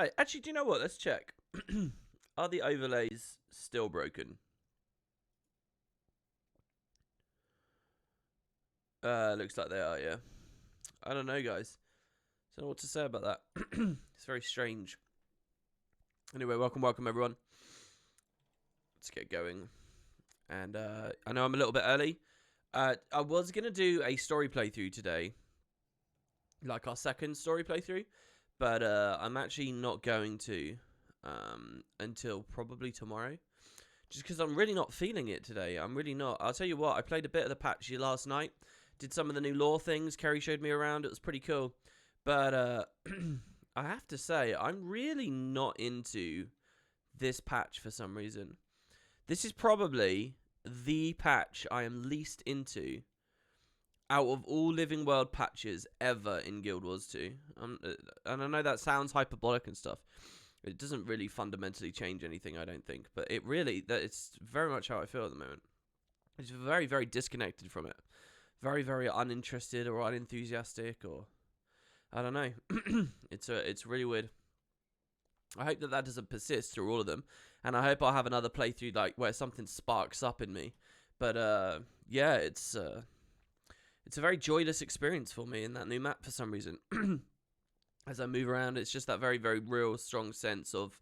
Right. Actually, do you know what? Let's check. Are the overlays still broken? Looks like they are, yeah. I don't know, guys. Don't know what to say about that. It's very strange. Anyway, welcome, everyone. Let's get going. And I know I'm a little bit early. I was going to do a story playthrough today. Like our second story playthrough. But I'm actually not going to until probably tomorrow. Just because I'm really not feeling it today. I'm really not. I'll tell you what, I played a bit of the patch last night. Did some of the new lore things. Kerry showed me around. It was pretty cool. But I have to say, I'm really not into this patch for some reason. This is probably the patch I am least into out of all Living World patches ever in Guild Wars 2. And I know that sounds hyperbolic and stuff. It doesn't really fundamentally change anything, I don't think. But it's very much how I feel at the moment. It's very, very disconnected from it. Very, very uninterested or unenthusiastic, or I don't know. It's really weird. I hope that doesn't persist through all of them, and I hope I'll have another playthrough like where something sparks up in me. But yeah, it's a very joyless experience for me in that new map for some reason. As I move around, it's just that very, very real, strong sense of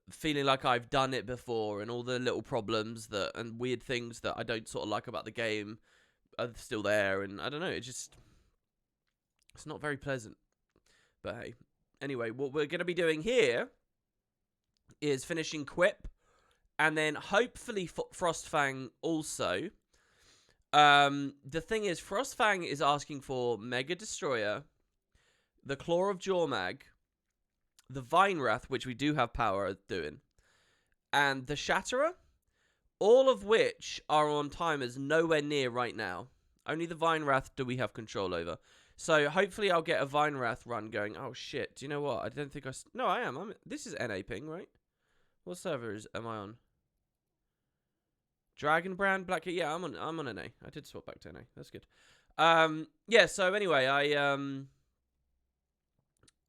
feeling like I've done it before, and all the little problems and weird things that I don't sort of like about the game are still there, and I don't know, it's not very pleasant. But hey, anyway, what we're going to be doing here is finishing Quip, and then hopefully Frostfang also. The thing is, Frostfang is asking for Mega Destroyer, the Claw of Jormag, the Vinewrath, which we do have power at doing, and the Shatterer, all of which are on timers nowhere near right now. Only the Vinewrath do we have control over. So hopefully I'll get a Vinewrath run going. Oh shit, do you know what? I don't think no, I am. This is NA ping, right? What server am I on? Dragon Brand, Black. Yeah, I'm on NA. I did swap back to NA. That's good. Yeah, so anyway, I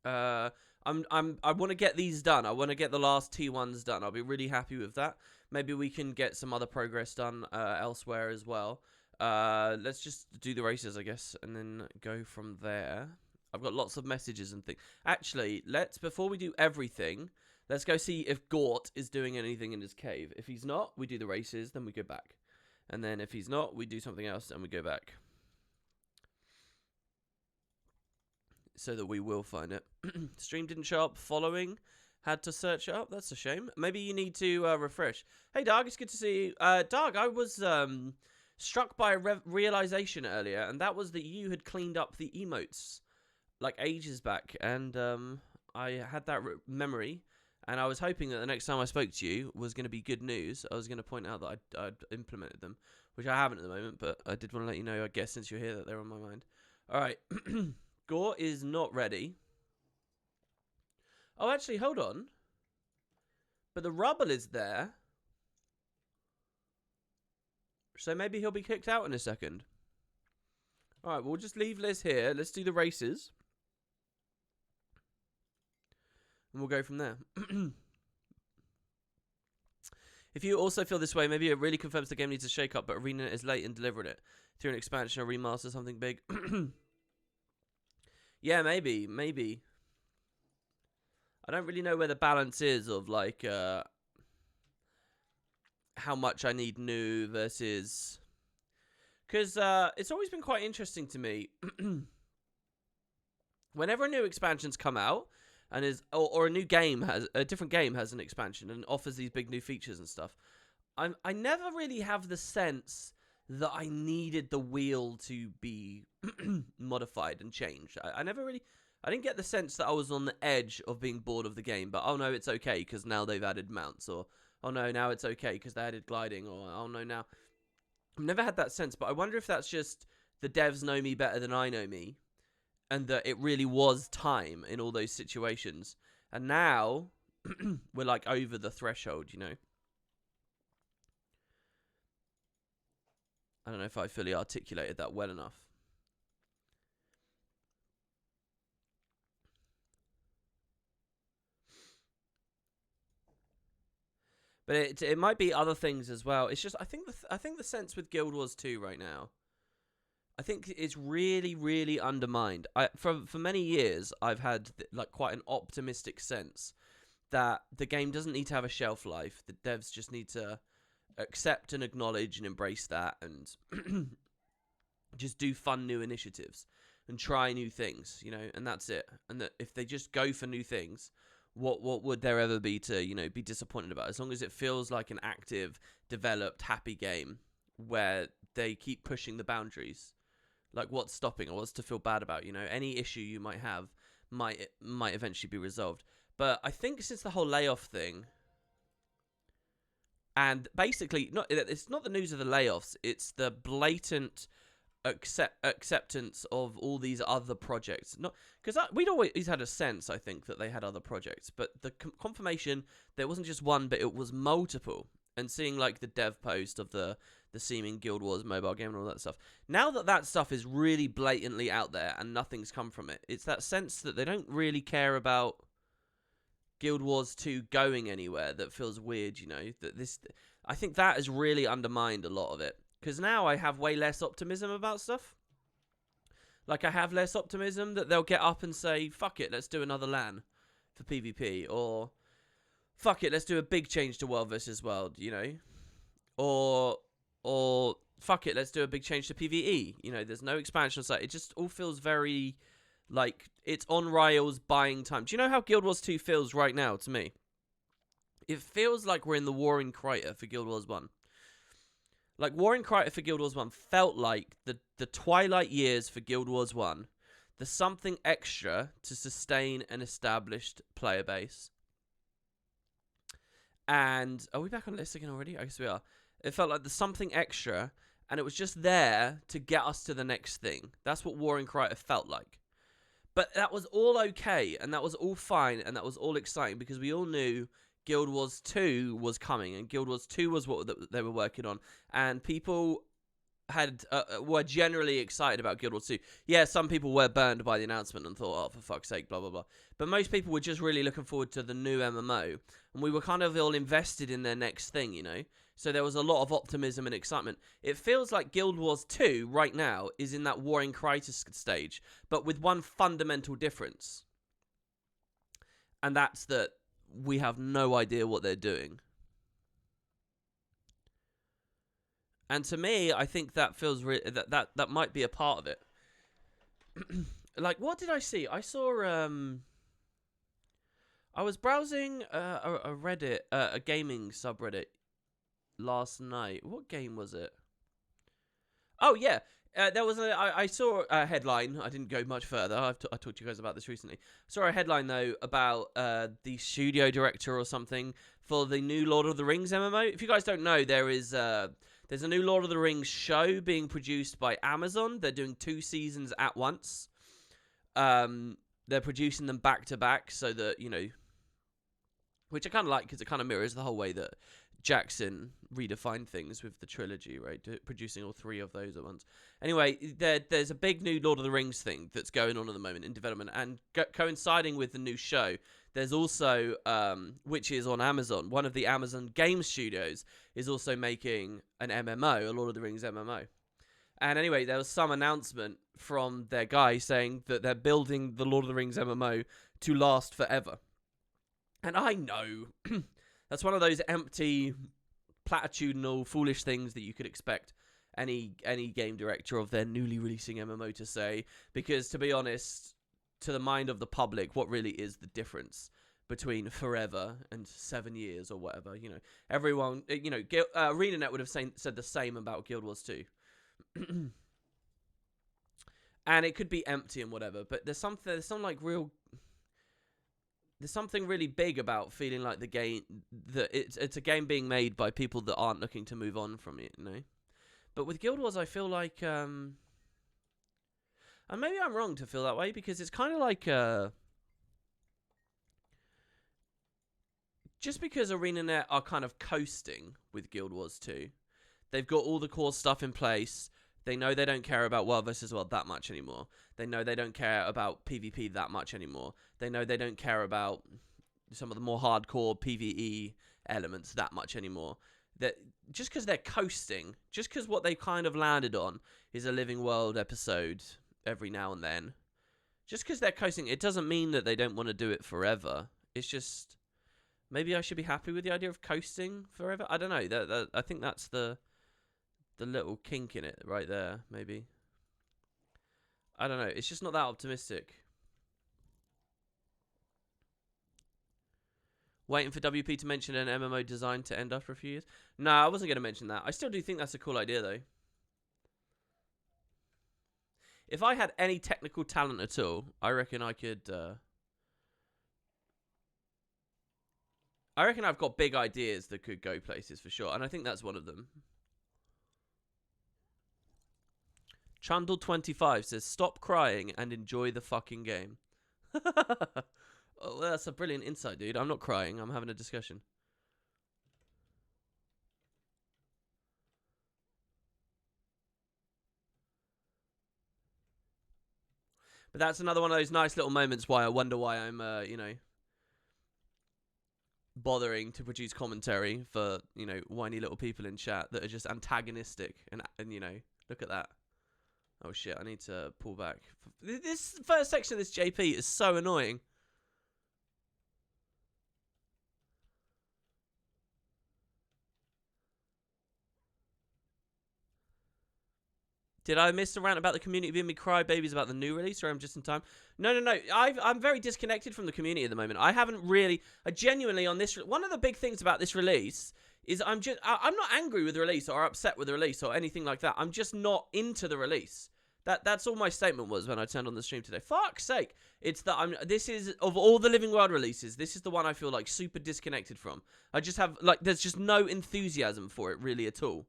want to get these done. I want to get the last T1s done. I'll be really happy with that. Maybe we can get some other progress done elsewhere as well. Let's just do the races, I guess, and then go from there. I've got lots of messages and things. Actually, before we do everything, let's go see if Gort is doing anything in his cave. If he's not, we do the races, then we go back. And then if he's not, we do something else and we go back. So that we will find it. Stream didn't show up following. Had to search it up. That's a shame. Maybe you need to refresh. Hey, Darg, it's good to see you. Darg, I was struck by a realization earlier, and that was that you had cleaned up the emotes like ages back, and I had that memory, and I was hoping that the next time I spoke to you was going to be good news. I was going to point out that I'd implemented them, which I haven't at the moment, but I did want to let you know, I guess, since you're here, that they're on my mind. All right. Gore is not ready. Oh, actually, hold on. But the rubble is there. So maybe he'll be kicked out in a second. All right, we'll just leave Liz here. Let's do the races. And we'll go from there. If you also feel this way, maybe it really confirms the game needs a shake-up, but Arena is late in delivering it. Through an expansion or remaster, something big. Yeah, maybe. I don't really know where the balance is of, like, how much I need new versus... Because it's always been quite interesting to me. Whenever a new expansion's come out, and or a different game has an expansion and offers these big new features and stuff, I never really have the sense that I needed the wheel to be modified and changed. I didn't get the sense that I was on the edge of being bored of the game, but oh no, it's okay because now they've added mounts, or oh no, now it's okay because they added gliding, or oh no, now... I've never had that sense, but I wonder if that's just the devs know me better than I know me, and that it really was time in all those situations. And now, we're like over the threshold, you know? I don't know if I fully articulated that well enough. But it might be other things as well. It's just I think the sense with Guild Wars 2 right now, I think it's really, really undermined. For many years I've had like quite an optimistic sense that the game doesn't need to have a shelf life. The devs just need to accept and acknowledge and embrace that, and just do fun new initiatives and try new things, and that's it. And that if they just go for new things, what would there ever be to, be disappointed about? As long as it feels like an active, developed, happy game where they keep pushing the boundaries. Like, what's stopping, or what's to feel bad about? Any issue you might have might eventually be resolved. But I think since the whole layoff thing, and basically, it's not the news of the layoffs, it's the blatant acceptance of all these other projects. Not because we'd always had a sense, I think, that they had other projects, but the confirmation there wasn't just one, but it was multiple. And seeing like the dev post of the seeming Guild Wars mobile game and all that stuff. Now that stuff is really blatantly out there and nothing's come from it, it's that sense that they don't really care about Guild Wars 2 going anywhere that feels weird, that I think that has really undermined a lot of it. Because now I have way less optimism about stuff. Like, I have less optimism that they'll get up and say, fuck it, let's do another LAN for PvP. Or, fuck it, let's do a big change to World vs. World, Or, fuck it, let's do a big change to PvE. There's no expansion site. It just all feels very... like, it's on rails, buying time. Do you know how Guild Wars 2 feels right now to me? It feels like we're in the War in Crater for Guild Wars 1. Like, War in Crater for Guild Wars 1 felt like the twilight years for Guild Wars 1. The something extra to sustain an established player base. And, are we back on this again already? I guess we are. It felt like the something extra, and it was just there to get us to the next thing. That's what War in Crater felt like. But that was all okay, and that was all fine, and that was all exciting, because we all knew Guild Wars 2 was coming, and Guild Wars 2 was what they were working on, and people were generally excited about Guild Wars 2. Yeah, some people were burned by the announcement and thought, oh, for fuck's sake, blah, blah, blah. But most people were just really looking forward to the new MMO, and we were kind of all invested in their next thing, So there was a lot of optimism and excitement. It feels like Guild Wars 2 right now is in that War in Crater stage, but with one fundamental difference. And that's that we have no idea what they're doing. And to me, I think that feels that might be a part of it. Like, what did I see? I saw I was browsing a Reddit, a gaming subreddit last night. What game was it? Oh yeah, there was I saw a headline. I didn't go much further. I talked to you guys about this recently. I saw a headline though about the studio director or something for the new Lord of the Rings MMO. If you guys don't know, there's a new Lord of the Rings show being produced by Amazon. They're doing 2 seasons at once. They're producing them back to back so that which I kind of like because it kind of mirrors the whole way that Jackson redefined things with the trilogy, right? Producing all 3 of those at once. Anyway, there's a big new Lord of the Rings thing that's going on at the moment in development, and coinciding with the new show, there's also, which is on Amazon, one of the Amazon game studios is also making an MMO, a Lord of the Rings MMO. And anyway, there was some announcement from their guy saying that they're building the Lord of the Rings MMO to last forever. And I know that's one of those empty, platitudinal, foolish things that you could expect any game director of their newly releasing MMO to say. Because, to be honest, to the mind of the public, what really is the difference between forever and 7 years or whatever? Everyone, ArenaNet would have said the same about Guild Wars 2. And it could be empty and whatever, but there's something really big about feeling like the game, that it's a game being made by people that aren't looking to move on from it, But with Guild Wars, I feel like, and maybe I'm wrong to feel that way, because it's kind of like, just because ArenaNet are kind of coasting with Guild Wars 2, they've got all the core stuff in place. They know they don't care about World vs. World that much anymore. They know they don't care about PvP that much anymore. They know they don't care about some of the more hardcore PvE elements that much anymore. That just because they're coasting, just because what they kind of landed on is a Living World episode every now and then, just because they're coasting, it doesn't mean that they don't want to do it forever. It's just maybe I should be happy with the idea of coasting forever. I don't know. I think that's the little kink in it right there. Maybe I don't know. It's just not that optimistic. Waiting for WP to mention an MMO design to end after a few years. No, I wasn't going to mention that. I still do think that's a cool idea, though. If I had any technical talent at all, I reckon I could... I reckon I've got big ideas that could go places for sure, and I think that's one of them. Chandel25 says, stop crying and enjoy the fucking game. Oh, well, that's a brilliant insight, dude. I'm not crying. I'm having a discussion. But that's another one of those nice little moments why I wonder why I'm, you know, bothering to produce commentary for, you know, whiny little people in chat that are just antagonistic. And you know, look at that. Oh, shit. I need to pull back. This first section of this JP is so annoying. Did I miss a rant about the community being me crybabies about the new release, or I'm just in time? No. I'm very disconnected from the community at the moment. I haven't really... I genuinely on this... One of the big things about this release is I'm not angry with the release or upset with the release or anything like that. I'm just not into the release. That's all my statement was when I turned on the stream today. Fuck's sake. It's that this is, of all the Living World releases, this is the one I feel like super disconnected from. I just have, like, there's just no enthusiasm for it really at all.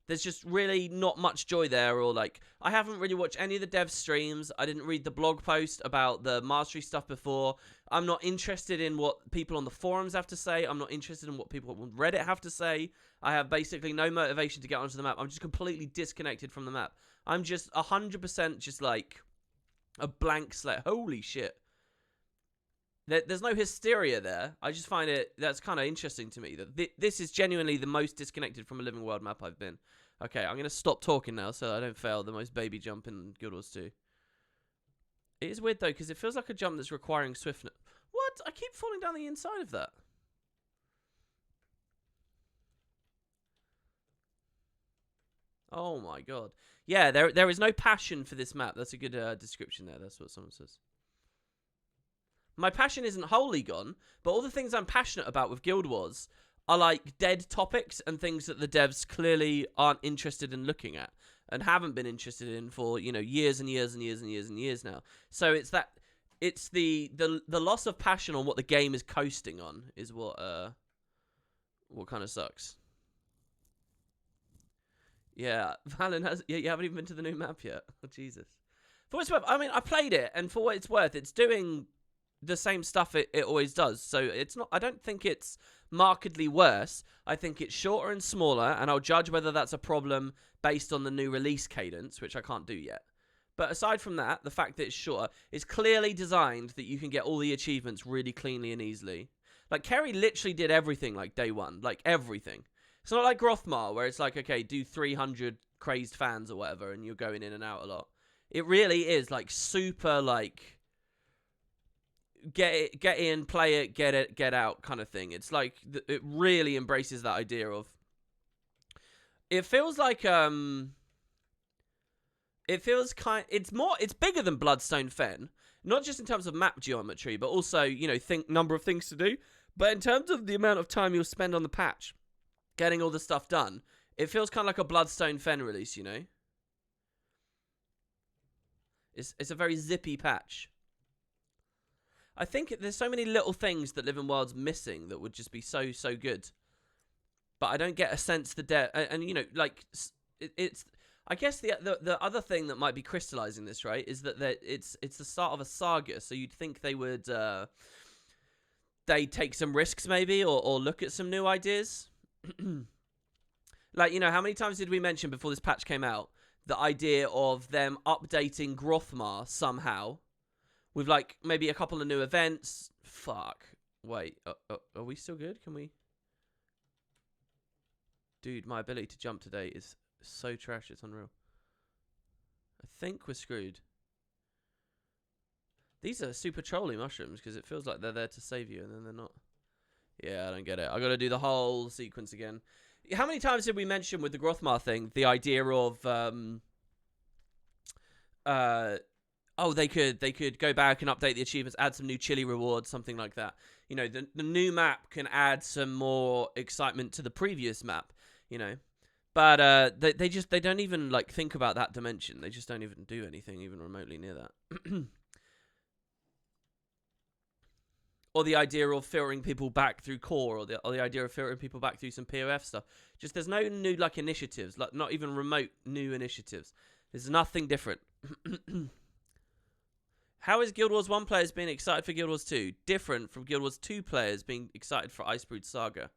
There's just really not much joy there, or like, I haven't really watched any of the dev streams. I didn't read the blog post about the mastery stuff before. I'm not interested in what people on the forums have to say. I'm not interested in what people on Reddit have to say. I have basically no motivation to get onto the map. I'm just completely disconnected from the map. I'm just 100% just like a blank slate. Holy shit. There's no hysteria there. I just find that's kind of interesting to me. That this is genuinely the most disconnected from a Living World map I've been. Okay, I'm going to stop talking now so I don't fail the most baby jump in Guild Wars 2. It is weird though, because it feels like a jump that's requiring swiftness. What? I keep falling down the inside of that. Oh my god. Yeah, there is no passion for this map. That's a good description there. That's what someone says. My passion isn't wholly gone, but all the things I'm passionate about with Guild Wars are like dead topics and things that the devs clearly aren't interested in looking at and haven't been interested in for, you know, years and years and years and years and years now. So it's the loss of passion on what the game is coasting on is what kind of sucks. Yeah, Valen you haven't even been to the new map yet. Oh, Jesus. For what it's worth, I mean, I played it, and for what it's worth, it's doing the same stuff it always does. So it's not, I don't think it's markedly worse. I think it's shorter and smaller, and I'll judge whether that's a problem based on the new release cadence, which I can't do yet. But aside from that, the fact that it's shorter, it's clearly designed that you can get all the achievements really cleanly and easily. Like, Kerry literally did everything like day one. Like, everything. It's not like Grothmar, where it's like, okay, do 300 crazed fans or whatever, and you're going in and out a lot. It really is, like, super, like, get in, play it, get out kind of thing. It's like, it really embraces that idea of... It feels like, it's bigger than Bloodstone Fen. Not just in terms of map geometry, but also, you know, number of things to do. But in terms of the amount of time you'll spend on the patch, getting all the stuff done, it feels kind of like a Bloodstone Fen release, you know? It's a very zippy patch. I think there's so many little things that Living Wild's missing that would just be so good. But I don't get a sense and you know, like, it's... I guess the other thing that might be crystallizing this, right, is that it's the start of a saga, so you'd think they would they take some risks maybe, or look at some new ideas. Like, you know, how many times did we mention before this patch came out the idea of them updating Grothmar somehow with, like, maybe a couple of new events? Fuck. Wait, are we still good? Can we... Dude, my ability to jump today is so trash, it's unreal. I think we're screwed. These are super trolly mushrooms because it feels like they're there to save you and then they're not. Yeah, I don't get it. I got to do the whole sequence again. How many times did we mention with the Grothmar thing the idea of they could go back and update the achievements, add some new chili rewards, something like that. You know, the new map can add some more excitement to the previous map, you know. But they don't even like think about that dimension. They just don't even do anything even remotely near that. Or the idea of filtering people back through core, or the idea of filtering people back through some POF stuff. Just there's no new like initiatives, like not even remote new initiatives. There's nothing different. How is Guild Wars 1 players being excited for Guild Wars 2 different from Guild Wars 2 players being excited for Icebrood Saga?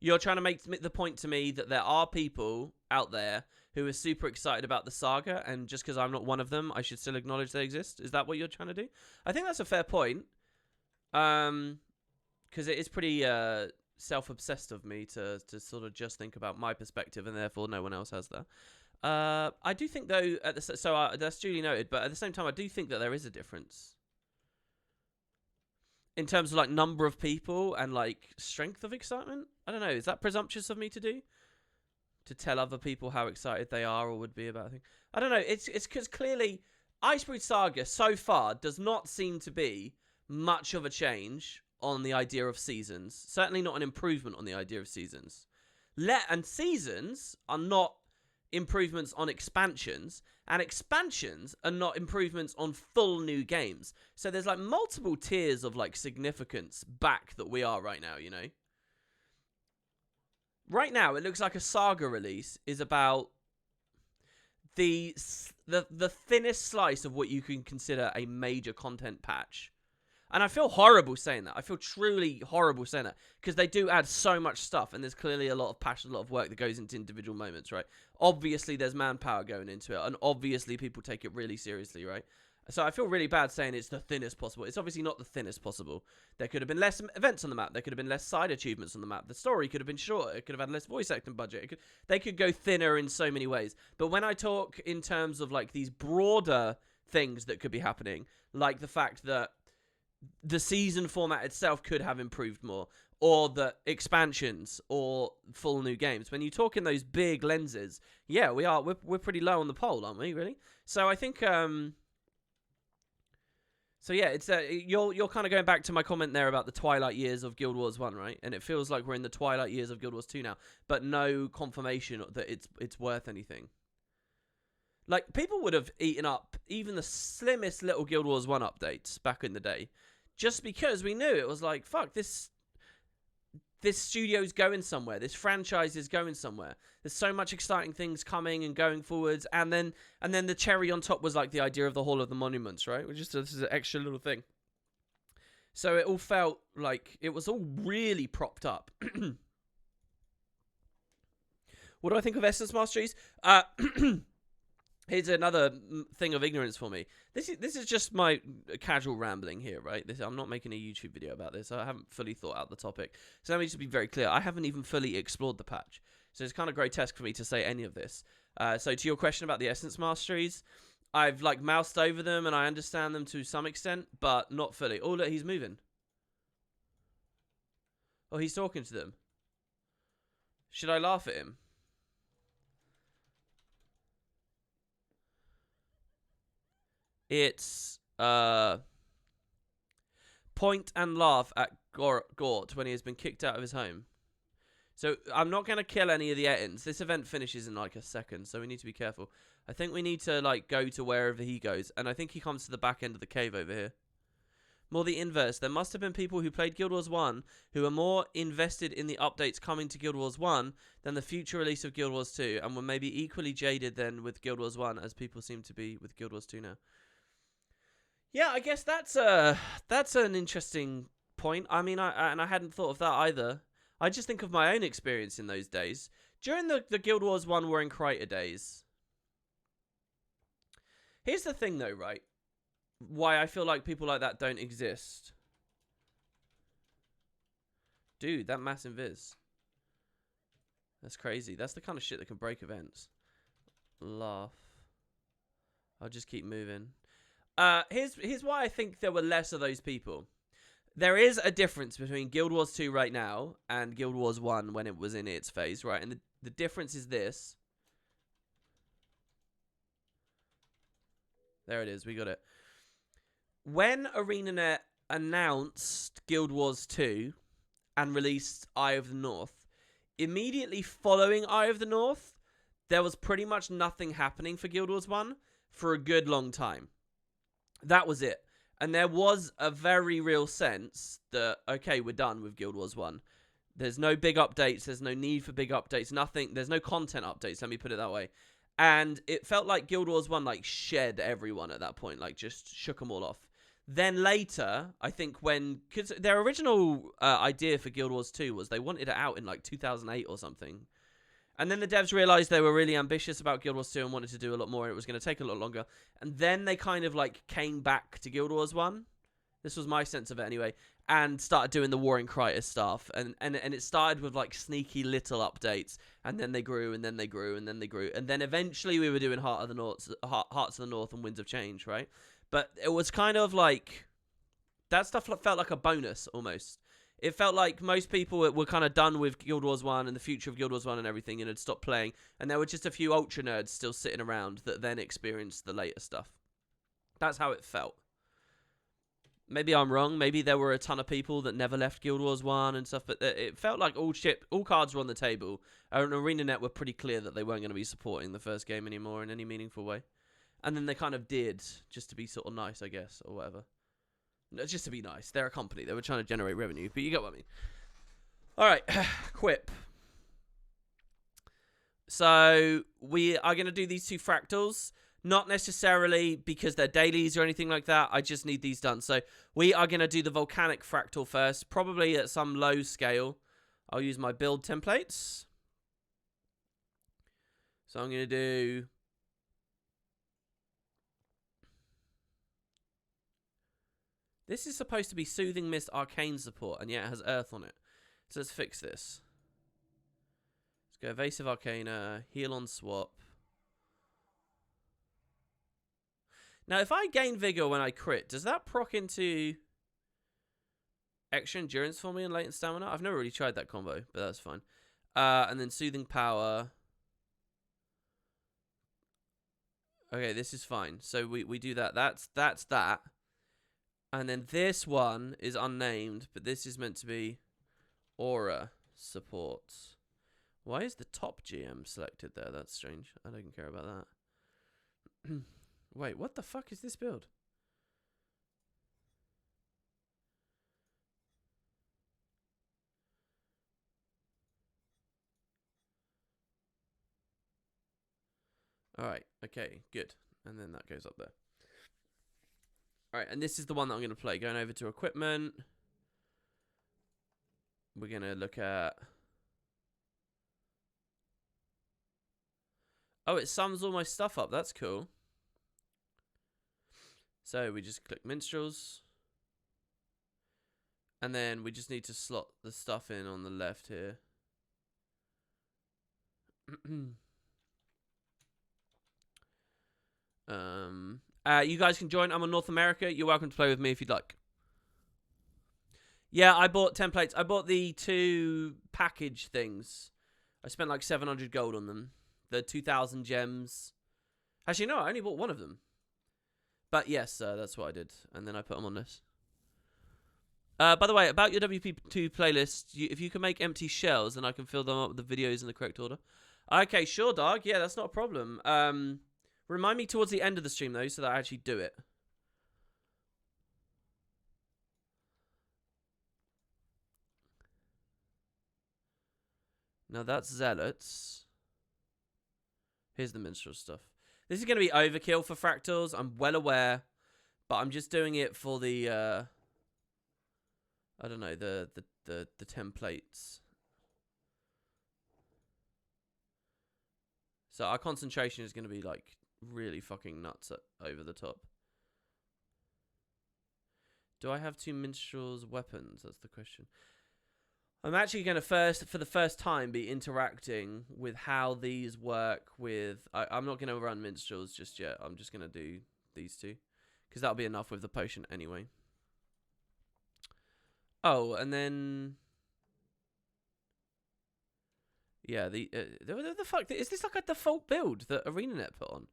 You're trying to make the point to me that there are people out there who are super excited about the saga, and just because I'm not one of them, I should still acknowledge they exist? Is that what you're trying to do? I think that's a fair point. Because it is pretty self-obsessed of me to sort of just think about my perspective, and therefore no one else has that. I do think, though, that's duly noted, but at the same time, I do think that there is a difference. In terms of, like, number of people and, like, strength of excitement? I don't know. Is that presumptuous of me to do? To tell other people how excited they are or would be about a thing? I don't know. It's because clearly Icebrood Saga so far does not seem to be much of a change on the idea of seasons. Certainly not an improvement on the idea of seasons. And seasons are not improvements on expansions, and expansions are not improvements on full new games. So there's like multiple tiers of like significance back that we are right now, you know. Right now, it looks like a Saga release is about the thinnest slice of what you can consider a major content patch. And I feel horrible saying that. I feel truly horrible saying that. Because they do add so much stuff. And there's clearly a lot of passion, a lot of work that goes into individual moments, right? Obviously, there's manpower going into it. And obviously, people take it really seriously, right? So I feel really bad saying it's the thinnest possible. It's obviously not the thinnest possible. There could have been less events on the map. There could have been less side achievements on the map. The story could have been shorter. It could have had less voice acting budget. They could go thinner in so many ways. But when I talk in terms of like these broader things that could be happening, like the fact that the season format itself could have improved more, or the expansions, or full new games. When you talk in those big lenses, yeah, we're pretty low on the pole, aren't we? Really? So I think, so yeah, it's you're kind of going back to my comment there about the twilight years of Guild Wars 1, right? And it feels like we're in the twilight years of Guild Wars 2 now, but no confirmation that it's worth anything. Like, people would have eaten up even the slimmest little Guild Wars 1 updates back in the day, just because we knew it was like, fuck, this studio's going somewhere. This franchise is going somewhere. There's so much exciting things coming and going forwards. And then the cherry on top was like the idea of the Hall of the Monuments, right? Which is just an extra little thing. So it all felt like it was all really propped up. What do I think of Essence Masteries? Here's another thing of ignorance for me. This is just my casual rambling here, right? I'm not making a YouTube video about this. I haven't fully thought out the topic. So let me just be very clear. I haven't even fully explored the patch. So it's kind of grotesque for me to say any of this. So to your question about the Essence Masteries, I've like moused over them and I understand them to some extent, but not fully. Oh, look, he's moving. Oh, he's talking to them. Should I laugh at him? It's point and laugh at Gort when he has been kicked out of his home. So I'm not going to kill any of the Ettins. This event finishes in like a second, so we need to be careful. I think we need to like go to wherever he goes, and I think he comes to the back end of the cave over here. More the inverse. There must have been people who played Guild Wars 1 who are more invested in the updates coming to Guild Wars 1 than the future release of Guild Wars 2, and were maybe equally jaded then with Guild Wars 1 as people seem to be with Guild Wars 2 now. Yeah, I guess that's an interesting point. I mean, I hadn't thought of that either. I just think of my own experience in those days. During the Guild Wars 1 War in Crater days. Here's the thing though, right? Why I feel like people like that don't exist. Dude, that mass invis. That's crazy. That's the kind of shit that can break events. Laugh. I'll just keep moving. Here's why I think there were less of those people. There is a difference between Guild Wars 2 right now and Guild Wars 1 when it was in its phase, right? And the difference is this. There it is. We got it. When ArenaNet announced Guild Wars 2 and released Eye of the North, immediately following Eye of the North, there was pretty much nothing happening for Guild Wars 1 for a good long time. That was it. And there was a very real sense that, okay, we're done with Guild Wars 1. There's no big updates. There's no need for big updates. Nothing. There's no content updates. Let me put it that way. And it felt like Guild Wars 1 like shed everyone at that point. Like just shook them all off. Then later, I think because their original idea for Guild Wars 2 was they wanted it out in like 2008 or something. And then the devs realized they were really ambitious about Guild Wars 2 and wanted to do a lot more, and it was going to take a lot longer. And then they kind of like came back to Guild Wars 1. This was my sense of it anyway. And started doing the Warring Crisis stuff. And it started with like sneaky little updates. And then they grew, and then they grew, and then they grew. And then eventually we were doing Hearts of the North and Winds of Change, right? But it was kind of like, that stuff felt like a bonus almost. It felt like most people were kind of done with Guild Wars 1 and the future of Guild Wars 1 and everything and had stopped playing. And there were just a few ultra nerds still sitting around that then experienced the later stuff. That's how it felt. Maybe I'm wrong. Maybe there were a ton of people that never left Guild Wars 1 and stuff. But it felt like all cards were on the table. And ArenaNet were pretty clear that they weren't going to be supporting the first game anymore in any meaningful way. And then they kind of did, just to be sort of nice, I guess, or whatever. No, just to be nice. They're a company. They were trying to generate revenue. But you get what I mean. All right. Quip. So we are going to do these two fractals. Not necessarily because they're dailies or anything like that. I just need these done. So we are going to do the volcanic fractal first. Probably at some low scale. I'll use my build templates. So I'm going to do... This is supposed to be Soothing Mist Arcane support, and yet it has Earth on it. So let's fix this. Let's go Evasive Arcana, Heal on Swap. Now, if I gain Vigor when I crit, does that proc into extra endurance for me and latent stamina? I've never really tried that combo, but that's fine. And then Soothing Power. Okay, this is fine. So we do that. That's that. And then this one is unnamed, but this is meant to be Aura support. Why is the top GM selected there? That's strange. I don't care about that. Wait, what the fuck is this build? Alright, okay, good. And then that goes up there. Alright, and this is the one that I'm going to play. Going over to equipment. We're going to look at... Oh, it sums all my stuff up. That's cool. So we just click Minstrels. And then we just need to slot the stuff in on the left here. You guys can join. I'm on North America. You're welcome to play with me if you'd like. Yeah, I bought templates. I bought the 2 package things. I spent like 700 gold on them. The 2,000 gems. Actually, no, I only bought one of them. But yes, that's what I did. And then I put them on this. By the way, about your WP2 playlist, if you can make empty shells, then I can fill them up with the videos in the correct order. Okay, sure, dog. Yeah, that's not a problem. Remind me towards the end of the stream, though, so that I actually do it. Now, that's Zealots. Here's the Minstrel stuff. This is going to be overkill for fractals. I'm well aware. But I'm just doing it for the... I don't know, the templates. So our concentration is going to be, like, really fucking nuts over the top. Do I have 2 minstrels weapons? That's the question. I'm actually going to for the first time, be interacting with how these work with... I'm not going to run minstrels just yet. I'm just going to do these two. Because that'll be enough with the potion anyway. Oh, and then... Yeah, the fuck... Is this like a default build that ArenaNet put on?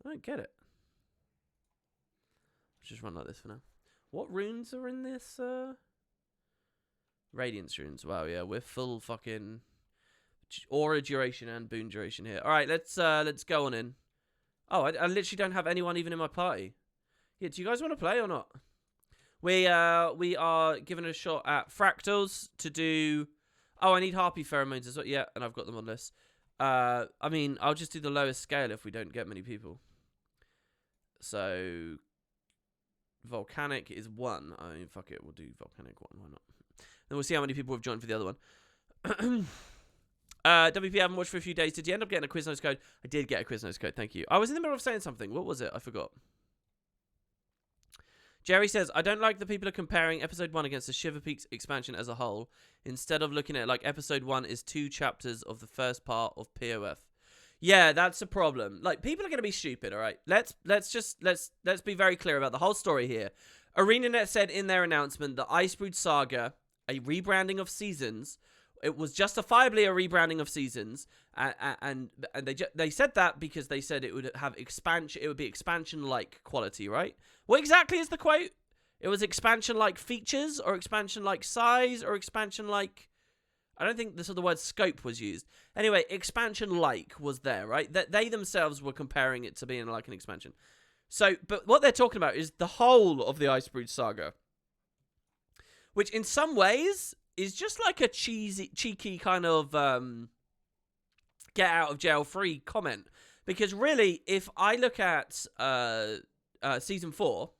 I don't get it. Let's just run like this for now. What runes are in this? Radiance runes. Wow, yeah, we're full fucking aura duration and boon duration here. All right, let's go on in. Oh, I literally don't have anyone even in my party. Yeah, do you guys want to play or not? We are giving it a shot at fractals to do. Oh, I need harpy pheromones as well. Yeah, and I've got them on this. I mean, I'll just do the lowest scale if we don't get many people. So volcanic is 1. I mean, fuck it, we'll do volcanic 1. Why not? Then we'll see how many people have joined for the other one. WP, I haven't watched for a few days. Did you end up getting a Quiznos code? I did get a Quiznos code, thank you. I was in the middle of saying something. What was it? I forgot. Jerry says, I don't like that people are comparing Episode 1 against the Shiver Peaks expansion as a whole, instead of looking at it like Episode 1 is 2 chapters of the first part of POF. Yeah, that's a problem. Like, people are going to be stupid, all right? Let's be very clear about the whole story here. ArenaNet said in their announcement that Icebrood Saga, a rebranding of Seasons, it was justifiably a rebranding of Seasons, and they said that because they said it would have expansion. It would be expansion-like quality, right? What exactly is the quote? It was expansion-like features, or expansion-like size, or expansion-like... I don't think the word scope was used. Anyway, expansion-like was there, right? That they themselves were comparing it to being like an expansion. So, but what they're talking about is the whole of the Icebrood Saga, which in some ways is just like a cheeky kind of get out of jail free comment. Because really, if I look at Season 4,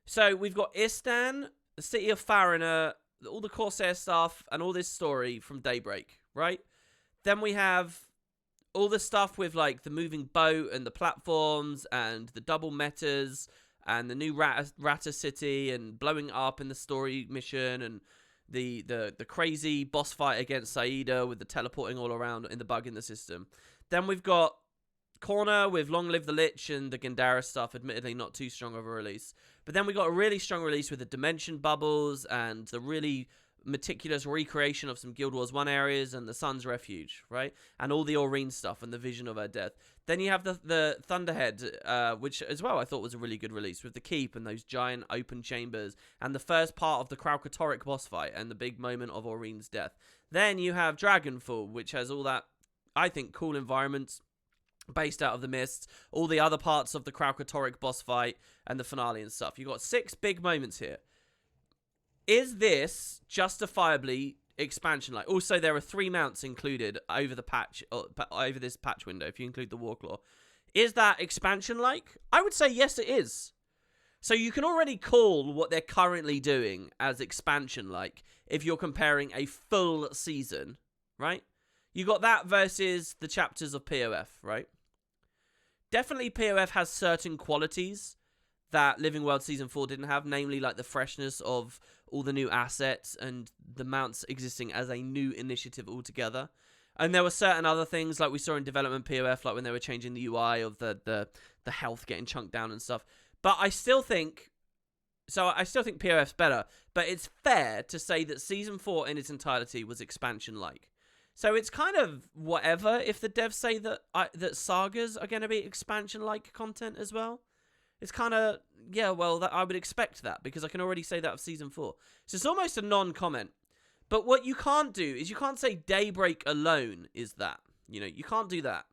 so we've got Istan, the City of Farina, all the Corsair stuff, and all this story from Daybreak, right? Then we have all the stuff with like the moving boat and the platforms and the double metas and the new Rata City and blowing up in the story mission and the crazy boss fight against Saida with the teleporting all around in the bug in the system. Then we've got Corner with Long Live the Lich and the Gandara stuff, admittedly not too strong of a release. But then we got a really strong release with the Dimension Bubbles and the really meticulous recreation of some Guild Wars 1 areas and the Sun's Refuge, right? And all the Aurene stuff and the Vision of her death. Then you have the Thunderhead, which as well I thought was a really good release with the Keep and those giant open chambers and the first part of the Kralkatorrik boss fight and the big moment of Aurene's death. Then you have Dragonfall, which has all that, I think, cool environments based out of the Mists, all the other parts of the Kralkatorrik boss fight and the finale and stuff. You've got 6 big moments here. Is this justifiably expansion-like? Also, there are 3 mounts included over the patch, over this patch window, if you include the Warclaw. Is that expansion-like? I would say yes, it is. So you can already call what they're currently doing as expansion-like if you're comparing a full season, right? You got that versus the chapters of POF, right? Definitely POF has certain qualities that Living World Season 4 didn't have, namely like the freshness of all the new assets and the mounts existing as a new initiative altogether. And there were certain other things like we saw in development POF, like when they were changing the UI of the health getting chunked down and stuff. But I still think POF's better, but it's fair to say that Season 4 in its entirety was expansion-like. So it's kind of whatever if the devs say that that sagas are going to be expansion-like content as well. It's kind of, yeah, well, I would expect that because I can already say that of Season 4. So it's almost a non-comment. But what you can't do is you can't say Daybreak alone is that. You know, you can't do that.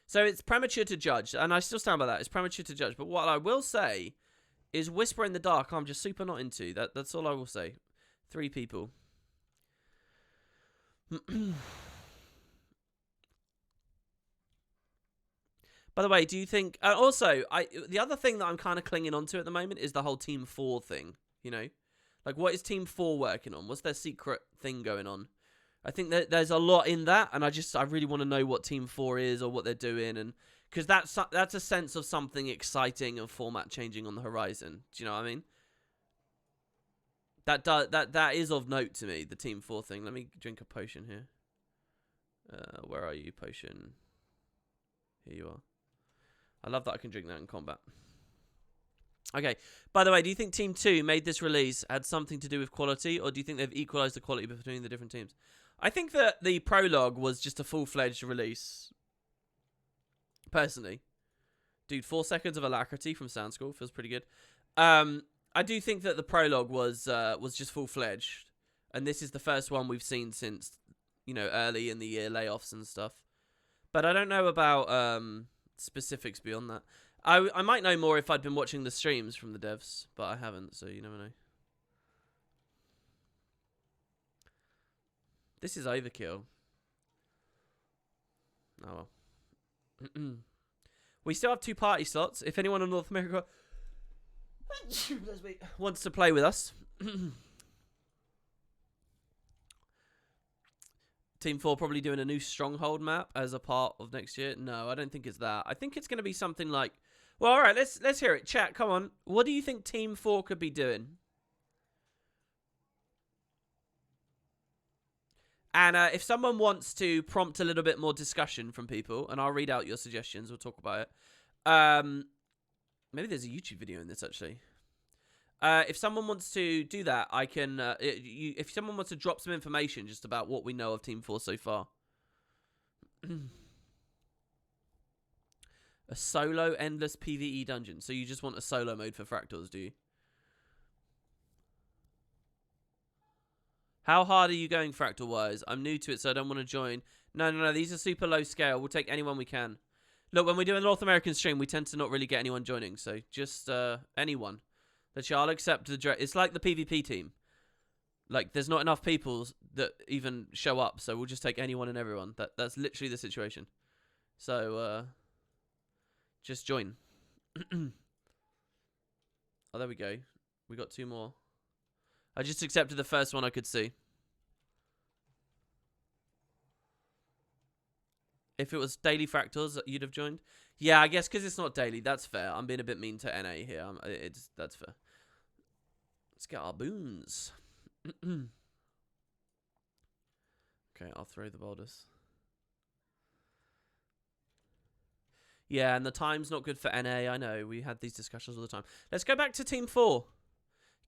So it's premature to judge, and I still stand by that. It's premature to judge. But what I will say is Whisper in the Dark I'm just super not into. That's all I will say. 3 people. By the way, do you think... also, the other thing that I'm kind of clinging onto at the moment is the whole Team 4 thing, you know? Like, what is Team 4 working on? What's their secret thing going on? I think that there's a lot in that, and I really want to know what Team 4 is or what they're doing, and because that's a sense of something exciting and format changing on the horizon. Do you know what I mean? That is of note to me, the Team 4 thing. Let me drink a potion here. Where are you, potion? Here you are. I love that I can drink that in combat. Okay. By the way, do you think Team 2 made this release had something to do with quality, or do you think they've equalized the quality between the different teams? I think that the prologue was just a full-fledged release. Personally. Dude, 4 seconds of alacrity from Sound School feels pretty good. I do think that the prologue was just full-fledged. And this is the first one we've seen since, you know, early in the year layoffs and stuff. But I don't know about specifics beyond that. I might know more if I'd been watching the streams from the devs, but I haven't, so you never know. This is overkill. Oh well. We still have 2 party slots. If anyone in North America wants to play with us. Team 4 probably doing a new Stronghold map as a part of next year. No, I don't think it's that. I think it's going to be something like... Well, all right, let's hear it. Chat, come on. What do you think Team 4 could be doing? And if someone wants to prompt a little bit more discussion from people, and I'll read out your suggestions, we'll talk about it. Maybe there's a YouTube video in this, actually. If someone wants to do that, I can... if someone wants to drop some information just about what we know of Team 4 so far. A solo endless PvE dungeon. So you just want a solo mode for Fractals, do you? How hard are you going Fractal-wise? I'm new to it, so I don't want to join. No. These are super low scale. We'll take anyone we can. Look, when we do a North American stream, we tend to not really get anyone joining. So just anyone. I'll accept the... It's like the PvP team. Like, there's not enough people that even show up, so we'll just take anyone and everyone. That's literally the situation. So, just join. Oh, there we go. We got 2 more. I just accepted the first one I could see. If it was daily Fractals, you'd have joined? Yeah, I guess because it's not daily. That's fair. I'm being a bit mean to NA here. That's fair. Let's get our boons. Okay, I'll throw the boulders. Yeah, and the time's not good for NA. I know. We had these discussions all the time. Let's go back to Team 4.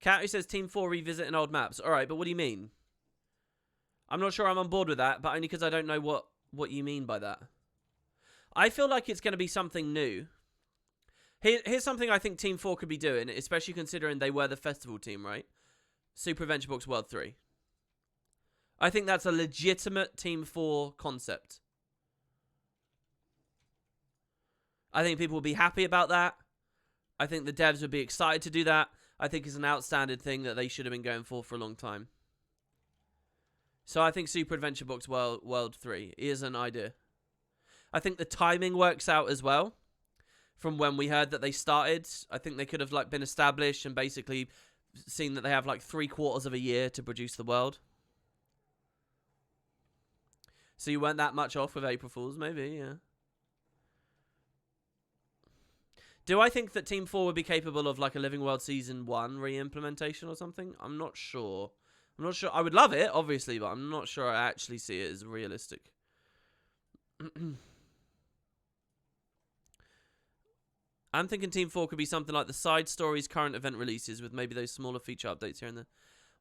Cat who says Team 4 revisiting old maps. All right, but what do you mean? I'm not sure I'm on board with that, but only because I don't know what you mean by that. I feel like it's going to be something new. Here's something I think Team 4 could be doing, especially considering they were the festival team, right? Super Adventure Box World 3. I think that's a legitimate Team 4 concept. I think people will be happy about that. I think the devs would be excited to do that. I think it's an outstanding thing that they should have been going for a long time. So I think Super Adventure Box World 3 is an idea. I think the timing works out as well. From when we heard that they started, I think they could have been established and basically seen that they have 3/4 of a year to produce the world. So you weren't that much off with April Fools, maybe, yeah. Do I think that Team 4 would be capable of a Living World Season 1 re-implementation or something? I'm not sure. I would love it, obviously, but I'm not sure I actually see it as realistic. I'm thinking Team 4 could be something like the side stories, current event releases with maybe those smaller feature updates here and there.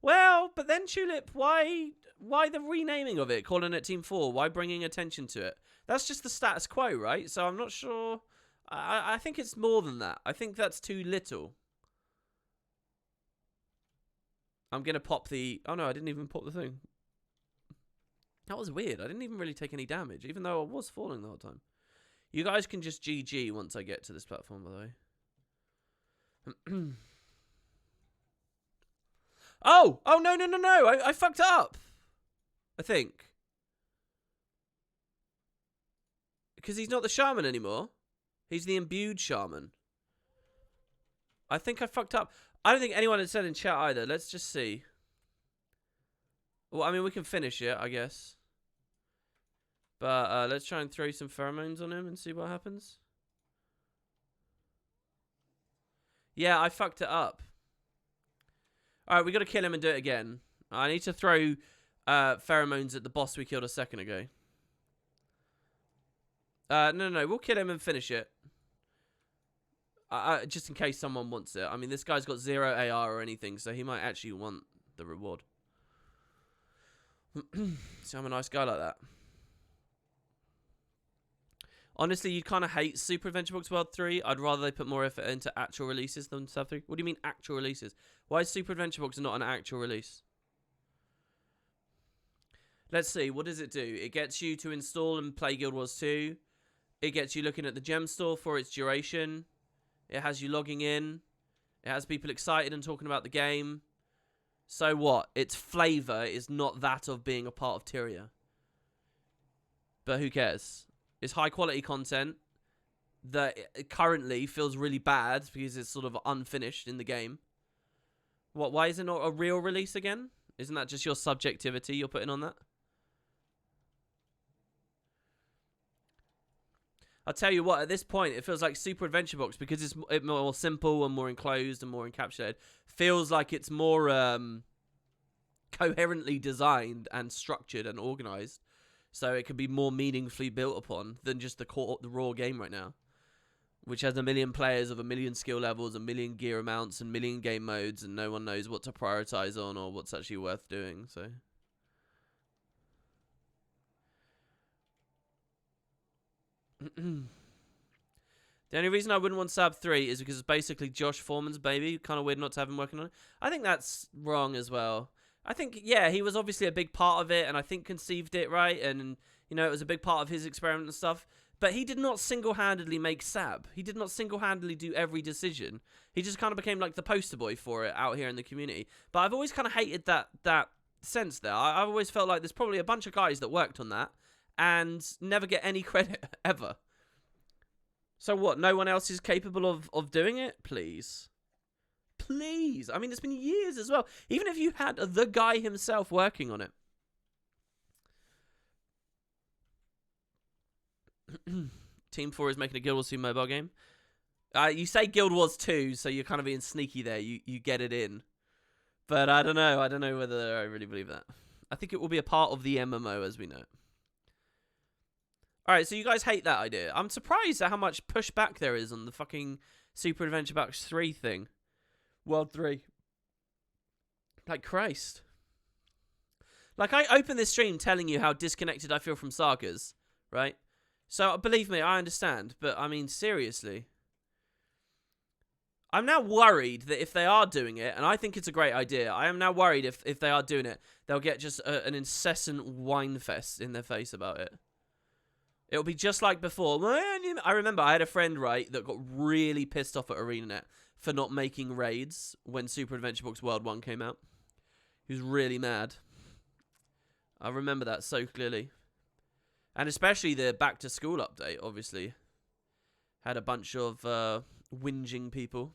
Well, but then Tulip, why the renaming of it, calling it Team 4? Why bringing attention to it? That's just the status quo, right? So I'm not sure... I think it's more than that. I think that's too little. I'm going to pop the... Oh, no, I didn't even pop the thing. That was weird. I didn't even really take any damage, even though I was falling the whole time. You guys can just GG once I get to this platform, by the way. Oh, no. I fucked up. I think. Because he's not the shaman anymore. He's the imbued shaman. I think I fucked up. I don't think anyone had said in chat either. Let's just see. Well, I mean, we can finish it, I guess. But let's try and throw some pheromones on him and see what happens. Yeah, I fucked it up. Alright, we got to kill him and do it again. I need to throw pheromones at the boss we killed a second ago. No. We'll kill him and finish it. Just in case someone wants it. I mean, this guy's got 0 AR or anything, so he might actually want the reward. So I'm a nice guy like that. Honestly, you kind of hate Super Adventure Books World 3. I'd rather they put more effort into actual releases than Stab 3. What do you mean actual releases? Why is Super Adventure Books not an actual release? Let's see. What does it do? It gets you to install and play Guild Wars 2. It gets you looking at the gem store for its duration. It has you logging in. It has people excited and talking about the game. So what? Its flavour is not that of being a part of Tyria. But who cares? It's high quality content that currently feels really bad because it's sort of unfinished in the game. What? Why is it not a real release again? Isn't that just your subjectivity you're putting on that? I'll tell you what, at this point, it feels like Super Adventure Books, because it's more simple and more enclosed and more encapsulated, feels like it's more coherently designed and structured and organized. So it could be more meaningfully built upon than just the raw game right now, which has 1 million players of 1 million skill levels, 1 million gear amounts, and 1 million game modes, and no one knows what to prioritize on or what's actually worth doing. So the only reason I wouldn't want Stab 3 is because it's basically Josh Foreman's baby. Kind of weird not to have him working on it. I think that's wrong as well. I think, yeah, he was obviously a big part of it, and I think conceived it, right? And, you know, it was a big part of his experiment and stuff. But he did not single-handedly make Sab. He did not single-handedly do every decision. He just kind of became like the poster boy for it out here in the community. But I've always kind of hated that sense there. I've always felt like there's probably a bunch of guys that worked on that and never get any credit, ever. So what, no one else is capable of doing it? Please. Please. I mean, it's been years as well. Even if you had the guy himself working on it. Team 4 is making a Guild Wars 2 mobile game. You say Guild Wars 2, so you're kind of being sneaky there. You get it in. But I don't know. I don't know whether I really believe that. I think it will be a part of the MMO as we know it. Alright, so you guys hate that idea. I'm surprised at how much pushback there is on the fucking Super Adventure Books 3 thing. World 3. Like, Christ. Like, I opened this stream telling you how disconnected I feel from sagas, right? So, believe me, I understand. But, I mean, seriously. I'm now worried that if they are doing it, and I think it's a great idea, I am now worried if they are doing it, they'll get just an incessant whine fest in their face about it. It'll be just like before. I remember I had a friend, right, that got really pissed off at ArenaNet for not making raids when Super Adventure Books World 1 came out. He was really mad. I remember that so clearly. And especially the back to school update, obviously. Had a bunch of whinging people.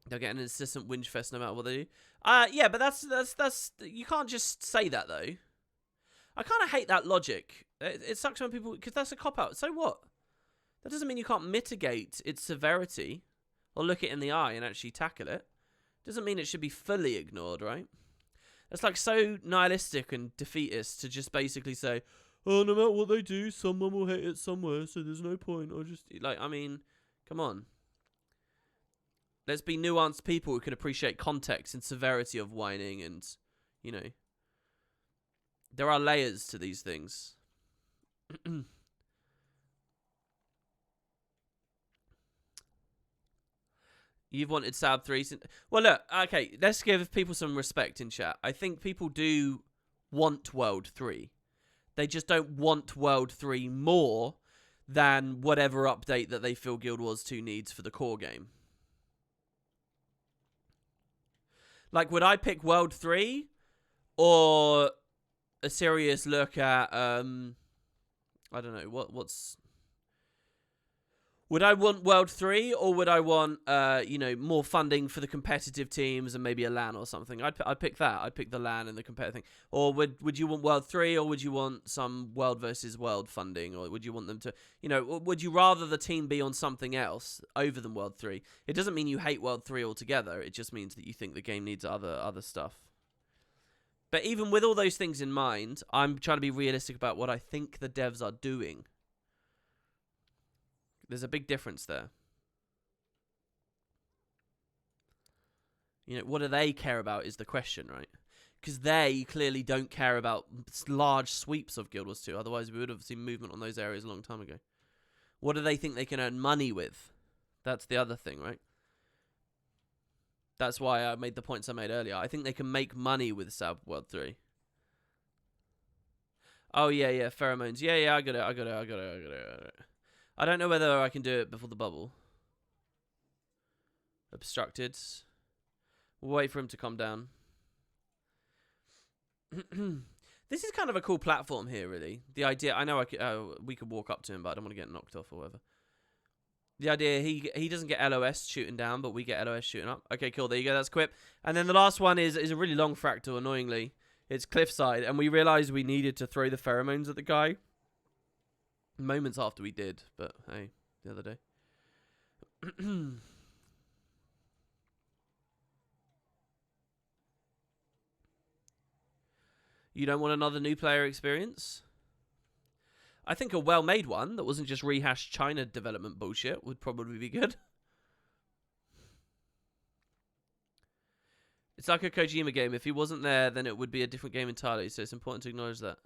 They'll get an incessant whinge fest no matter what they do. Yeah, but that's you can't just say that though. I kind of hate that logic. It sucks when people, because that's a cop-out. So what? That doesn't mean you can't mitigate its severity or look it in the eye and actually tackle it. Doesn't mean it should be fully ignored, right? It's like so nihilistic and defeatist to just basically say, oh, no matter what they do, someone will hate it somewhere, so there's no point. Or just, like, I mean, come on. Let's be nuanced people who can appreciate context and severity of whining and, you know. There are layers to these things. You've wanted Sab 3 since... Well, look, okay, let's give people some respect in chat. I think people do want World 3. They just don't want World 3 more than whatever update that they feel Guild Wars 2 needs for the core game. Like, would I pick World 3 or a serious look at I don't know, Would I want World 3, or would I want, more funding for the competitive teams and maybe a LAN or something? I'd pick that. I'd pick the LAN and the competitive thing. Or would you want World 3, or would you want some World versus World funding? Or would you want them to, would you rather the team be on something else over than World 3? It doesn't mean you hate World 3 altogether. It just means that you think the game needs other stuff. But even with all those things in mind, I'm trying to be realistic about what I think the devs are doing. There's a big difference there. What do they care about is the question, right? Because they clearly don't care about large sweeps of Guild Wars 2. Otherwise, we would have seen movement on those areas a long time ago. What do they think they can earn money with? That's the other thing, right? That's why I made the points I made earlier. I think they can make money with Sab World 3. Oh, yeah, pheromones. Yeah, I got it. I don't know whether I can do it before the bubble. Obstructed. We'll wait for him to calm down. This is kind of a cool platform here, really. The idea, I know we could walk up to him, but I don't want to get knocked off or whatever. The idea, he doesn't get LOS shooting down, but we get LOS shooting up. Okay, cool. There you go. That's Quip. And then the last one is a really long fractal, annoyingly. It's Cliffside, and we realized we needed to throw the pheromones at the guy. Moments after we did, but hey, the other day. You don't want another new player experience? I think a well-made one that wasn't just rehashed China development bullshit would probably be good. It's like a Kojima game. If he wasn't there, then it would be a different game entirely, so it's important to acknowledge that.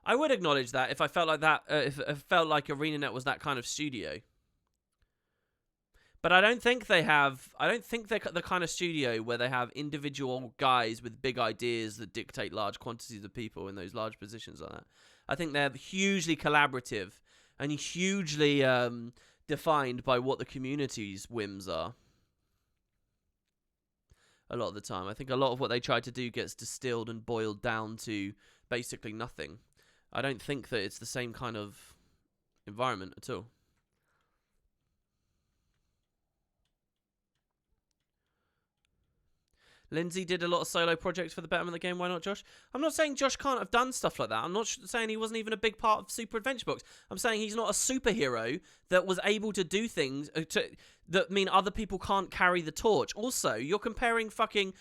I would acknowledge that if I felt like that, if it felt like ArenaNet was that kind of studio. But I don't think they have. I don't think they're the kind of studio where they have individual guys with big ideas that dictate large quantities of people in those large positions like that. I think they're hugely collaborative and hugely defined by what the community's whims are. A lot of the time, I think a lot of what they try to do gets distilled and boiled down to basically nothing. I don't think that it's the same kind of environment at all. Lindsay did a lot of solo projects for the betterment of the game. Why not Josh? I'm not saying Josh can't have done stuff like that. I'm not saying he wasn't even a big part of Super Adventure Box. I'm saying he's not a superhero that was able to do things that mean other people can't carry the torch. Also, you're comparing fucking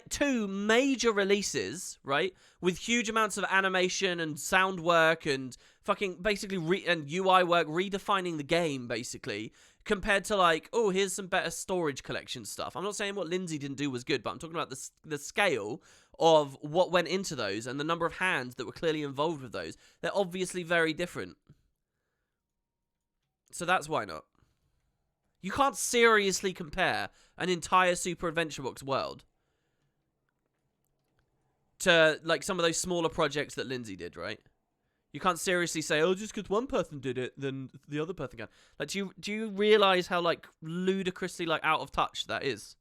two major releases, right, with huge amounts of animation and sound work and fucking basically and UI work, redefining the game, basically, compared to like, oh, here's some better storage collection stuff. I'm not saying what Lindsay didn't do was good, but I'm talking about the scale of what went into those and the number of hands that were clearly involved with those. They're obviously very different. So that's why not. You can't seriously compare an entire Super Adventure Box world to like some of those smaller projects that Lindsay did, right? You can't seriously say, oh, just because one person did it, then the other person can. Like, do you realize how like ludicrously like out of touch that is?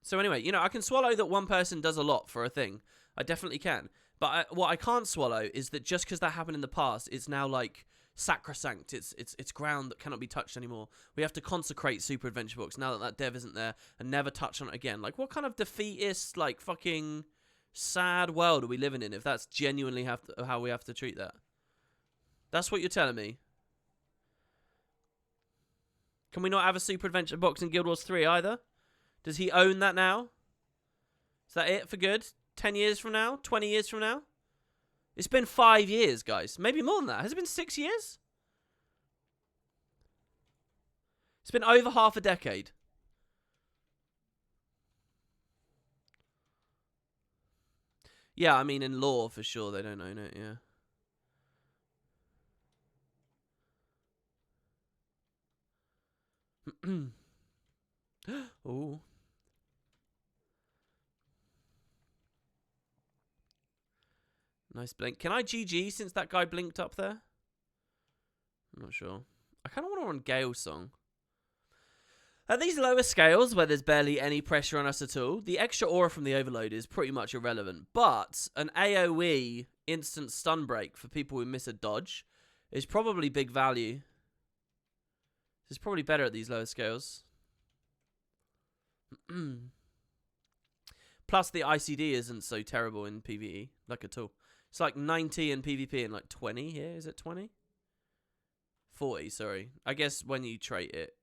So anyway, I can swallow that one person does a lot for a thing. I definitely can. But what I can't swallow is that just because that happened in the past, it's now like sacrosanct. It's ground that cannot be touched anymore. We have to consecrate Super Adventure Box now that dev isn't there and never touch on it again. Like, what kind of defeatist, like, fucking sad world are we living in if that's genuinely how we have to treat that? That's what you're telling me. Can we not have a Super Adventure Box in Guild Wars 3 either? Does he own that now? Is that it for good? 10 years from now? 20 years from now? It's been 5 years, guys. Maybe more than that. Has it been 6 years? It's been over half a decade. Yeah, I mean, in law, for sure, they don't own it, yeah. Ooh. Nice blink. Can I GG since that guy blinked up there? I'm not sure. I kind of want to run Gale's song. At these lower scales, where there's barely any pressure on us at all, the extra aura from the overload is pretty much irrelevant. But an AoE instant stun break for people who miss a dodge is probably big value. It's probably better at these lower scales. Plus, the ICD isn't so terrible in PvE, like at all. It's like 90 in PvP and like 20 here. Is it 20? 40, sorry. I guess when you trait it.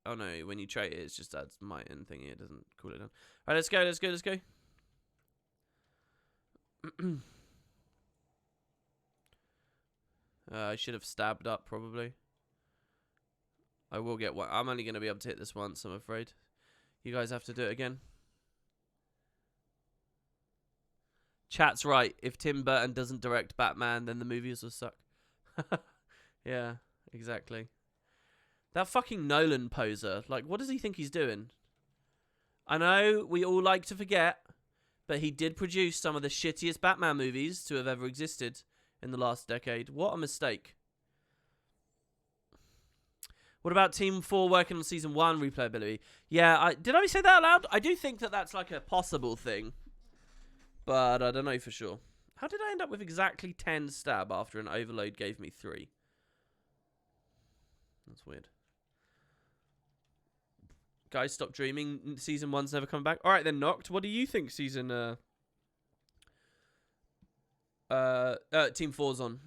Oh no, when you trait it, it just adds might and thingy. It doesn't cool it down. Alright, let's go, let's go, let's go. I should have stabbed up, probably. I will get one. I'm only going to be able to hit this once, I'm afraid. You guys have to do it again. Chat's right. If Tim Burton doesn't direct Batman, then the movies will suck. Yeah, exactly. That fucking Nolan poser. Like, what does he think he's doing? I know we all like to forget, but he did produce some of the shittiest Batman movies to have ever existed in the last decade. What a mistake. What about Team 4 working on Season 1 replayability? Yeah, did I say that out loud? I do think that that's like a possible thing. But I don't know for sure. How did I end up with exactly 10 stab after an overload gave me 3? That's weird. Guys, stop dreaming. Season 1's never coming back. Alright then, Noct. What do you think Season... Team 4's on?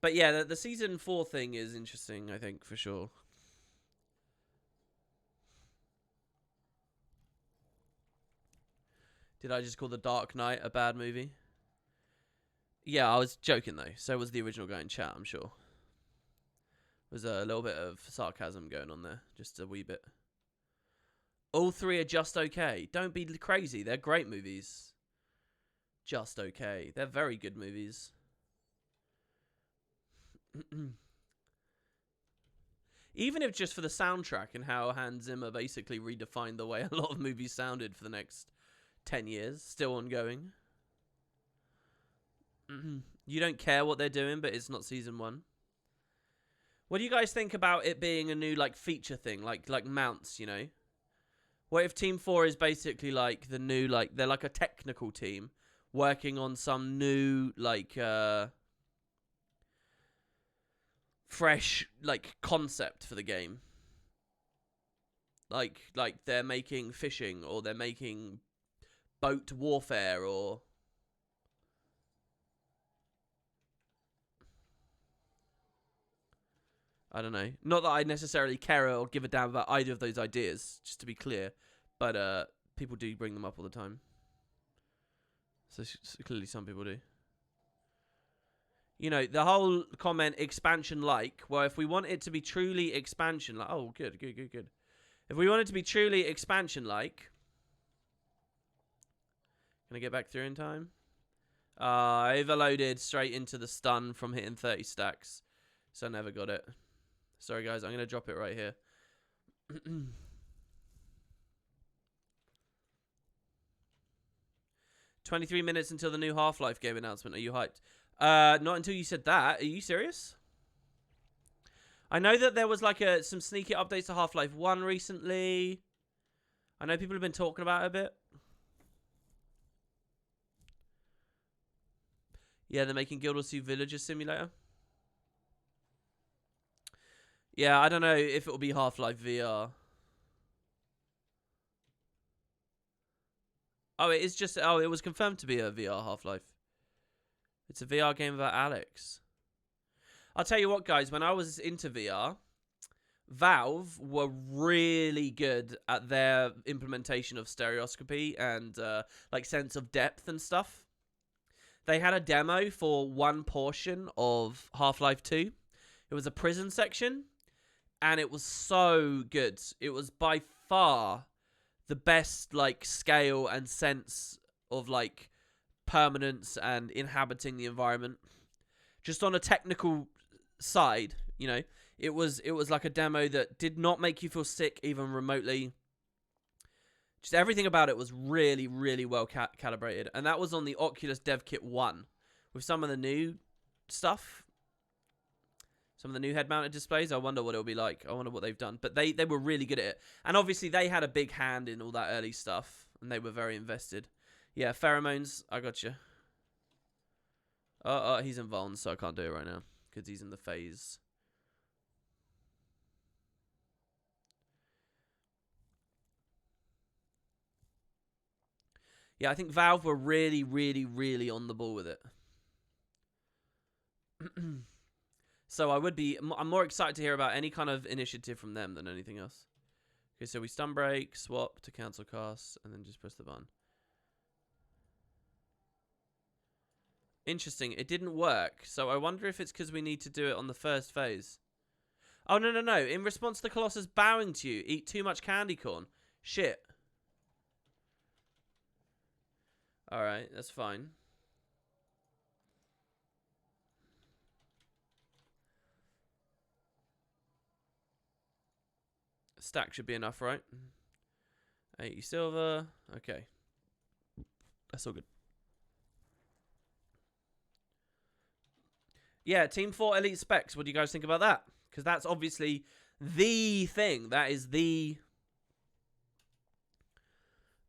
But yeah, the Season 4 thing is interesting, I think, for sure. Did I just call The Dark Knight a bad movie? Yeah, I was joking, though. So was the original guy in chat, I'm sure. There's a little bit of sarcasm going on there. Just a wee bit. All 3 are just okay. Don't be crazy. They're great movies. Just okay. They're very good movies. Even if just for the soundtrack and how Hans Zimmer basically redefined the way a lot of movies sounded for the next 10 years. Still ongoing. You don't care what they're doing, but it's not Season 1. What do you guys think about it being a new, like, feature thing? Like mounts, you know? What if Team 4 is basically, like, the new, like, they're like a technical team working on some new, like, fresh, like, concept for the game? Like they're making fishing, or they're making boat warfare, or... I don't know. Not that I necessarily care or give a damn about either of those ideas, just to be clear. But people do bring them up all the time. So clearly some people do. You know, the whole comment expansion-like, well, if we want it to be truly expansion-like... Oh, good. If we want it to be truly expansion-like... Can I get back through in time? I overloaded straight into the stun from hitting 30 stacks. So I never got it. Sorry, guys. I'm going to drop it right here. 23 minutes until the new Half-Life game announcement. Are you hyped? Not until you said that. Are you serious? I know that there was like some sneaky updates to Half-Life 1 recently. I know people have been talking about it a bit. Yeah, they're making Guild Wars 2 Villager Simulator. Yeah, I don't know if it will be Half-Life VR. Oh, it is just... Oh, it was confirmed to be a VR Half-Life. It's a VR game about Alex. I'll tell you what, guys. When I was into VR, Valve were really good at their implementation of stereoscopy and like sense of depth and stuff. They had a demo for one portion of Half-Life 2. It was a prison section, and it was so good. It was by far the best like scale and sense of like permanence and inhabiting the environment. Just on a technical side, you know, it was like a demo that did not make you feel sick even remotely. Just everything about it was really, really well calibrated. And that was on the Oculus Dev Kit 1. With some of the new stuff, Some of the new head-mounted displays, I wonder what it'll be like. I wonder what they've done. But they were really good at it. And obviously, they had a big hand in all that early stuff. And they were very invested. Yeah, pheromones, I got you. He's in Vuln, so I can't do it right now. Because he's in the phase. Yeah, I think Valve were really, really, really on the ball with it. So I'm more excited to hear about any kind of initiative from them than anything else. Okay, so we stun break, swap to cancel cast, and then just press the button. Interesting. It didn't work, so I wonder if it's because we need to do it on the first phase. Oh, no, no, no. In response to Colossus bowing to you, eat too much candy corn. Shit. Alright, that's fine. Stack should be enough, right? 80 silver. Okay. That's all good. Yeah, Team 4 Elite Specs. What do you guys think about that? Because that's obviously the thing. That is the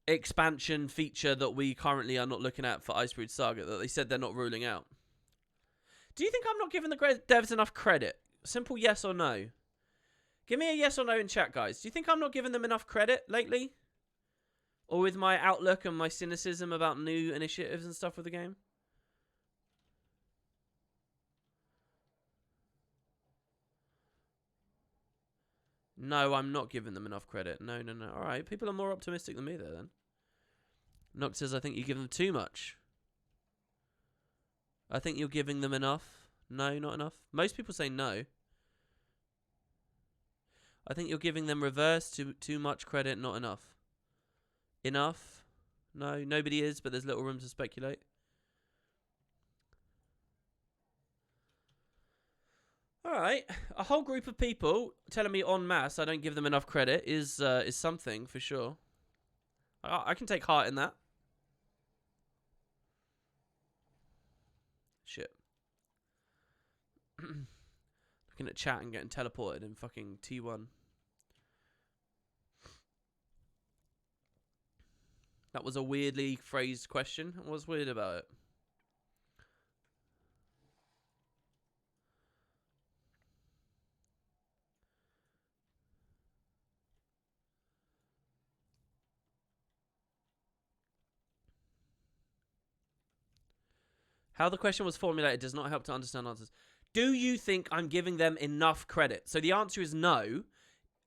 expansion feature that we currently are not looking at for Icebrood Saga that they said they're not ruling out. Do you think I'm not giving the devs enough credit? Simple yes or no. Give me a yes or no in chat, guys. Do you think I'm not giving them enough credit lately? Or with my outlook and my cynicism about new initiatives and stuff with the game? No, I'm not giving them enough credit. No, no, no. All right, people are more optimistic than me there, then. Nox says, I think you give them too much. I think you're giving them enough. No, not enough. Most people say no. I think you're giving them reverse too much credit, not enough. Enough? No, nobody is, but there's little room to speculate. Alright, a whole group of people telling me en masse I don't give them enough credit is something, for sure. I can take heart in that. Shit. Looking at chat and getting teleported in fucking T1. That was a weirdly phrased question. What's weird about it? How the question was formulated does not help to understand answers. Do you think I'm giving them enough credit? So the answer is no.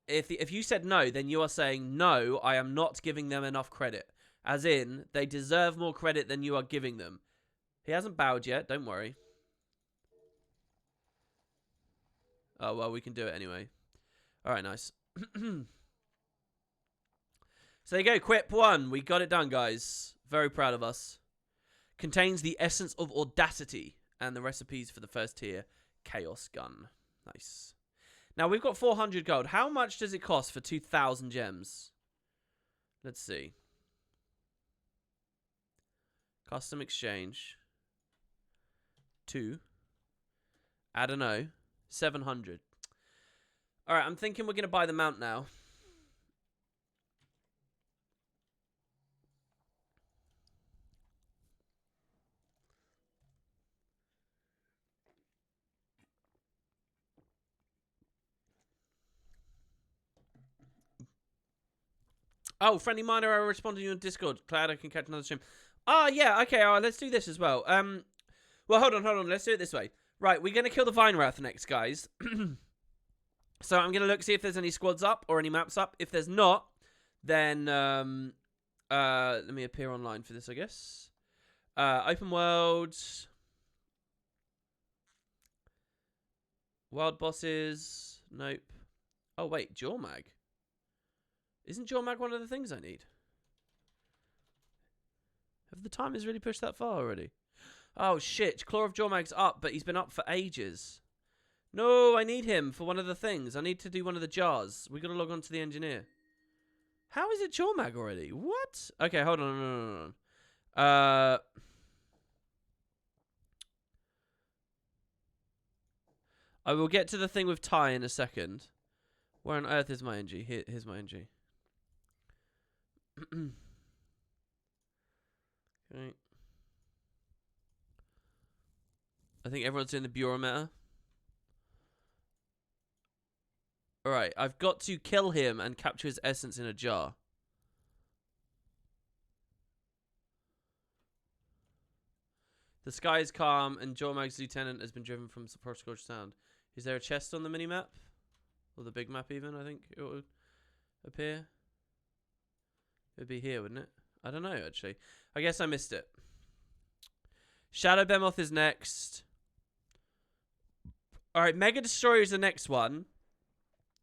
If you said no, then you are saying no, I am not giving them enough credit. As in, they deserve more credit than you are giving them. He hasn't bowed yet, don't worry. Oh, well, we can do it anyway. Alright, nice. So there you go, Quip 1. We got it done, guys. Very proud of us. Contains the essence of audacity and the recipes for the first tier Chaos Gun. Nice. Now, we've got 400 gold. How much does it cost for 2,000 gems? Let's see. Custom exchange. 2. I don't know. 700. Alright, I'm thinking we're going to buy the mount now. Oh, friendly miner, I responded to you on Discord. Glad I can catch another stream. Ah, yeah, okay, let's do this as well. Well, hold on. Let's do it this way. Right, we're going to kill the Vinewrath next, guys. So I'm going to look, see if there's any squads up or any maps up. If there's not, then let me appear online for this, I guess. Open world. Wild bosses. Nope. Oh, wait, Jormag. Isn't Jormag one of the things I need? Have the timers really pushed that far already? Oh, shit. Claw of Jormag's up, but he's been up for ages. No, I need him for one of the things. I need to do one of the jars. We got to log on to the engineer. How is it Jormag already? What? Okay, hold on. I will get to the thing with Ty in a second. Where on earth is my NG? Here's my NG. Okay. I think everyone's doing the Bureau meta. Alright, I've got to kill him and capture his essence in a jar. The sky is calm and Jormag's lieutenant has been driven from Protoscorch Sound. Is there a chest on the mini-map? Or the big map even, I think it would appear. It would be here, wouldn't it? I don't know, actually. I guess I missed it. Shadow Behemoth is next. Alright, Mega Destroyer is the next one.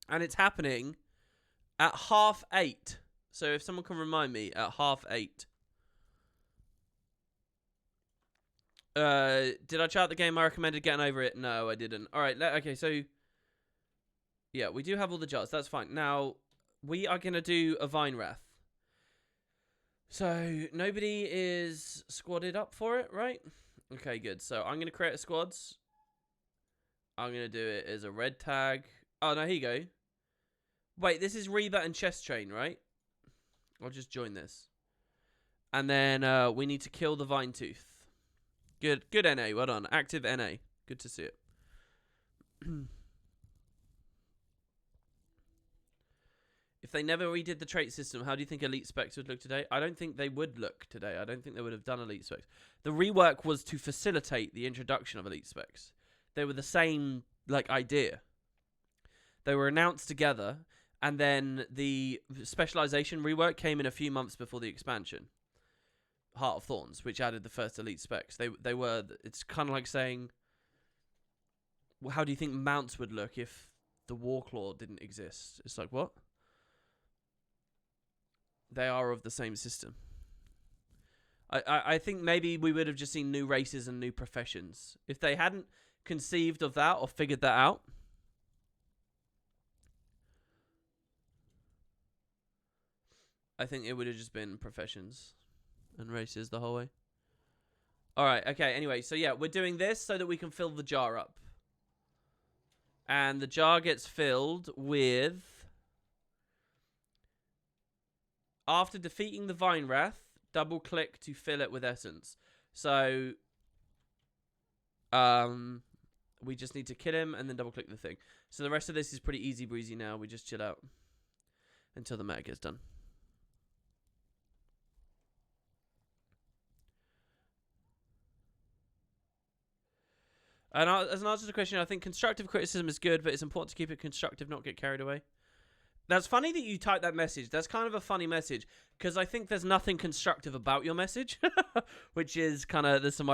And it's happening at 8:30. So if someone can remind me, at 8:30. Did I chat the game I recommended getting over it? No, I didn't. Alright, okay, so... Yeah, we do have all the jars. That's fine. Now, we are going to do a Vine Wrath. So, nobody is squadded up for it, right? Okay, good. So, I'm going to create a squads. I'm going to do it as a red tag. Oh, no, here you go. Wait, this is Reba and Chest Train, right? I'll just join this. And then we need to kill the Vine Tooth. Good NA. Well done. Active NA. Good to see it. If they never redid the trait system, how do you think Elite Specs would look today? I don't think they would look today. I don't think they would have done Elite Specs. The rework was to facilitate the introduction of Elite Specs. They were the same, like, idea. They were announced together, and then the specialization rework came in a few months before the expansion. Heart of Thorns, which added the first Elite Specs. They were, it's kind of like saying, well, how do you think mounts would look if the Warclaw didn't exist? It's like, what? They are of the same system. I think maybe we would have just seen new races and new professions. If they hadn't conceived of that or figured that out. I think it would have just been professions and races the whole way. Alright, okay, anyway. So yeah, we're doing this so that we can fill the jar up. And the jar gets filled with... After defeating the Vine Wrath, double click to fill it with essence. So, we just need to kill him and then double click the thing. So the rest of this is pretty easy breezy now. We just chill out until the meta gets done. And as an answer to the question, I think constructive criticism is good, but it's important to keep it constructive, not get carried away. That's funny that you typed that message. That's kind of a funny message because I think there's nothing constructive about your message, which is kind of, there's some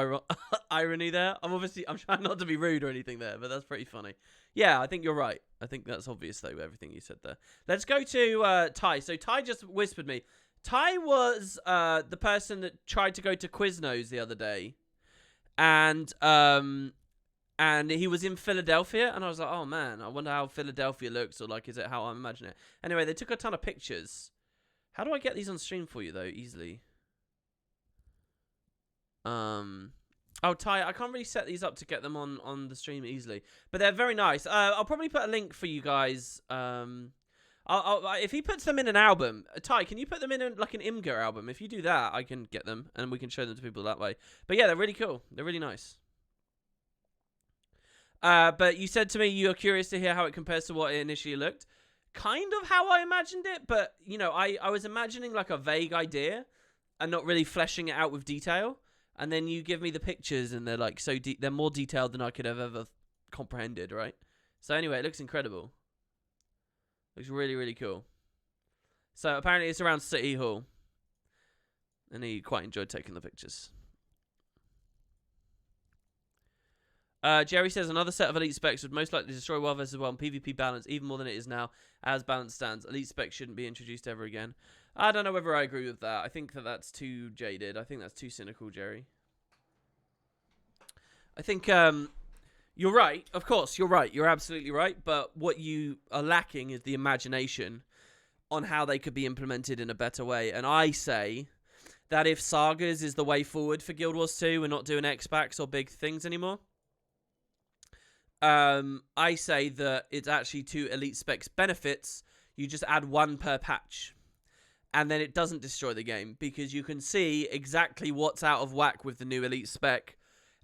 irony there. I'm trying not to be rude or anything there, but that's pretty funny. Yeah, I think you're right. I think that's obvious though, everything you said there. Let's go to Ty. So Ty just whispered me. Ty was the person that tried to go to Quiznos the other day, and he was in Philadelphia, and I was like, oh man, I wonder how Philadelphia looks, or like, is it how I imagine it? Anyway, they took a ton of pictures. How do I get these on stream for you, though, easily? Oh, Ty, I can't really set these up to get them on the stream easily, but they're very nice. I'll probably put a link for you guys. If he puts them in an album, Ty, can you put them in like an Imgur album? If you do that, I can get them, and we can show them to people that way. But yeah, they're really cool. They're really nice. But you said to me you're curious to hear how it compares to what it initially looked. Kind of how I imagined it, but, you know, I was imagining like a vague idea and not really fleshing it out with detail. And then you give me the pictures and they're like they're more detailed than I could have ever comprehended, right? So anyway, it looks incredible. Looks really, really cool. So apparently it's around City Hall. And he quite enjoyed taking the pictures. Jerry says another set of Elite Specs would most likely destroy WoW vs. WoW and PvP balance even more than it is now, as balance stands. Elite Specs shouldn't be introduced ever again. I don't know whether I agree with that. I think that's too jaded. I think that's too cynical, Jerry. I think you're right. Of course, you're right. You're absolutely right. But what you are lacking is the imagination on how they could be implemented in a better way. And I say that if Sagas is the way forward for Guild Wars 2, we're not doing X-Packs or big things anymore. I say that it's actually to Elite Spec's benefits. You just add one per patch. And then it doesn't destroy the game because you can see exactly what's out of whack with the new Elite Spec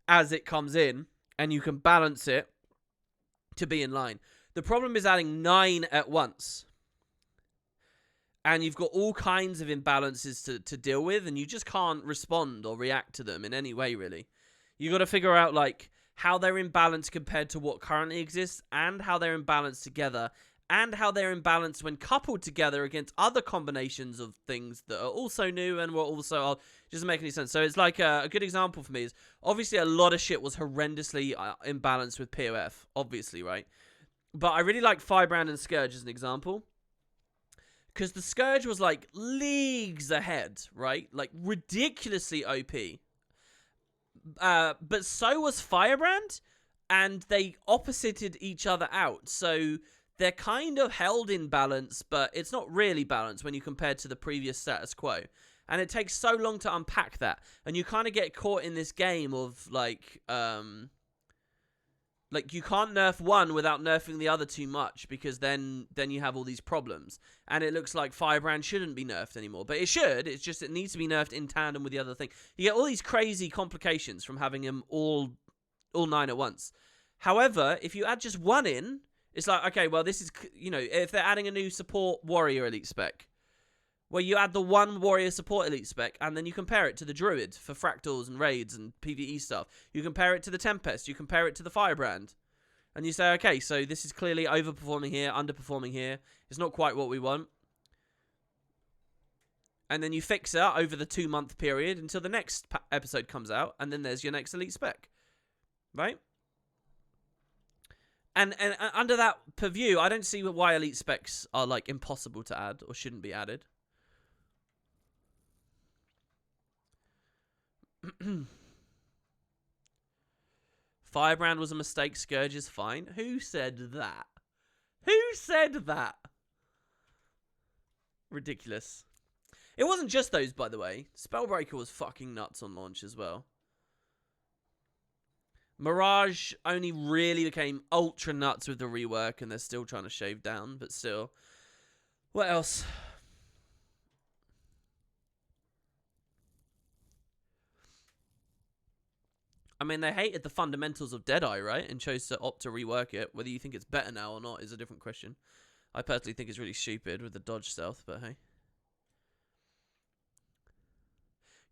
as it comes in, and you can balance it to be in line. The problem is adding 9 at once. And you've got all kinds of imbalances to deal with, and you just can't respond or react to them in any way, really. You got to figure out, like, how they're in balance compared to what currently exists, and how they're in balance together, and how they're in balance when coupled together against other combinations of things that are also new and were also old. It doesn't make any sense. So it's like a good example for me is, obviously a lot of shit was horrendously imbalanced with POF, obviously, right? But I really like Firebrand and Scourge as an example. Because the Scourge was, like, leagues ahead, right? Like, ridiculously OP. But so was Firebrand, and they opposited each other out. So they're kind of held in balance, but it's not really balanced when you compare to the previous status quo. And it takes so long to unpack that. And you kind of get caught in this game of, like, you can't nerf one without nerfing the other too much, because then you have all these problems. And it looks like Firebrand shouldn't be nerfed anymore. But it should. It's just it needs to be nerfed in tandem with the other thing. You get all these crazy complications from having them all 9 at once. However, if you add just one in, it's like, okay, well, this is, you know, if they're adding a new support warrior elite spec, where you add the one warrior support elite spec, and then you compare it to the druid for fractals and raids and PvE stuff. You compare it to the Tempest. You compare it to the Firebrand. And you say, okay, so this is clearly overperforming here, underperforming here. It's not quite what we want. And then you fix it over the 2-month period until the next episode comes out, and then there's your next elite spec. Right? And under that purview, I don't see why elite specs are, like, impossible to add or shouldn't be added. Firebrand was a mistake. Scourge is fine. Who said that? Who said that? Ridiculous. It wasn't just those, by the way. Spellbreaker was fucking nuts on launch as well. Mirage only really became ultra nuts with the rework, and they're still trying to shave down, but still. What else? I mean, they hated the fundamentals of Deadeye, right? And chose to opt to rework it. Whether you think it's better now or not is a different question. I personally think it's really stupid with the dodge stealth, but hey.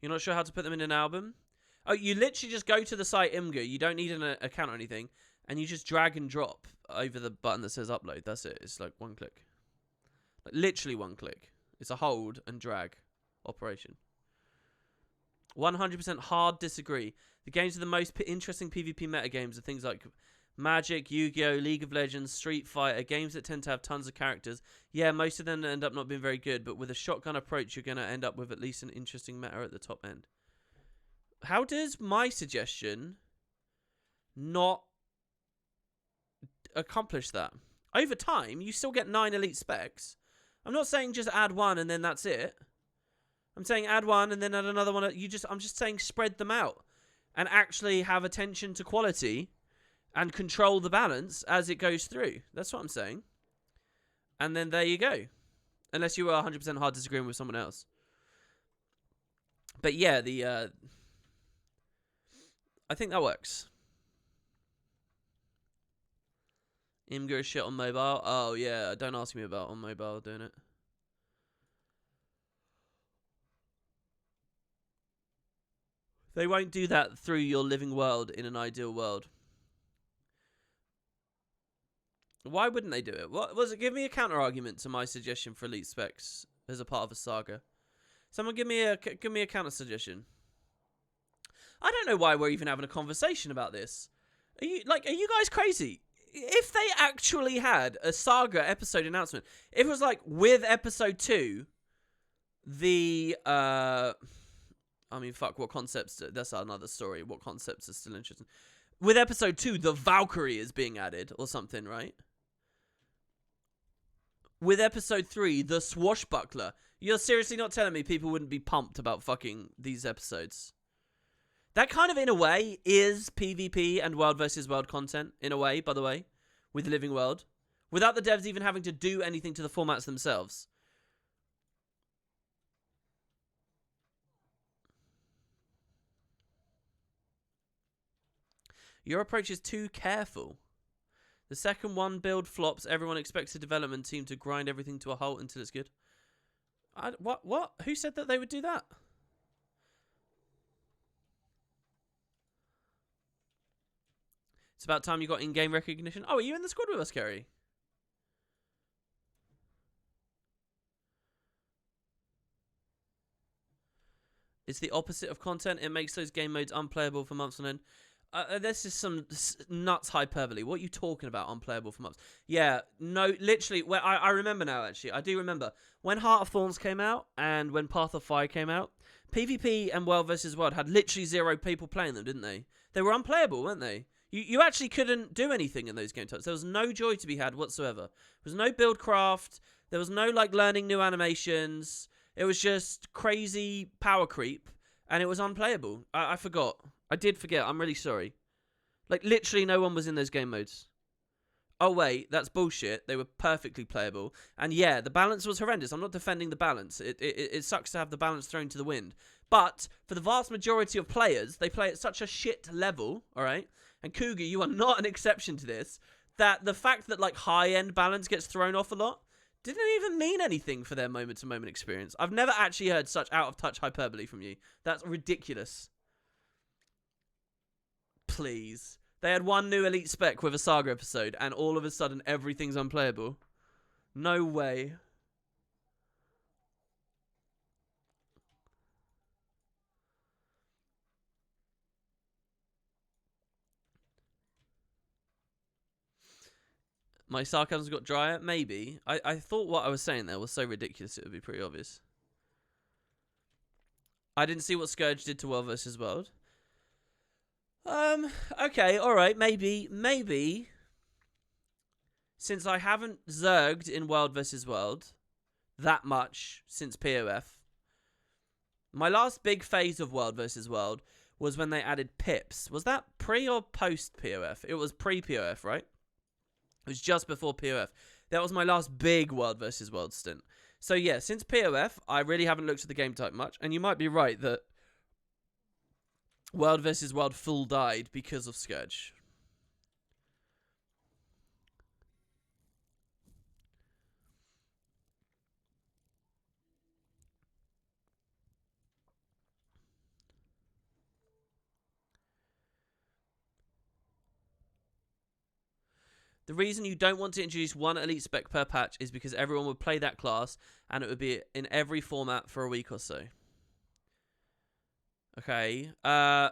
You're not sure how to put them in an album? Oh, you literally just go to the site Imgur. You don't need an account or anything. And you just drag and drop over the button that says upload. That's it. It's like one click. Like literally one click. It's a hold and drag operation. 100% hard disagree. The games with the most interesting PvP metagames are things like Magic, Yu-Gi-Oh!, League of Legends, Street Fighter, games that tend to have tons of characters. Yeah, most of them end up not being very good, but with a shotgun approach, you're going to end up with at least an interesting meta at the top end. How does my suggestion not accomplish that? Over time, you still get 9 elite specs. I'm not saying just add one and then that's it. I'm saying add one and then add another one. I'm just saying spread them out and actually have attention to quality and control the balance as it goes through. That's what I'm saying. And then there you go. Unless you were 100% hard disagreeing with someone else. But yeah, I think that works. Imgur shit on mobile. Oh yeah, don't ask me about on mobile doing it. They won't do that through your living world in an ideal world. Why wouldn't they do it? What was it? Give me a counter argument to my suggestion for elite specs as a part of a saga. Someone give me a counter suggestion. I don't know why we're even having a conversation about this. Are you guys crazy? If they actually had a saga episode announcement, if it was like with episode 2, I mean, fuck, what concepts? That's another story. What concepts are still interesting? With episode 2, the Valkyrie is being added or something, right? With episode 3, the Swashbuckler. You're seriously not telling me people wouldn't be pumped about fucking these episodes? That kind of, in a way, is PvP and World versus World content, in a way, by the way, with Living World. Without the devs even having to do anything to the formats themselves. Your approach is too careful. The second one build flops, everyone expects the development team to grind everything to a halt until it's good. What? Who said that they would do that? It's about time you got in-game recognition. Oh, are you in the squad with us, Kerry? It's the opposite of content. It makes those game modes unplayable for months on end. This is some nuts hyperbole. What are you talking about, unplayable for months? Yeah, no, literally. Well, I remember now, actually. I do remember. When Heart of Thorns came out and when Path of Fire came out, PvP and World vs. World had literally 0 people playing them, didn't they? They were unplayable, weren't they? You actually couldn't do anything in those game types. There was no joy to be had whatsoever. There was no build craft. There was no, like, learning new animations. It was just crazy power creep, and it was unplayable. I forgot. I did forget. I'm really sorry. Like, literally no one was in those game modes. Oh, wait. That's bullshit. They were perfectly playable. And, yeah, the balance was horrendous. I'm not defending the balance. It sucks to have the balance thrown to the wind. But for the vast majority of players, they play at such a shit level, all right? And Cougar, you are not an exception to this, that the fact that, like, high-end balance gets thrown off a lot didn't even mean anything for their moment-to-moment experience. I've never actually heard such out-of-touch hyperbole from you. That's ridiculous. Please. They had one new Elite spec with a Saga episode, and all of a sudden everything's unplayable. No way. My sarcasm got drier? Maybe. I thought what I was saying there was so ridiculous it would be pretty obvious. I didn't see what Scourge did to World vs. World. Okay, alright, maybe. Since I haven't zerged in World vs. World that much since POF, my last big phase of World vs. World was when they added pips. Was that pre or post POF? It was pre-POF, right? It was just before POF. That was my last big World vs. World stint. So yeah, since POF, I really haven't looked at the game type much, and you might be right that World vs. World full died because of Scourge. The reason you don't want to introduce one elite spec per patch is because everyone would play that class and it would be in every format for a week or so. Okay. I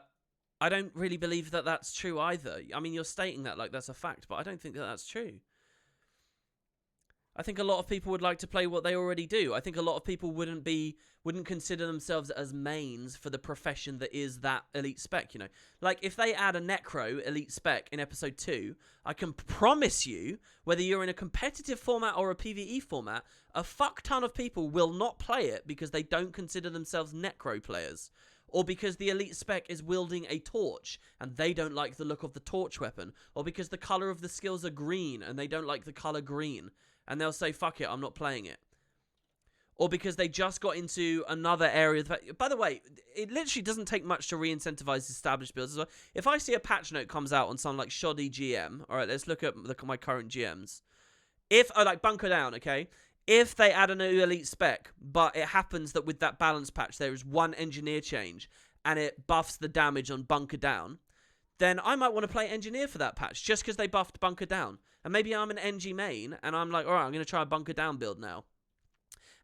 don't really believe that that's true either. I mean, you're stating that like that's a fact, but I don't think that that's true. I think a lot of people would like to play what they already do. I think a lot of people wouldn't consider themselves as mains for the profession that is that elite spec, you know. Like, if they add a Necro elite spec in episode 2, I can promise you, whether you're in a competitive format or a PvE format, a fuck ton of people will not play it because they don't consider themselves Necro players. Or because the elite spec is wielding a torch and they don't like the look of the torch weapon. Or because the colour of the skills are green and they don't like the colour green. And they'll say, fuck it, I'm not playing it. Or because they just got into another area. By the way, it literally doesn't take much to re-incentivize established builds as well. If I see a patch note comes out on some like shoddy GM, all right, let's look at my current GMs. Like Bunker Down, okay? If they add a new elite spec, but it happens that with that balance patch there is one engineer change and it buffs the damage on Bunker Down, then I might want to play engineer for that patch just because they buffed Bunker Down. And maybe I'm an NG main and I'm like, all right, I'm going to try a Bunker Down build now.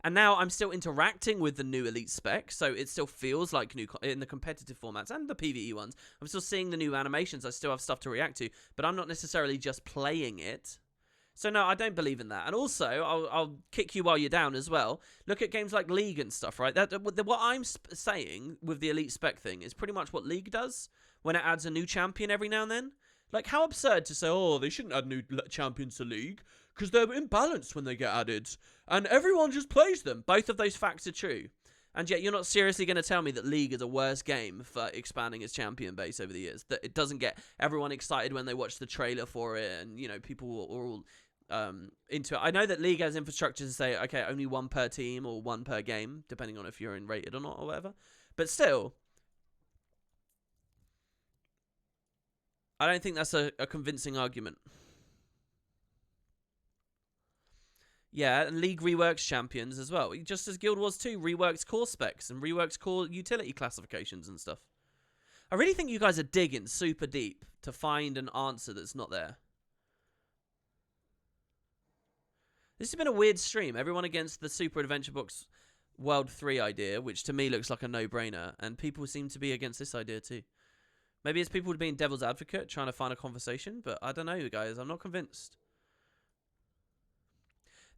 And now I'm still interacting with the new elite spec, so it still feels like new in the competitive formats and the PvE ones. I'm still seeing the new animations. I still have stuff to react to, but I'm not necessarily just playing it. So no, I don't believe in that. And also, I'll kick you while you're down as well. Look at games like League and stuff, right? What I'm saying with the elite spec thing is pretty much what League does when it adds a new champion every now and then. Like, how absurd to say, oh, they shouldn't add new champions to League because they're imbalanced when they get added and everyone just plays them. Both of those facts are true. And yet you're not seriously going to tell me that League is a worse game for expanding its champion base over the years. That it doesn't get everyone excited when they watch the trailer for it, and people are all into it. I know that League has infrastructure to say, okay, only one per team or one per game, depending on if you're in rated or not or whatever. But still, I don't think that's a convincing argument. Yeah, and League reworks champions as well. Just as Guild Wars 2 reworks core specs and reworks core utility classifications and stuff. I really think you guys are digging super deep to find an answer that's not there. This has been a weird stream. Everyone against the Super Adventure Box World 3 idea, which to me looks like a no-brainer, and people seem to be against this idea too. Maybe it's people being devil's advocate, trying to find a conversation, but I don't know, guys. I'm not convinced.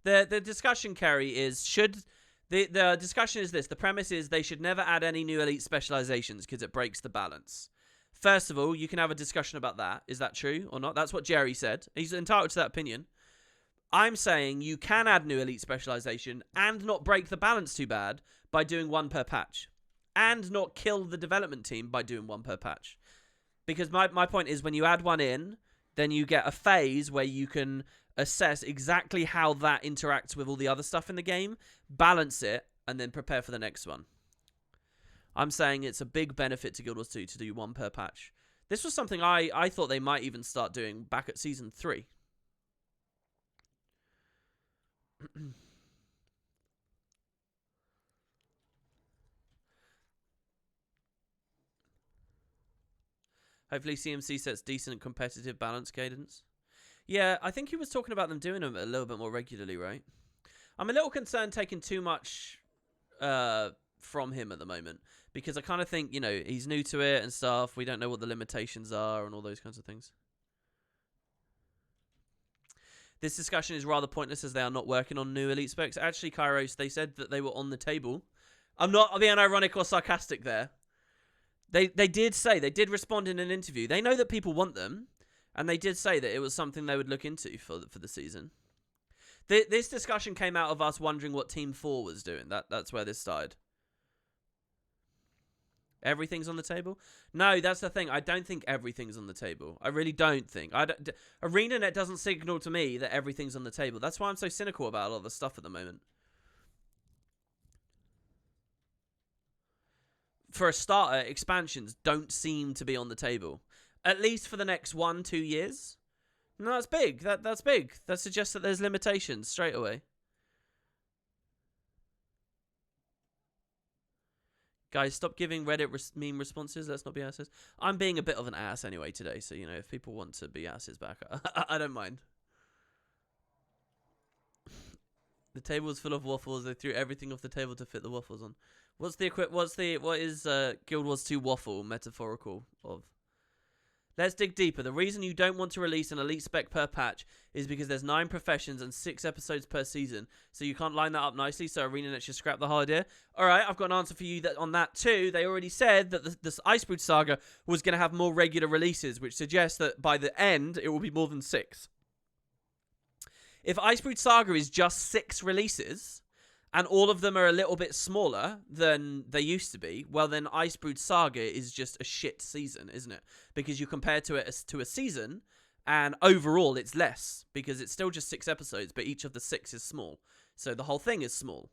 The discussion, Kerry, is the discussion is this. The premise is they should never add any new elite specializations because it breaks the balance. First of all, you can have a discussion about that. Is that true or not? That's what Jerry said. He's entitled to that opinion. I'm saying you can add new elite specialization and not break the balance too bad by doing one per patch. And not kill the development team by doing one per patch. Because my point is when you add one in, then you get a phase where you can assess exactly how that interacts with all the other stuff in the game, balance it, and then prepare for the next one. I'm saying it's a big benefit to Guild Wars 2 to do one per patch. This was something I thought they might even start doing back at Season 3. Hopefully CMC sets decent competitive balance cadence. Yeah, I think he was talking about them doing them a little bit more regularly, right? I'm a little concerned taking too much from him at the moment. Because I kind of think, he's new to it and stuff. We don't know what the limitations are and all those kinds of things. This discussion is rather pointless as they are not working on new elite specs. Actually, Kairos, they said that they were on the table. I'm not being ironic or sarcastic there. They did respond in an interview. They know that people want them. And they did say that it was something they would look into for the season. This discussion came out of us wondering what Team 4 was doing. That's where this started. Everything's on the table? No, that's the thing. I don't think everything's on the table. I really don't think. ArenaNet doesn't signal to me that everything's on the table. That's why I'm so cynical about a lot of the stuff at the moment. For a starter, expansions don't seem to be on the table. At least for the next 1-2 years. No, that's big. That's big. That suggests that there's limitations straight away. Guys, stop giving Reddit meme responses. Let's not be asses. I'm being a bit of an ass anyway today. So, if people want to be asses back, I don't mind. The table was full of waffles. They threw everything off the table to fit the waffles on. What is Guild Wars 2 waffle metaphorical of? Let's dig deeper. The reason you don't want to release an elite spec per patch is because there's 9 professions and 6 episodes per season. So you can't line that up nicely, so ArenaNet should scrap the whole idea. Alright, I've got an answer for you on that too. They already said that this Icebrood Saga was going to have more regular releases, which suggests that by the end, it will be more than 6. If Icebrood Saga is just 6 releases, and all of them are a little bit smaller than they used to be, well then Icebrood Saga is just a shit season, isn't it? Because you compare to it to a season, and overall it's less, because it's still just 6 episodes, but each of the 6 is small. So the whole thing is small.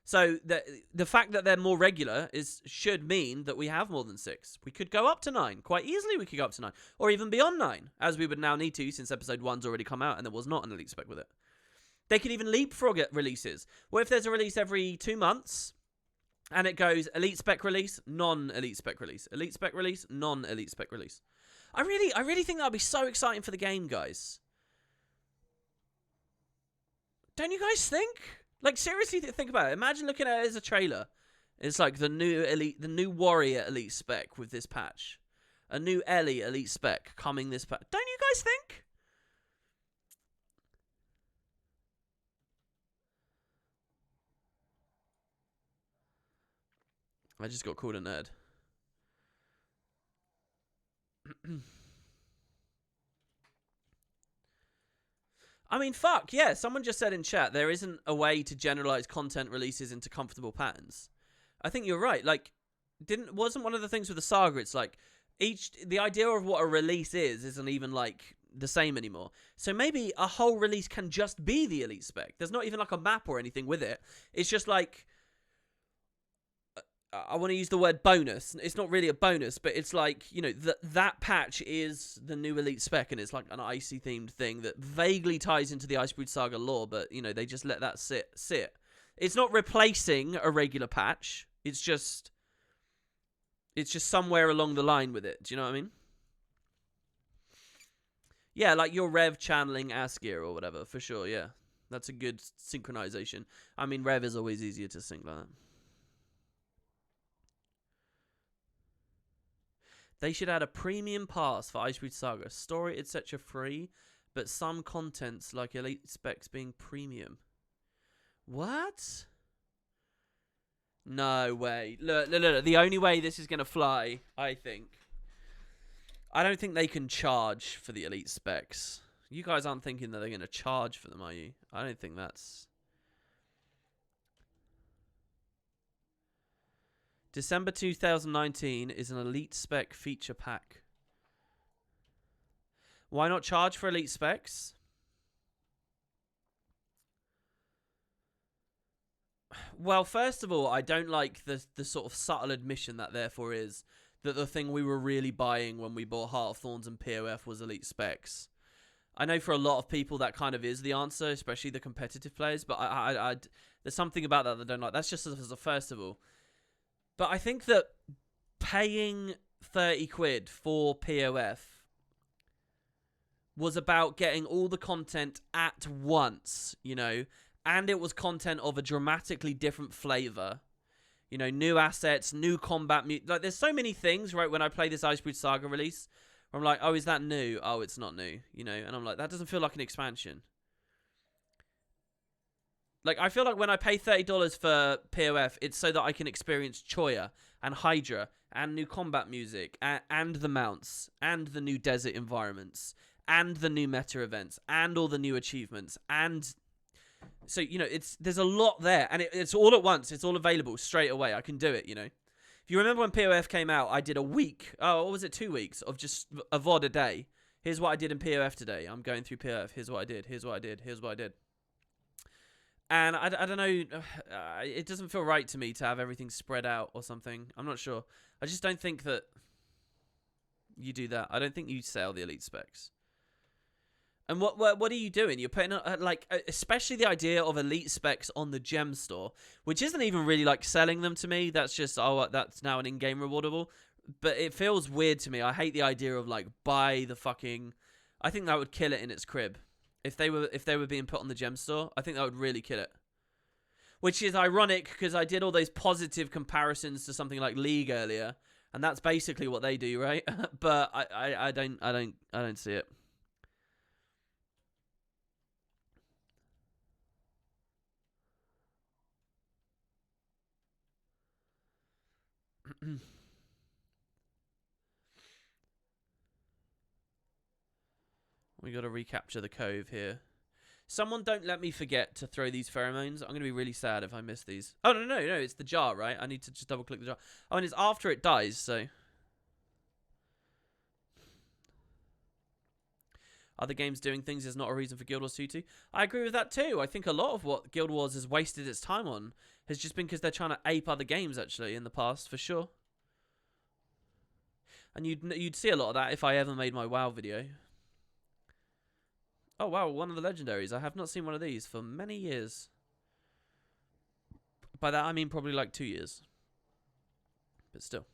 So the fact that they're more regular should mean that we have more than 6. We could go up to 9. Quite easily we could go up to 9. Or even beyond 9, as we would now need to, since episode 1's already come out and there was not an elite spec with it. They could even leapfrog it releases. What if there's a release every 2 months and it goes elite spec release, non-elite spec release, elite spec release, non-elite spec release? I really think that would be so exciting for the game, guys. Don't you guys think? Like, seriously, think about it. Imagine looking at it as a trailer. It's like the new Warrior elite spec with this patch. A new Ellie elite spec coming this patch. Don't you guys think? I just got called a nerd. I mean, fuck, yeah. Someone just said in chat there isn't a way to generalize content releases into comfortable patterns. I think you're right. Like, wasn't one of the things with the saga? It's like the idea of what a release isn't even like the same anymore. So maybe a whole release can just be the elite spec. There's not even like a map or anything with it. It's just like, I want to use the word bonus. It's not really a bonus, but it's like, you know, that patch is the new elite spec, and it's like an icy themed thing that vaguely ties into the Icebreed Saga lore, but you know, they just let that sit. It's not replacing a regular patch. It's just somewhere along the line with it. Do you know what I mean? Yeah, like your Rev channeling Asgear or whatever, for sure, yeah. That's a good synchronization. I mean, Rev is always easier to sync like that. They should add a premium pass for Icebreed Saga. Story, etc. free, but some contents, like Elite Specs, being premium. What? No way. Look. The only way this is going to fly, I don't think they can charge for the Elite Specs. You guys aren't thinking that they're going to charge for them, are you? I don't think that's... December 2019 is an Elite Spec feature pack. Why not charge for Elite Specs? Well, first of all, I don't like the sort of subtle admission that therefore is that the thing we were really buying when we bought Heart of Thorns and POF was Elite Specs. I know for a lot of people that kind of is the answer, especially the competitive players, but I there's something about that I don't like. That's just as a first of all. But I think that paying 30 quid for POF was about getting all the content at once, you know, and it was content of a dramatically different flavor. You know, new assets, new combat. Like, there's so many things, right, when I play this Icebreed Saga release, where I'm like, oh, is that new? Oh, it's not new, you know, and I'm like, that doesn't feel like an expansion. Like, I feel like when I pay $30 for POF, it's so that I can experience Choya and Hydra and new combat music and the mounts and the new desert environments and the new meta events and all the new achievements. And so, you know, there's a lot there, and it's all at once. It's all available straight away. I can do it, you know. If you remember when POF came out, I did a week, what was it, 2 weeks of just a VOD a day. Here's what I did in POF today. I'm going through POF. Here's what I did. Here's what I did. Here's what I did. And I don't know, it doesn't feel right to me to have everything spread out or something. I'm not sure. I just don't think that you do that. I don't think you sell the Elite Specs. And what are you doing? You're putting, like, especially the idea of Elite Specs on the Gem Store, which isn't even really, like, selling them to me. That's just, oh, that's now an in-game rewardable. But it feels weird to me. I hate the idea of, like, buy the fucking... I think that would kill it in its crib. If they were being put on the Gem Store, I think that would really kill it. Which is ironic because I did all those positive comparisons to something like League earlier, and that's basically what they do, right? But I don't see it. We got to recapture the cove here. Someone don't let me forget to throw these pheromones. I'm going to be really sad if I miss these. Oh, no, it's the jar, right? I need to just double click the jar. Oh, and it's after it dies, so... Other games doing things is not a reason for Guild Wars 2 to. I agree with that too. I think a lot of what Guild Wars has wasted its time on has just been because they're trying to ape other games, actually, in the past, for sure. And you'd see a lot of that if I ever made my WoW video. Oh, wow, one of the legendaries. I have not seen one of these for many years. By that, I mean probably like 2 years. But still.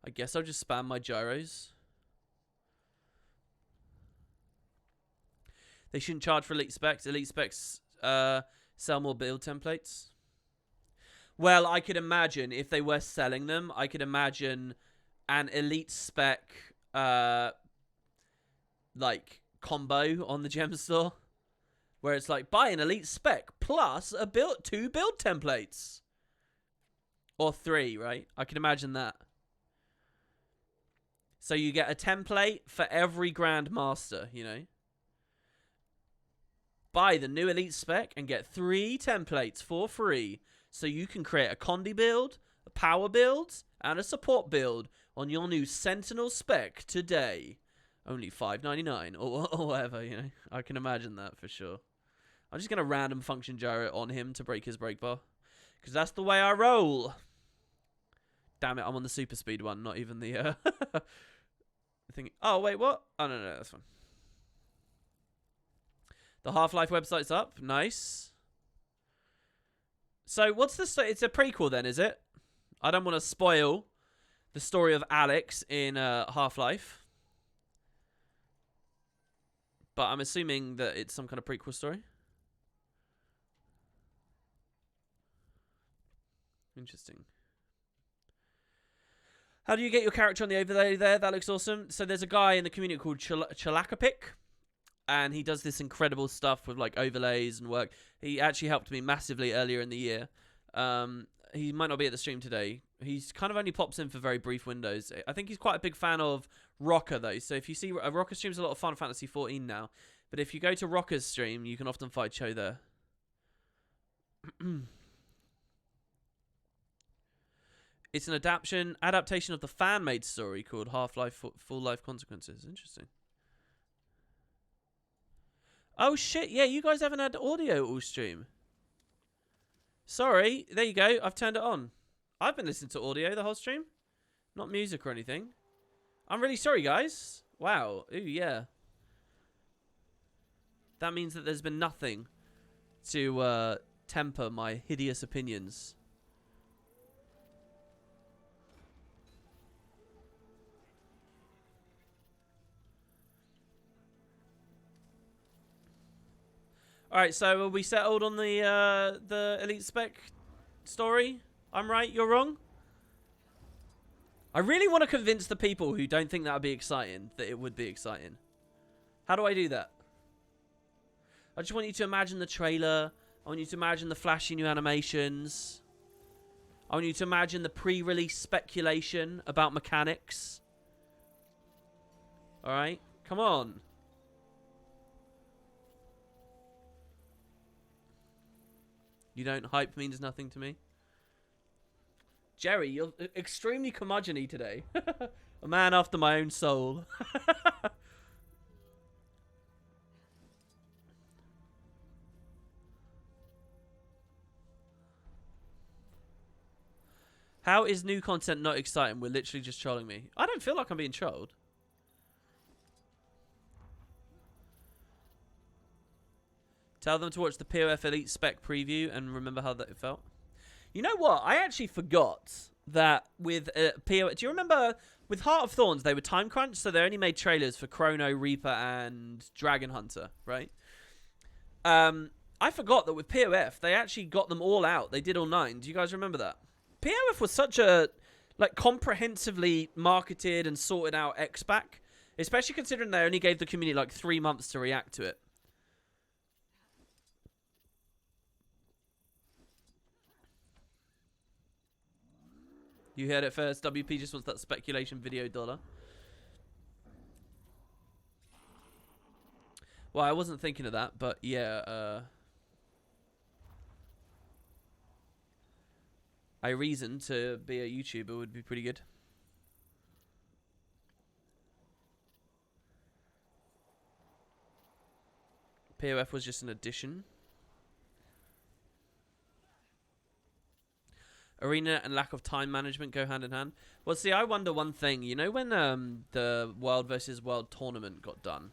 I guess I'll just spam my gyros. They shouldn't charge for Elite Specs. Elite Specs sell more build templates. Well, I could imagine if they were selling them, I could imagine an Elite Spec... like combo on the Gem Store where it's like buy an Elite Spec plus two build templates or 3, right? I can imagine that. So you get a template for every Grandmaster, you know. Buy the new Elite spec and get 3 templates for free, so you can create a Condi build, a power build, and a support build on your new Sentinel spec today. Only $5.99 or whatever, you know. I can imagine that for sure. I'm just going to random function gyro on him to break his break bar, because that's the way I roll. Damn it, I'm on the super speed one, not even the thing. Oh, wait, what? Oh, no, that's fine. The Half-Life website's up. Nice. So, what's the story? It's a prequel then, is it? I don't want to spoil the story of Alex in Half-Life. But I'm assuming that it's some kind of prequel story. Interesting. How do you get your character on the overlay there? That looks awesome. So there's a guy in the community called Chalakapic, and he does this incredible stuff with like overlays and work. He actually helped me massively earlier in the year. He might not be at the stream today. He's kind of only pops in for very brief windows. I think he's quite a big fan of Rocker though. So if you see Rocker streams a lot of Final Fantasy 14 now, but if you go to Rocker's stream, you can often find Cho there. It's an adaptation of the fan-made story called Half-Life Full Life Consequences. Interesting. Oh shit, yeah, you guys haven't had audio all stream. Sorry, there you go, I've turned it on. I've been listening to audio the whole stream. Not music or anything. I'm really sorry, guys. Wow, ooh, yeah. That means that there's been nothing to temper my hideous opinions. All right, so are we settled on the Elite spec story? I'm right, you're wrong? I really want to convince the people who don't think that would be exciting that it would be exciting. How do I do that? I just want you to imagine the trailer. I want you to imagine the flashy new animations. I want you to imagine the pre-release speculation about mechanics. All right, come on. You don't? Hype means nothing to me. Jerry, you're extremely curmudgeon-y today. A man after my own soul. How is new content not exciting? We're literally just trolling me. I don't feel like I'm being trolled. Tell them to watch the POF Elite spec preview and remember how that felt. You know what? I actually forgot that with POF... Do you remember with Heart of Thorns, they were time crunched, so they only made trailers for Chrono, Reaper, and Dragon Hunter, right? I forgot that with POF, they actually got them all out. They did all 9. Do you guys remember that? POF was such a like comprehensively marketed and sorted out X-Pack, especially considering they only gave the community like 3 months to react to it. You heard it first. WP just wants that speculation video dollar. Well, I wasn't thinking of that, but yeah. I reason to be a YouTuber would be pretty good. POF was just an addition. Arena and lack of time management go hand in hand. Well, see, I wonder one thing. You know when the World vs. World tournament got done?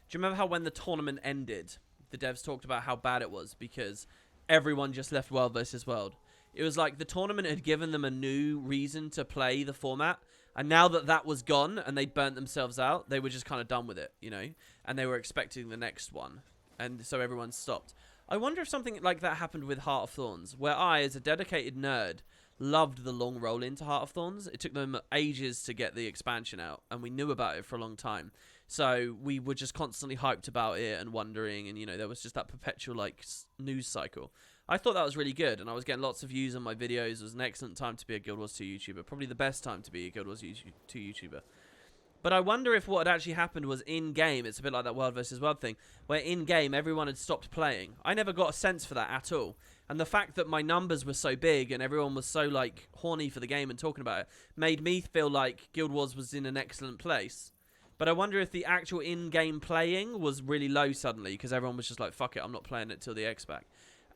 Do you remember how when the tournament ended, the devs talked about how bad it was because everyone just left World vs. World? It was like the tournament had given them a new reason to play the format. And now that that was gone and they'd burnt themselves out, they were just kind of done with it, you know? And they were expecting the next one. And so everyone stopped. I wonder if something like that happened with Heart of Thorns, where I, as a dedicated nerd, loved the long roll into Heart of Thorns. It took them ages to get the expansion out, and we knew about it for a long time. So we were just constantly hyped about it and wondering, and, you know, there was just that perpetual, like, news cycle. I thought that was really good, and I was getting lots of views on my videos. It was an excellent time to be a Guild Wars 2 YouTuber. Probably the best time to be a Guild Wars 2 YouTuber. But I wonder if what had actually happened was in-game, it's a bit like that World versus World thing, where in-game everyone had stopped playing. I never got a sense for that at all. And the fact that my numbers were so big and everyone was so, like, horny for the game and talking about it made me feel like Guild Wars was in an excellent place. But I wonder if the actual in-game playing was really low suddenly, because everyone was just like, fuck it, I'm not playing it till the X-Pack.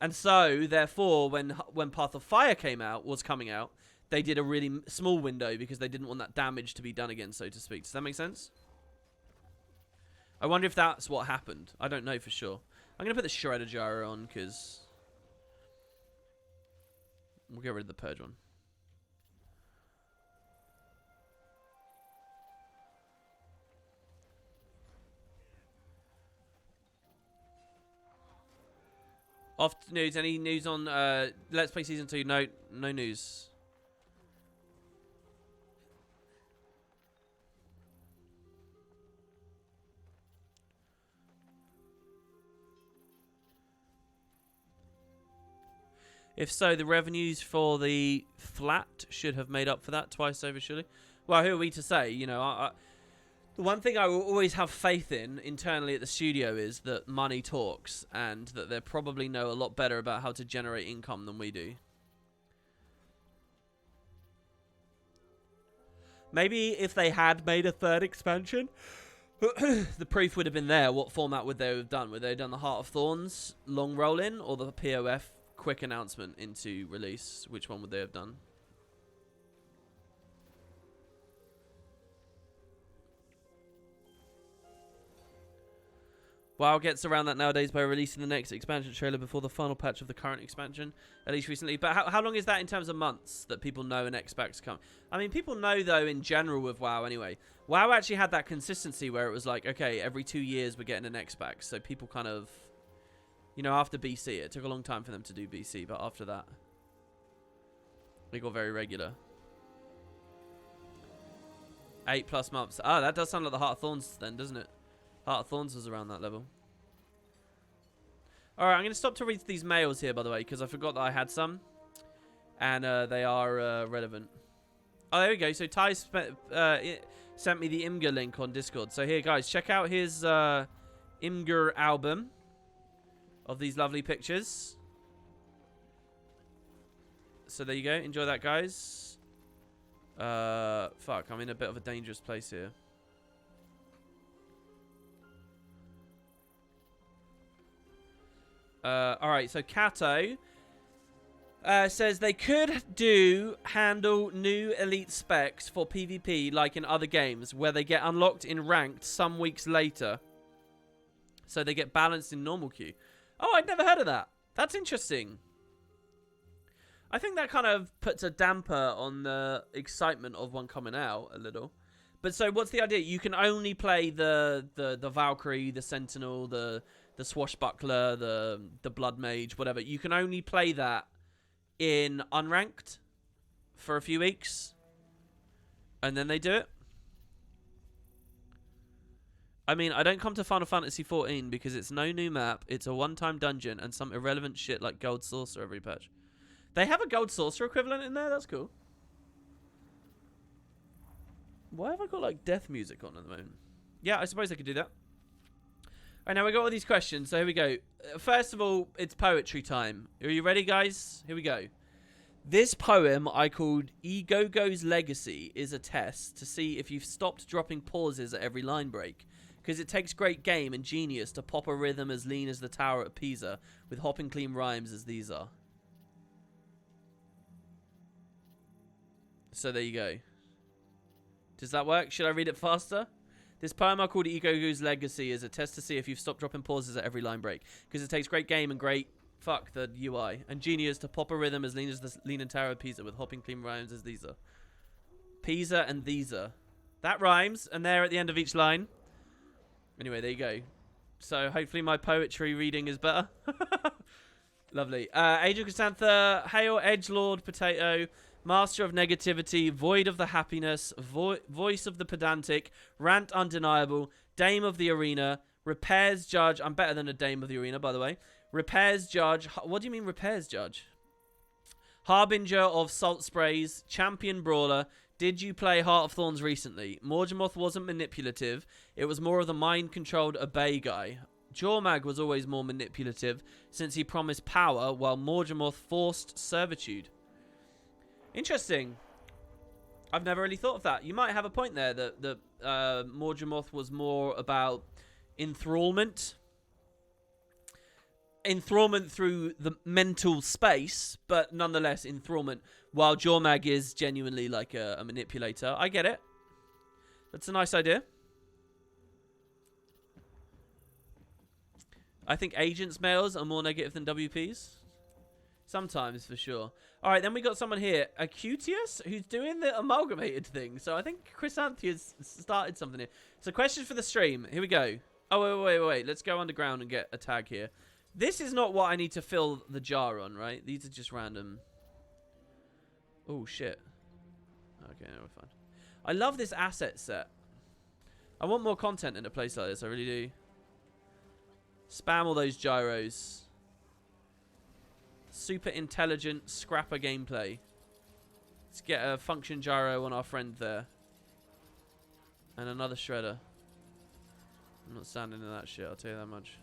And so, therefore, when Path of Fire was coming out, they did a really small window because they didn't want that damage to be done again, so to speak. Does that make sense? I wonder if that's what happened. I don't know for sure. I'm going to put the Shredder Gyro on because we'll get rid of the Purge one. Off news. Any news on Let's Play Season 2? No news. If so, the revenues for the flat should have made up for that twice over, surely. Well, who are we to say? You know, the one thing I will always have faith in internally at the studio is that money talks, and that they probably know a lot better about how to generate income than we do. Maybe if they had made a third expansion, the proof would have been there. What format would they have done? Would they have done the Heart of Thorns long roll-in or the POF quick announcement into release? Which one would they have done? WoW gets around that nowadays by releasing the next expansion trailer before the final patch of the current expansion, at least recently. But how long is that in terms of months that people know an X-Pack's come? I mean, people know, though, in general with WoW anyway. WoW actually had that consistency where it was like, okay, every 2 years we're getting an X-Pack. So people kind of, you know, after BC, it took a long time for them to do BC, but after that, they got very regular. 8+ months. Ah, that does sound like the Heart of Thorns then, doesn't it? Heart of Thorns was around that level. Alright, I'm going to stop to read these mails here, by the way, because I forgot that I had some. And they are relevant. Oh, there we go. So Ty sent me the Imgur link on Discord. So here, guys, check out his Imgur album of these lovely pictures. So there you go. Enjoy that, guys. Fuck, I'm in a bit of a dangerous place here. Alright, so Kato says they could handle new elite specs for PvP like in other games where they get unlocked in ranked some weeks later. So they get balanced in normal queue. Oh, I'd never heard of that. That's interesting. I think that kind of puts a damper on the excitement of one coming out a little. But so what's the idea? You can only play the Valkyrie, the Sentinel, the Swashbuckler, the Blood Mage, whatever. You can only play that in unranked for a few weeks. And then they do it. I mean, I don't come to Final Fantasy XIV because it's no new map, it's a one-time dungeon, and some irrelevant shit like Gold Saucer every patch. They have a Gold Saucer equivalent in there? That's cool. Why have I got, like, death music on at the moment? Yeah, I suppose I could do that. Alright, now we got all these questions, so here we go. First of all, it's poetry time. Are you ready, guys? Here we go. This poem I called Egogo's Legacy is a test to see if you've stopped dropping pauses at every line break. Because it takes great game and genius to pop a rhythm as lean as the tower at Pisa, with hopping clean rhymes as these are. So there you go. Does that work? Should I read it faster? This poem I called Egogo's Legacy is a test to see if you've stopped dropping pauses at every line break. Because it takes great game and great... Fuck the UI. And genius to pop a rhythm as lean as the lean and tower of Pisa, with hopping clean rhymes as these are. Pisa and these are. That rhymes, and they're at the end of each line. Anyway, there you go. So hopefully my poetry reading is better. Lovely. Angel Castantha, Hail Edgelord Potato, Master of Negativity, Void of the Happiness, Voice of the Pedantic, Rant Undeniable, Dame of the Arena, Repairs Judge. I'm better than a Dame of the Arena, by the way. Repairs Judge. What do you mean Repairs Judge? Harbinger of Salt Sprays, Champion Brawler, Did you play Heart of Thorns recently? Morgemoth wasn't manipulative. It was more of the mind-controlled obey guy. Jormag was always more manipulative since he promised power while Morgemoth forced servitude. Interesting. I've never really thought of that. You might have a point there that Morgemoth was more about enthrallment. Enthrallment through the mental space, but nonetheless enthrallment, while Jormag is genuinely like a manipulator. I get it. That's a nice idea. I think agents males are more negative than WPs. Sometimes, for sure. All right, then we got someone here, Acutius, who's doing the amalgamated thing. So I think Chrysanthea's started something here. So questions for the stream. Here we go. Oh, wait. Let's go underground and get a tag here. This is not what I need to fill the jar on, right? These are just random. Oh, shit. Okay, no, we're fine. I love this asset set. I want more content in a place like this. I really do. Spam all those gyros. Super intelligent scrapper gameplay. Let's get a function gyro on our friend there. And another shredder. I'm not standing in that shit, I'll tell you that much.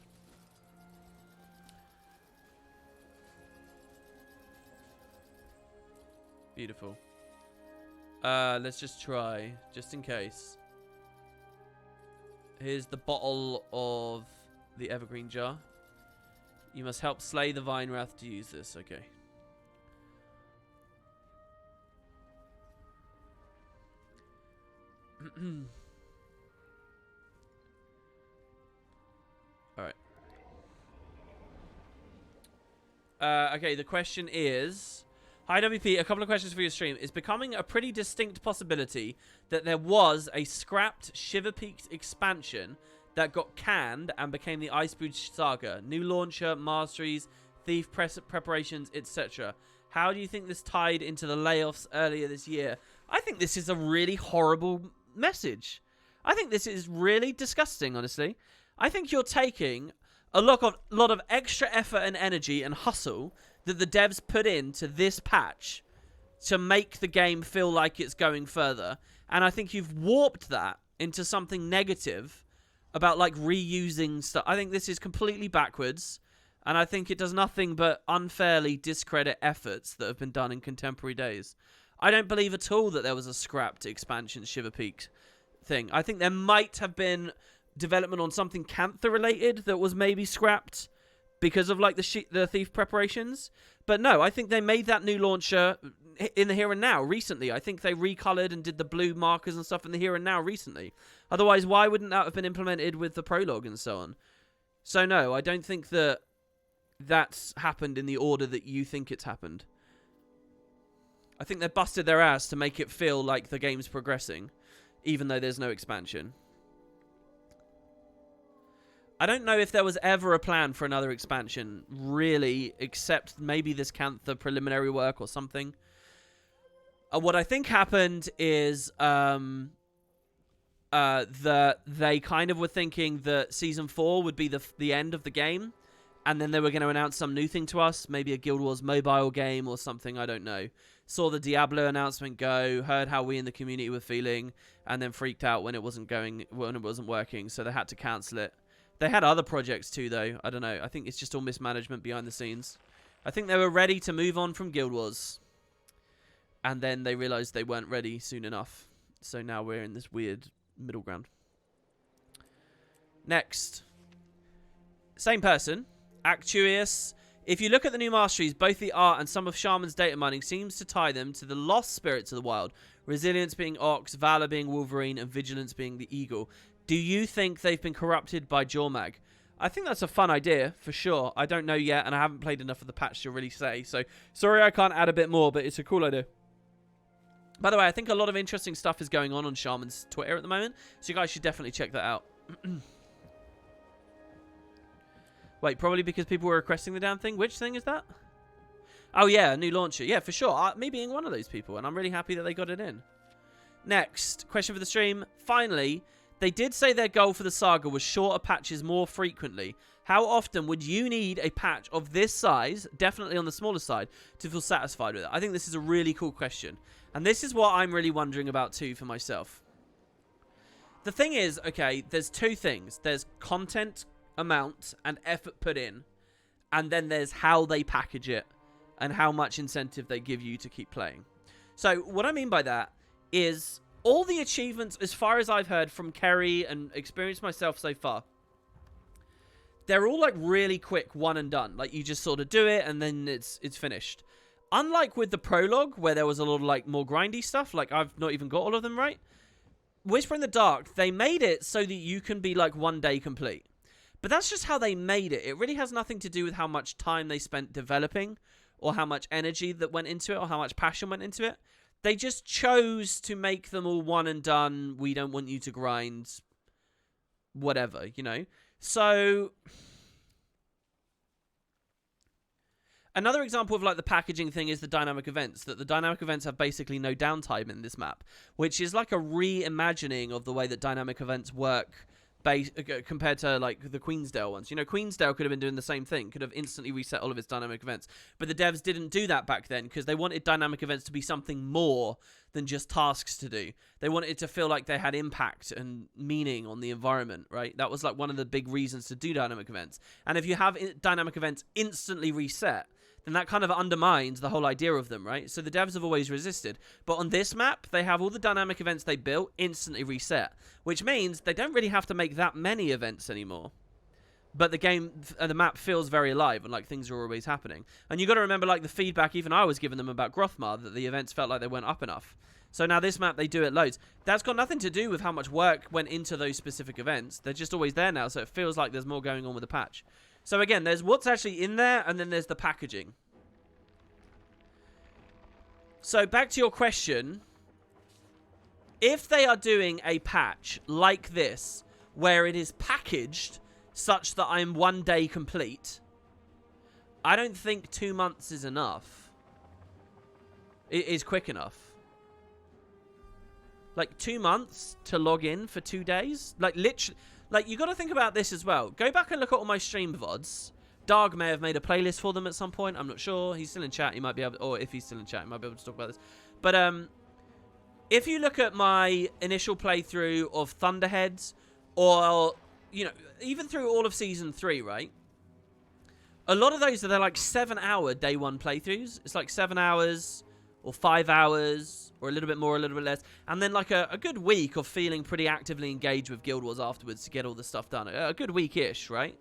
Beautiful. Let's just try, just in case. Here's the bottle of the evergreen jar. You must help slay the Vine Wrath to use this. Okay. Alright. Okay, the question is... Hi WP, a couple of questions for your stream. It's becoming a pretty distinct possibility that there was a scrapped Shiver Peaks expansion that got canned and became the Icebridge Saga. New launcher, masteries, thief preparations, etc. How do you think this tied into the layoffs earlier this year? I think this is a really horrible message. I think this is really disgusting, honestly. I think you're taking a lot of extra effort and energy and hustle that the devs put into this patch to make the game feel like it's going further. And I think you've warped that into something negative about like reusing stuff. I think this is completely backwards. And I think it does nothing but unfairly discredit efforts that have been done in contemporary days. I don't believe at all that there was a scrapped expansion Shiver Peak thing. I think there might have been development on something Cantha related that was maybe scrapped because of like the thief preparations. But no, I think they made that new launcher in the here and now recently. I think they recolored and did the blue markers and stuff in the here and now recently. Otherwise, why wouldn't that have been implemented with the prologue and so on? So no, I don't think that that's happened in the order that you think it's happened. I think they busted their ass to make it feel like the game's progressing, even though there's no expansion. I don't know if there was ever a plan for another expansion, really, except maybe this Cantha preliminary work or something. What I think happened is that they kind of were thinking that Season 4 would be the end of the game, and then they were going to announce some new thing to us, maybe a Guild Wars mobile game or something, I don't know. Saw the Diablo announcement go, heard how we in the community were feeling, and then freaked out when it wasn't working, so they had to cancel it. They had other projects too, though. I don't know. I think it's just all mismanagement behind the scenes. I think they were ready to move on from Guild Wars. And then they realized they weren't ready soon enough. So now we're in this weird middle ground. Next. Same person. Actuius. If you look at the new masteries, both the art and some of Shaman's data mining seems to tie them to the lost spirits of the wild. Resilience being Ox, Valor being Wolverine, and Vigilance being the Eagle. Do you think they've been corrupted by Jormag? I think that's a fun idea, for sure. I don't know yet, and I haven't played enough of the patch to really say. So, sorry I can't add a bit more, but it's a cool idea. By the way, I think a lot of interesting stuff is going on Shaman's Twitter at the moment, so you guys should definitely check that out. Wait, probably because people were requesting the damn thing? Which thing is that? Oh, yeah, a new launcher. Yeah, for sure. Me being one of those people, and I'm really happy that they got it in. Next, question for the stream. Finally, They did say their goal for the saga was shorter patches more frequently. How often would you need a patch of this size, definitely on the smaller side, to feel satisfied with it? I think this is a really cool question. And this is what I'm really wondering about too for myself. The thing is, okay, there's two things. There's content amount and effort put in. And then there's how they package it and how much incentive they give you to keep playing. So what I mean by that is all the achievements, as far as I've heard from Kerry and experienced myself so far, they're all like really quick, one and done. Like you just sort of do it and then it's finished. Unlike with the prologue, where there was a lot of like more grindy stuff, like I've not even got all of them right. Whisper in the Dark, they made it so that you can be like 1 day complete. But that's just how they made it. It really has nothing to do with how much time they spent developing or how much energy that went into it or how much passion went into it. They just chose to make them all one and done. We don't want you to grind. Whatever, you know. So another example of like the packaging thing is the dynamic events. That the dynamic events have basically no downtime in this map, which is like a reimagining of the way that dynamic events work compared to like the Queensdale ones. You know, Queensdale could have been doing the same thing, could have instantly reset all of its dynamic events, but the devs didn't do that back then because they wanted dynamic events to be something more than just tasks to do. They wanted it to feel like they had impact and meaning on the environment, right? That was like one of the big reasons to do dynamic events. And if you have dynamic events instantly reset, then that kind of undermines the whole idea of them, right? So the devs have always resisted. But on this map, they have all the dynamic events they built instantly reset, which means they don't really have to make that many events anymore. But the game, the map feels very alive and like things are always happening. And you got to remember like the feedback even I was giving them about Grothmar, that the events felt like they weren't up enough. So now this map, they do it loads. That's got nothing to do with how much work went into those specific events. They're just always there now, so it feels like there's more going on with the patch. So again, there's what's actually in there, and then there's the packaging. So back to your question. If they are doing a patch like this, where it is packaged such that I'm 1 day complete, I don't think 2 months is enough. It is quick enough. Like 2 months to log in for 2 days? Like literally... Like, you got to think about this as well. Go back and look at all my stream VODs. Darg may have made a playlist for them at some point. I'm not sure. He's still in chat. He might be able... Or if he's still in chat, he might be able to talk about this. But, if you look at my initial playthrough of Thunderheads, or, you know, even through all of Season 3, right? A lot of those are they're like 7-hour day one playthroughs. It's like 7 hours or 5 hours or a little bit more, a little bit less. And then like a good week of feeling pretty actively engaged with Guild Wars afterwards to get all the stuff done. A good week-ish, right?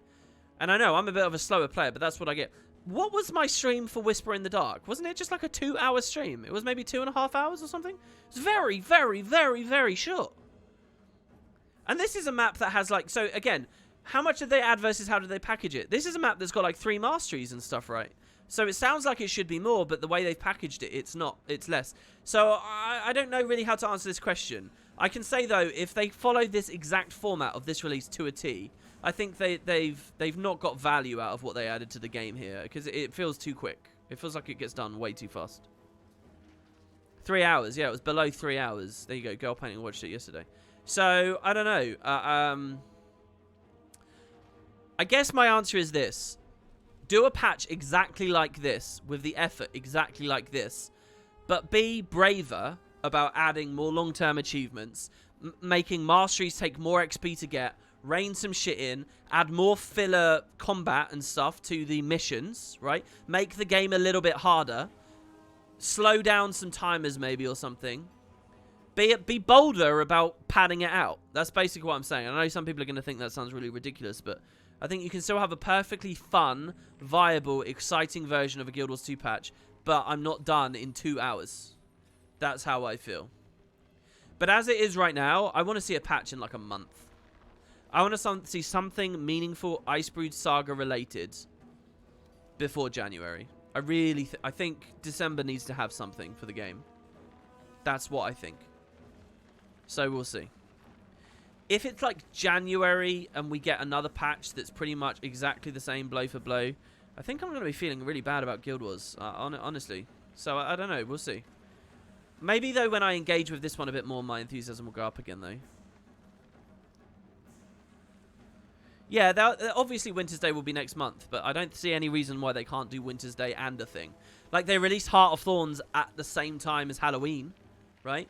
And I know I'm a bit of a slower player, but that's what I get. What was my stream for Whisper in the Dark? Wasn't it just like a 2-hour stream? It was maybe 2.5 hours or something? It's very, very, very, very short. And this is a map that has like... So again, how much did they add versus how did they package it? This is a map that's got like 3 masteries and stuff, right? So it sounds like it should be more, but the way they've packaged it, it's not. It's less. So I don't know really how to answer this question. I can say, though, if they follow this exact format of this release to a T, I think they've not got value out of what they added to the game here, because it feels too quick. It feels like it gets done way too fast. 3 hours. Yeah, it was below 3 hours. There you go. Girl Painting watched it yesterday. So, I don't know. I guess my answer is this. Do a patch exactly like this, with the effort exactly like this, but be braver about adding more long-term achievements, making masteries take more XP to get, rein some shit in, add more filler combat and stuff to the missions, right? Make the game a little bit harder, slow down some timers maybe or something. Be bolder about padding it out. That's basically what I'm saying. I know some people are going to think that sounds really ridiculous, but I think you can still have a perfectly fun, viable, exciting version of a Guild Wars 2 patch, but I'm not done in 2 hours. That's how I feel. But as it is right now, I want to see a patch in like a month. I want to see something meaningful Icebrood Saga related before January. I think December needs to have something for the game. That's what I think. So we'll see. If it's like January and we get another patch that's pretty much exactly the same blow for blow, I think I'm going to be feeling really bad about Guild Wars, honestly. So I don't know, we'll see. Maybe though when I engage with this one a bit more, my enthusiasm will go up again though. Yeah, obviously Winter's Day will be next month, but I don't see any reason why they can't do Winter's Day and a thing. Like, they released Heart of Thorns at the same time as Halloween, right?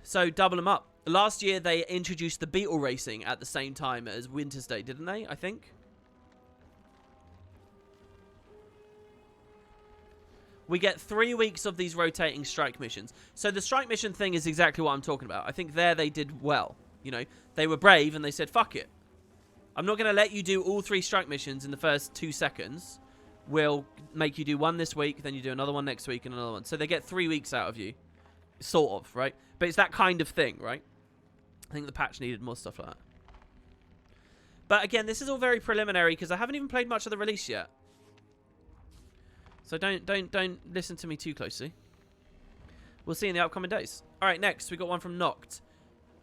So, double them up. Last year, they introduced the Beetle Racing at the same time as Winter's Day, didn't they? I think. We get 3 weeks of these rotating strike missions. So, the strike mission thing is exactly what I'm talking about. I think there they did well. You know, they were brave and they said, fuck it. I'm not going to let you do all 3 strike missions in the first 2 seconds. We'll make you do one this week, then you do another one next week and another one. So they get 3 weeks out of you. Sort of, right? But it's that kind of thing, right? I think the patch needed more stuff like that. But again, this is all very preliminary because I haven't even played much of the release yet. So don't listen to me too closely. We'll see in the upcoming days. All right, next we got one from Noct.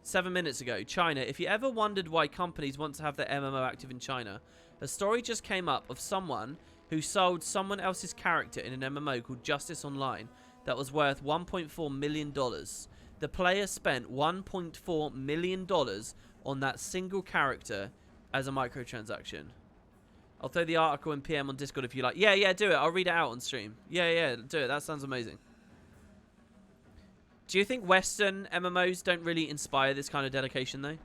7 minutes ago, China. If you ever wondered why companies want to have their MMO active in China, a story just came up of someone who sold someone else's character in an MMO called Justice Online that was worth $1.4 million. The player spent $1.4 million on that single character as a microtransaction. I'll throw the article in PM on Discord if you like. Yeah, do it. I'll read it out on stream. Yeah, do it. That sounds amazing. Do you think Western MMOs don't really inspire this kind of dedication, though?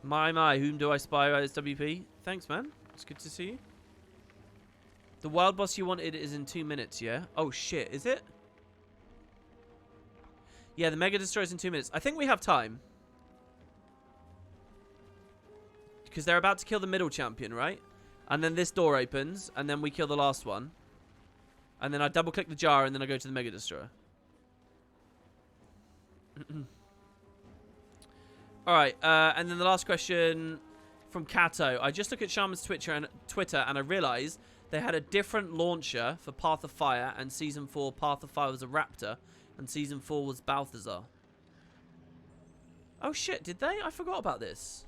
My, whom do I spy as WP? Thanks, man. It's good to see you. The wild boss you wanted is in 2 minutes, yeah? Oh, shit. Is it? Yeah, the Mega Destroyer's in 2 minutes. I think we have time. Because they're about to kill the middle champion, right? And then this door opens, and then we kill the last one. And then I double-click the jar, and then I go to the Mega Destroyer. Alright, and then the last question from Kato. I just looked at Shaman's Twitter, and I realized they had a different launcher for Path of Fire, and Season 4 Path of Fire was a Raptor, and Season 4 was Balthazar. Oh shit, did they? I forgot about this.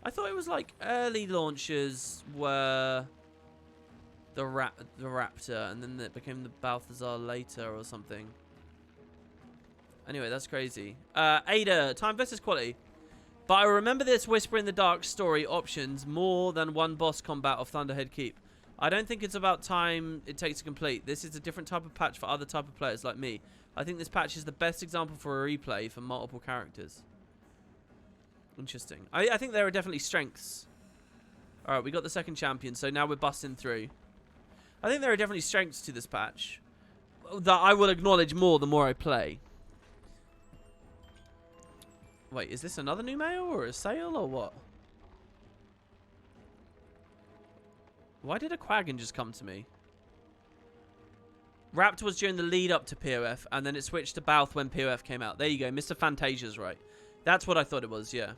I thought it was like early launchers were the Raptor, and then it became the Balthazar later or something. Anyway, that's crazy. Ada, time versus quality. But I remember this Whisper in the Dark story options more than one boss combat of Thunderhead Keep. I don't think it's about time it takes to complete. This is a different type of patch for other type of players like me. I think this patch is the best example for a replay for multiple characters. Interesting. I think there are definitely strengths. Alright, we got the second champion, so now we're busting through. I think there are definitely strengths to this patch that I will acknowledge more the more I play. Wait, is this another new mail or a sale or what? Why did a Quaggin just come to me? Raptor was during the lead up to POF, and then it switched to Balth when POF came out. There you go, Mr. Fantasia's right. That's what I thought it was, yeah.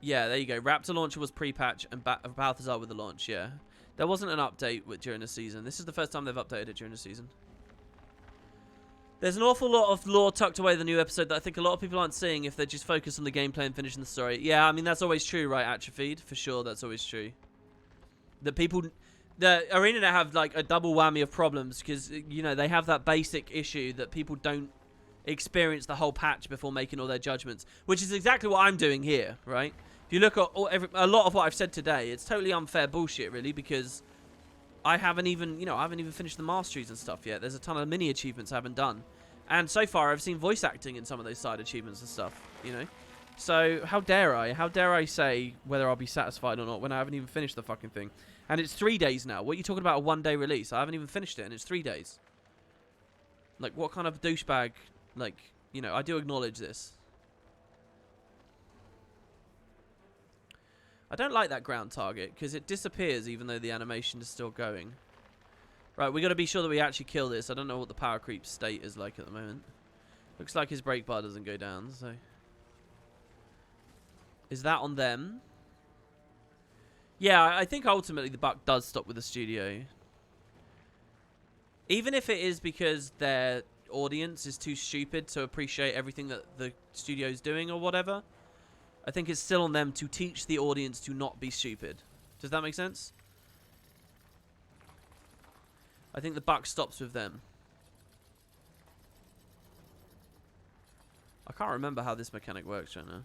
Yeah, there you go. Raptor launcher was pre-patch and Balthazar with the launch, yeah. There wasn't an update during the season. This is the first time they've updated it during the season. There's an awful lot of lore tucked away in the new episode that I think a lot of people aren't seeing if they're just focused on the gameplay and finishing the story. Yeah, I mean, that's always true, right, Atrophied? For sure, that's always true. That people... The ArenaNet have, like, a double whammy of problems because, you know, they have that basic issue that people don't experience the whole patch before making all their judgments, which is exactly what I'm doing here, right? If you look at a lot of what I've said today, it's totally unfair bullshit, really, because I haven't even, you know, I haven't even finished the masteries and stuff yet. There's a ton of mini achievements I haven't done. And so far, I've seen voice acting in some of those side achievements and stuff, you know? So, how dare I? How dare I say whether I'll be satisfied or not when I haven't even finished the fucking thing? And it's 3 days now. What are you talking about, a one-day release? I haven't even finished it, and it's 3 days. Like, what kind of douchebag... Like, you know, I do acknowledge this. I don't like that ground target because it disappears even though the animation is still going. Right, we got to be sure that we actually kill this. I don't know what the power creep state is like at the moment. Looks like his brake bar doesn't go down, so... Is that on them? Yeah, I think ultimately the buck does stop with the studio. Even if it is because their audience is too stupid to appreciate everything that the studio's doing or whatever, I think it's still on them to teach the audience to not be stupid. Does that make sense? I think the buck stops with them. can't remember how this mechanic works right now.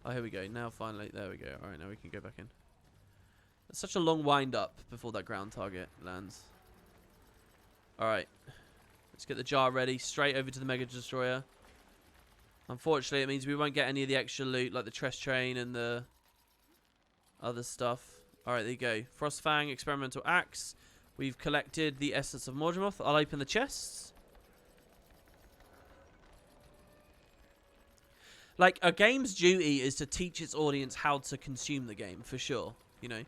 Oh, here we go. Now, finally, there we go. All right, now we can go back in. It's such a long wind up before that ground target lands. All right. Let's get the jar ready. Straight over to the Mega Destroyer. Unfortunately, it means we won't get any of the extra loot, like the Tress Train and the other stuff. All right, there you go. Frostfang, Experimental Axe. We've collected the Essence of Morgemoth. I'll open the chests. Like, a game's duty is to teach its audience how to consume the game, for sure, you know?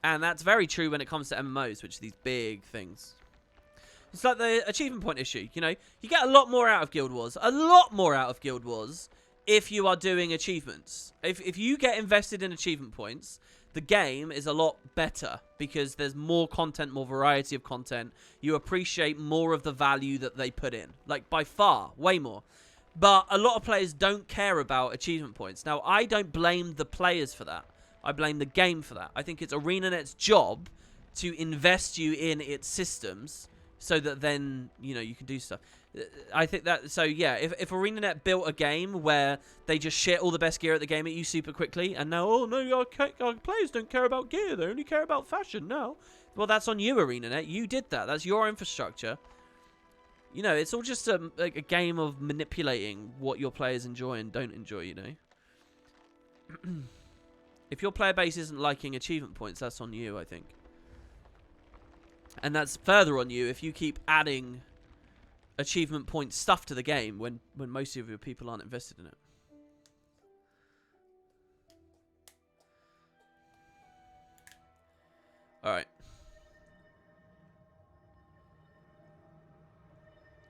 And that's very true when it comes to MMOs, which are these big things. It's like the achievement point issue, you know? You get a lot more out of Guild Wars. A lot more out of Guild Wars if you are doing achievements. If you get invested in achievement points, the game is a lot better because there's more content, more variety of content. You appreciate more of the value that they put in. Like, by far, way more. But a lot of players don't care about achievement points. Now, I don't blame the players for that. I blame the game for that. I think it's ArenaNet's job to invest you in its systems so that then, you know, you can do stuff. I think that, so yeah, if ArenaNet built a game where they just shit all the best gear at the game at you super quickly, and now, oh no, our players don't care about gear, they only care about fashion now. Well, that's on you, ArenaNet. You did that. That's your infrastructure. You know, it's all just a game of manipulating what your players enjoy and don't enjoy, you know. If your player base isn't liking achievement points, that's on you, I think. And that's further on you if you keep adding achievement point stuff to the game when most of your people aren't invested in it. Alright.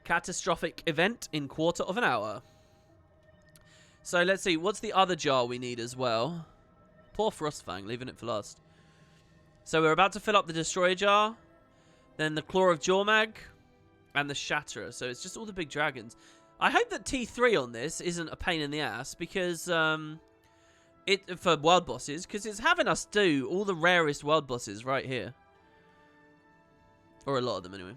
Catastrophic event in quarter of an hour. So let's see, what's the other jar we need as well? Poor Frostfang, leaving it for last. So we're about to fill up the Destroyer jar, then the Claw of Jormag, and the Shatterer. So it's just all the big dragons. I hope that T3 on this isn't a pain in the ass because for world bosses, because it's having us do all the rarest world bosses right here, or a lot of them anyway.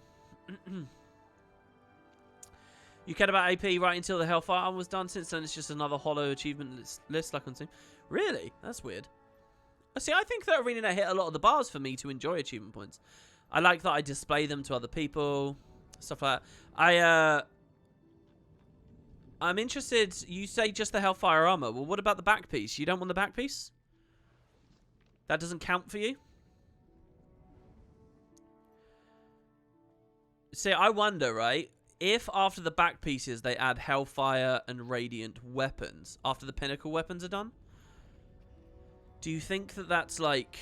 You cared about AP right until the Hellfire Armor was done. Since then, it's just another hollow achievement list like on Steam. Really? That's weird. See, I think that ArenaNet hit a lot of the bars for me to enjoy achievement points. I like that I display them to other people, stuff like that. I'm interested. You say just the Hellfire Armor. Well, what about the back piece? You don't want the back piece? That doesn't count for you? See, I wonder, right? If after the back pieces they add Hellfire and Radiant weapons, after the Pinnacle weapons are done, do you think that that's, like,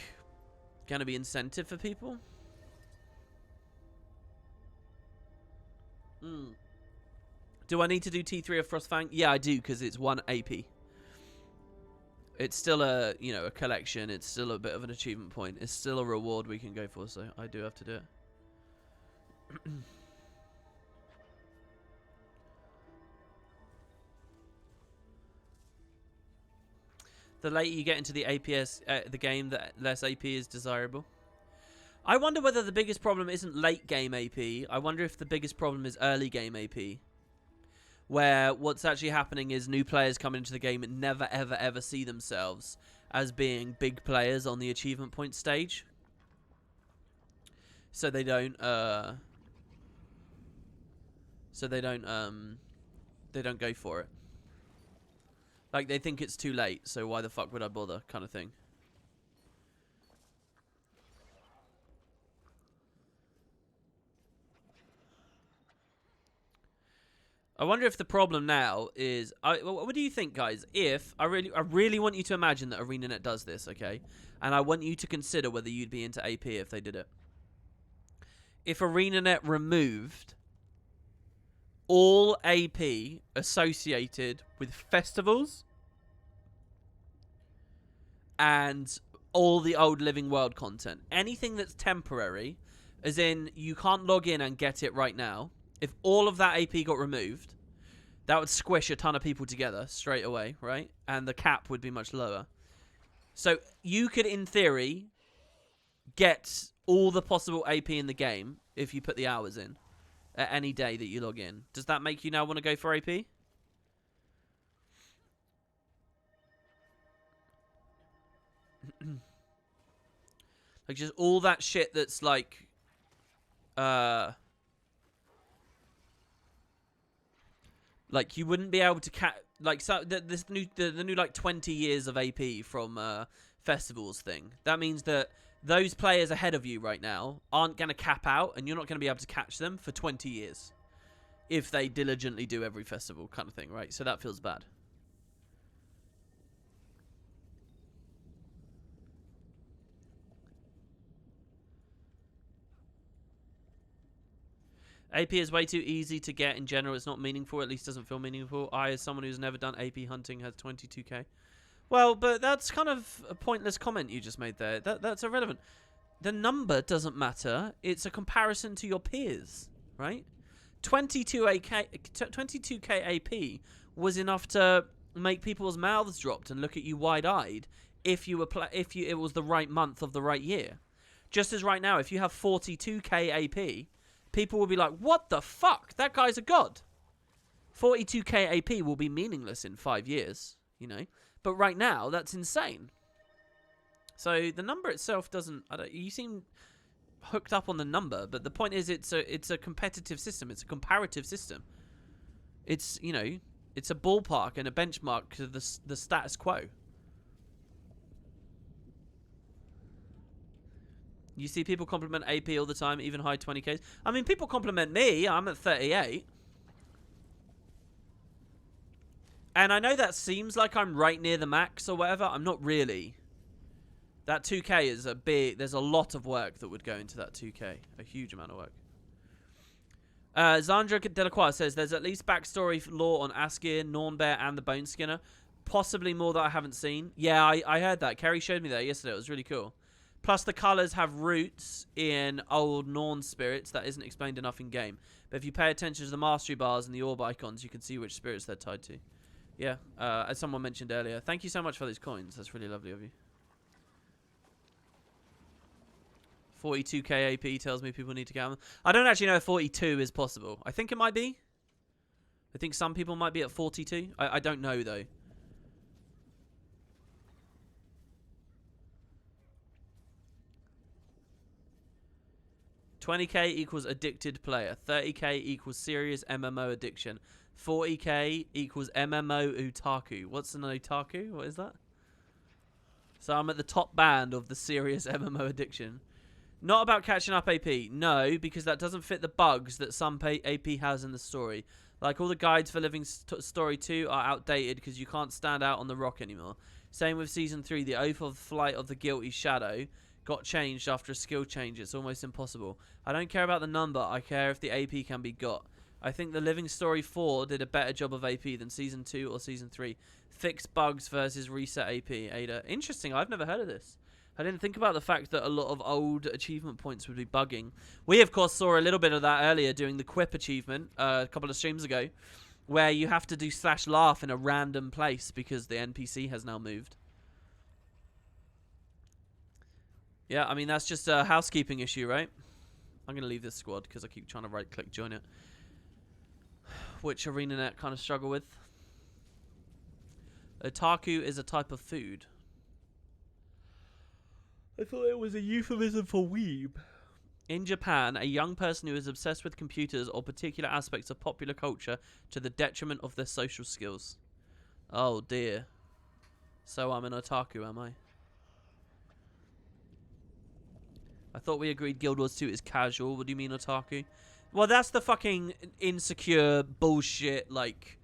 going to be incentive for people? Do I need to do T3 of Frostfang? Yeah, I do, because it's 1 AP. It's still a, you know, a collection. It's still a bit of an achievement point. It's still a reward we can go for, so I do have to do it. The later you get into the APS, the game, the less AP is desirable. I wonder whether the biggest problem isn't late game AP. I wonder if the biggest problem is early game AP. Where what's actually happening is new players come into the game and never, ever, ever see themselves as being big players on the achievement point stage. So they don't, they don't go for it. Like, they think it's too late, so why the fuck would I bother, kind of thing. I wonder if the problem now is... what do you think, guys? If... I really want you to imagine that ArenaNet does this, okay? And I want you to consider whether you'd be into AP if they did it. If ArenaNet removed all AP associated with festivals and all the old Living World content. Anything that's temporary, as in you can't log in and get it right now. If all of that AP got removed, that would squish a ton of people together straight away, right? And the cap would be much lower. So you could, in theory, get all the possible AP in the game if you put the hours in. at any day that you log in. Does that make you now want to go for AP? Like, just all that shit that's like, like you wouldn't be able to like, so the new like 20 years of AP from festivals thing. That means that those players ahead of you right now aren't going to cap out, and you're not going to be able to catch them for 20 years if they diligently do every festival kind of thing, right? So that feels bad. AP is way too easy to get in general. It's not meaningful. At least doesn't feel meaningful. I, as someone who's never done AP hunting, has 22k. Well, but that's kind of a pointless comment you just made there. That's irrelevant. The number doesn't matter. It's a comparison to your peers, right? 22k AP was enough to make people's mouths dropped and look at you wide-eyed if you were it was the right month of the right year. Just as right now, if you have 42k AP, people will be like, what the fuck? That guy's a god. 42k AP will be meaningless in 5 years, you know? But right now, that's insane. So the number itself doesn't... you seem hooked up on the number, but the point is it's a competitive system. It's a comparative system. It's, you know, it's a ballpark and a benchmark to the status quo. You see people compliment AP all the time, even high 20Ks. I mean, people compliment me. I'm at 38. And I know that seems like I'm right near the max or whatever. I'm not really. That 2K is a big... There's a lot of work that would go into that 2K. A huge amount of work. Zandra Delacroix says, there's at least backstory lore on Askir, Nornbear, and the Bone Skinner. Possibly more that I haven't seen. Yeah, I heard that. Kerry showed me that yesterday. It was really cool. Plus, the colours have roots in old Norn spirits that isn't explained enough in game. But if you pay attention to the mastery bars and the orb icons, you can see which spirits they're tied to. Yeah, as someone mentioned earlier. Thank you so much for those coins. That's really lovely of you. 42k AP tells me people need to get on. I don't actually know if 42 is possible. I think it might be. I think some people might be at 42. I don't know, though. $20k equals addicted player. 30k equals serious MMO addiction. 40k equals MMO otaku. What's an otaku? What is that? So I'm at the top band of the serious MMO addiction. Not about catching up AP. No, because that doesn't fit the bugs that some AP has in the story. Like all the guides for Living Story 2 are outdated because you can't stand out on the rock anymore. Same with Season 3. The Oath of Flight of the Guilty Shadow got changed after a skill change. It's almost impossible. I don't care about the number. I care if the AP can be got. I think the Living Story 4 did a better job of AP than Season 2 or Season 3. Fix bugs versus reset AP. Ada. Interesting. I've never heard of this. I didn't think about the fact that a lot of old achievement points would be bugging. We, of course, saw a little bit of that earlier doing the Quip achievement a couple of streams ago, where you have to do /laugh in a random place because the NPC has now moved. Yeah, I mean, that's just a housekeeping issue, right? I'm going to leave this squad because I keep trying to right-click join it, which ArenaNet kind of struggle with. Otaku is a type of food. I thought it was a euphemism for weeb. In Japan, a young person who is obsessed with computers or particular aspects of popular culture to the detriment of their social skills. Oh dear. So I'm an otaku, am I? I thought we agreed Guild Wars 2 is casual. What do you mean otaku? Well, that's the fucking insecure bullshit, like,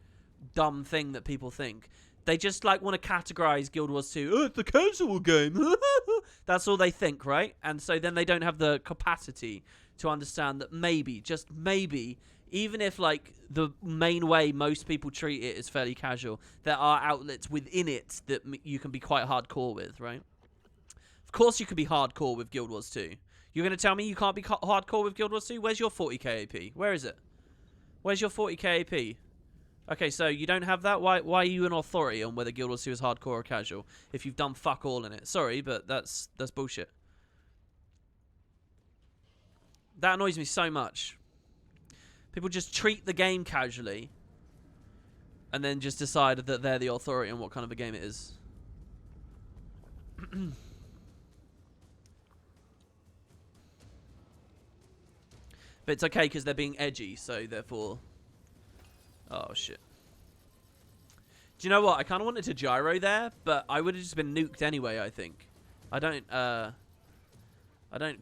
dumb thing that people think. They just, like, want to categorize Guild Wars 2. Oh, it's a casual game. That's all they think, right? And so then they don't have the capacity to understand that maybe, just maybe, even if, like, the main way most people treat it is fairly casual, there are outlets within it that you can be quite hardcore with, right? Of course you can be hardcore with Guild Wars 2. You're going to tell me you can't be hardcore with Guild Wars 2? Where's your 40k AP? Where is it? Where's your 40k AP? Okay, so you don't have that? Why are you an authority on whether Guild Wars 2 is hardcore or casual if you've done fuck all in it? Sorry, but that's bullshit. That annoys me so much. People just treat the game casually and then just decide that they're the authority on what kind of a game it is. But it's okay because they're being edgy, so therefore... Oh, shit. Do you know what? I kind of wanted to gyro there, but I would have just been nuked anyway, I think. I don't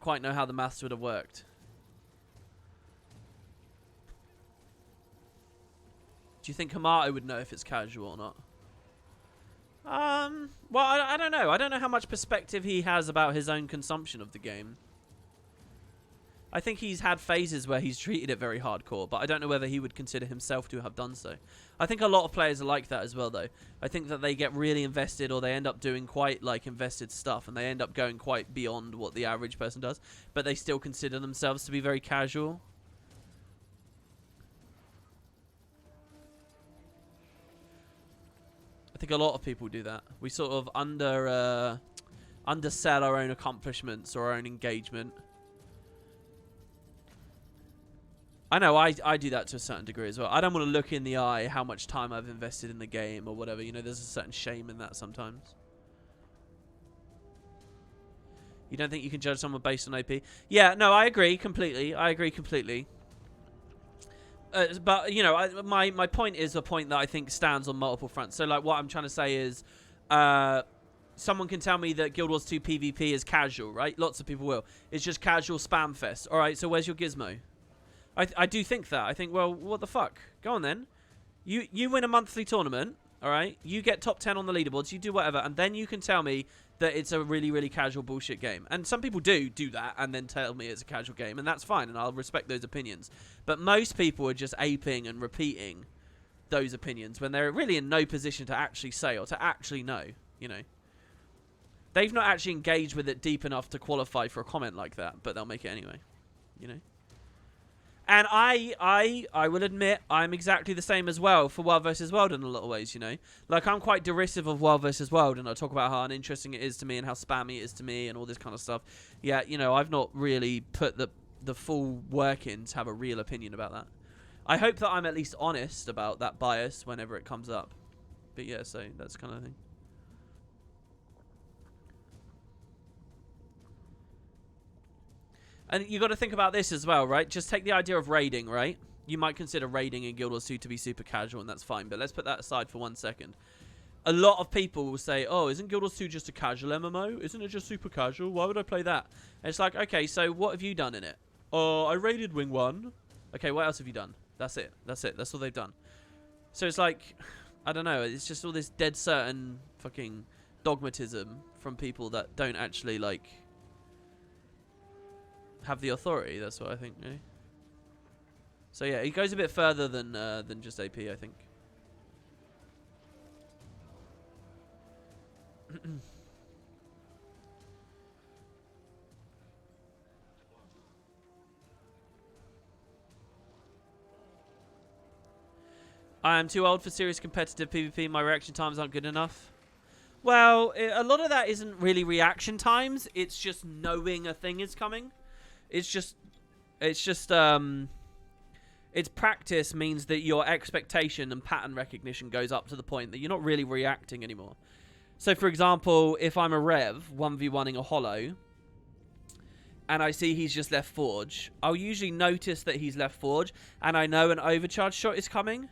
quite know how the maths would have worked. Do you think Hamato would know if it's casual or not? Well, I don't know. I don't know how much perspective he has about his own consumption of the game. I think he's had phases where he's treated it very hardcore, but I don't know whether he would consider himself to have done so. I think a lot of players are like that as well, though. I think that they get really invested, or they end up doing quite, like, invested stuff, and they end up going quite beyond what the average person does, but they still consider themselves to be very casual. I think a lot of people do that. We sort of undersell our own accomplishments or our own engagement. I know, I do that to a certain degree as well. I don't want to look in the eye how much time I've invested in the game or whatever. You know, there's a certain shame in that sometimes. You don't think you can judge someone based on OP? Yeah, no, I agree completely. I agree completely. But, you know, my point is a point that I think stands on multiple fronts. So, like, what I'm trying to say is... someone can tell me that Guild Wars 2 PvP is casual, right? Lots of people will. It's just casual spam fest. All right, so where's your gizmo? I do think that. I think, well, what the fuck? Go on then. You win a monthly tournament, all right? You get top 10 on the leaderboards. You do whatever, and then you can tell me that it's a really, really casual bullshit game. And some people do that and then tell me it's a casual game, and that's fine, and I'll respect those opinions. But most people are just aping and repeating those opinions when they're really in no position to actually say or to actually know, you know. They've not actually engaged with it deep enough to qualify for a comment like that, but they'll make it anyway, you know. And I will admit, I'm exactly the same as well for World vs. World in a lot of ways, you know. Like, I'm quite derisive of World vs. World, and I talk about how uninteresting it is to me and how spammy it is to me and all this kind of stuff. Yeah, you know, I've not really put the full work in to have a real opinion about that. I hope that I'm at least honest about that bias whenever it comes up. But yeah, so that's kind of thing. And you got to think about this as well, right? Just take the idea of raiding, right? You might consider raiding in Guild Wars 2 to be super casual, and that's fine. But let's put that aside for 1 second. A lot of people will say, oh, isn't Guild Wars 2 just a casual MMO? Isn't it just super casual? Why would I play that? And it's like, okay, so what have you done in it? Oh, I raided Wing 1. Okay, what else have you done? That's it. That's it. That's all they've done. So it's like, I don't know. It's just all this dead certain fucking dogmatism from people that don't actually, like... have the authority. That's what I think. Eh? So yeah, it goes a bit further than just AP, I think. I am too old for serious competitive PvP. My reaction times aren't good enough. Well, a lot of that isn't really reaction times. It's just knowing a thing is coming. It's practice means that your expectation and pattern recognition goes up to the point that you're not really reacting anymore. So, for example, if I'm a Rev 1v1ing a Hollow, and I see he's just left Forge, I'll usually notice that he's left Forge, and I know an overcharge shot is coming.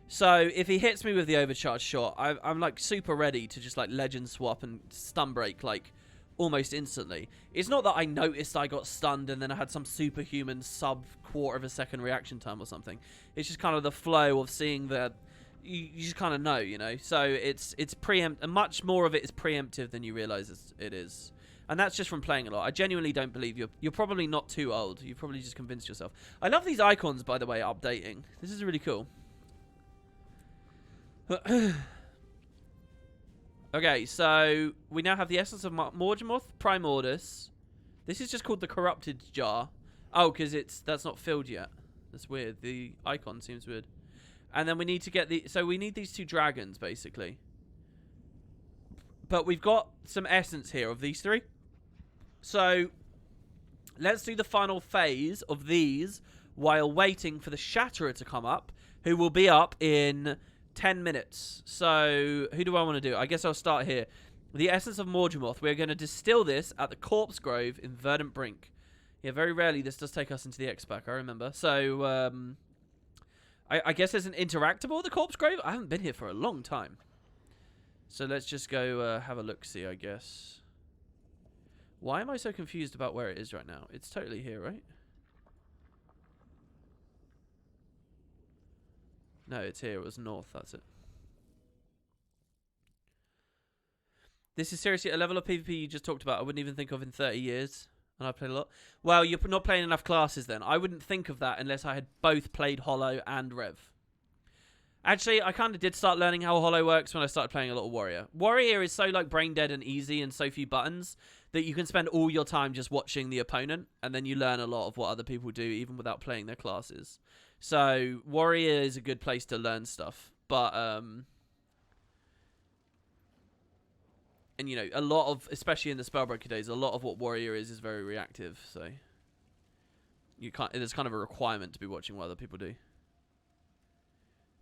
So, if he hits me with the overcharge shot, I'm like super ready to just like legend swap and stun break like almost instantly. It's not that I noticed I got stunned and then I had some superhuman sub-quarter of a second reaction time or something. It's just kind of the flow of seeing that you just kind of know, you know. So it's and much more of it is preemptive than you realize it is. And that's just from playing a lot. I genuinely don't believe you're probably not too old. You've probably just convinced yourself. I love these icons, by the way, updating. This is really cool. Okay, so we now have the essence of Morgemoth Primordus. This is just called the Corrupted Jar. Oh, because that's not filled yet. That's weird. The icon seems weird. And then we need to get so we need these 2 dragons, basically. But we've got some essence here of these 3. So let's do the final phase of these while waiting for the Shatterer to come up, who will be up in 10 minutes. So, who do I want to do? I guess I'll start here. The Essence of Mordramoth. We're going to distill this at the Corpse Grove in Verdant Brink. Yeah, very rarely this does take us into the X-Pack, I remember. So, I guess there's an interactable at the Corpse Grove. I haven't been here for a long time. So let's just go have a look-see, I guess. Why am I so confused about where it is right now? It's totally here, right? No, it's here. It was north. That's it. This is seriously a level of PvP you just talked about I wouldn't even think of in 30 years. And I played a lot. Well, you're not playing enough classes then. I wouldn't think of that unless I had both played Hollow and Rev. Actually, I kind of did start learning how Hollow works when I started playing a lot of Warrior. Warrior is so like brain dead and easy and so few buttons that you can spend all your time just watching the opponent and then you learn a lot of what other people do even without playing their classes. So Warrior is a good place to learn stuff. But and, you know, a lot of, especially in the Spellbreaker days, a lot of what Warrior is very reactive, so you can't, there's kind of a requirement to be watching what other people do.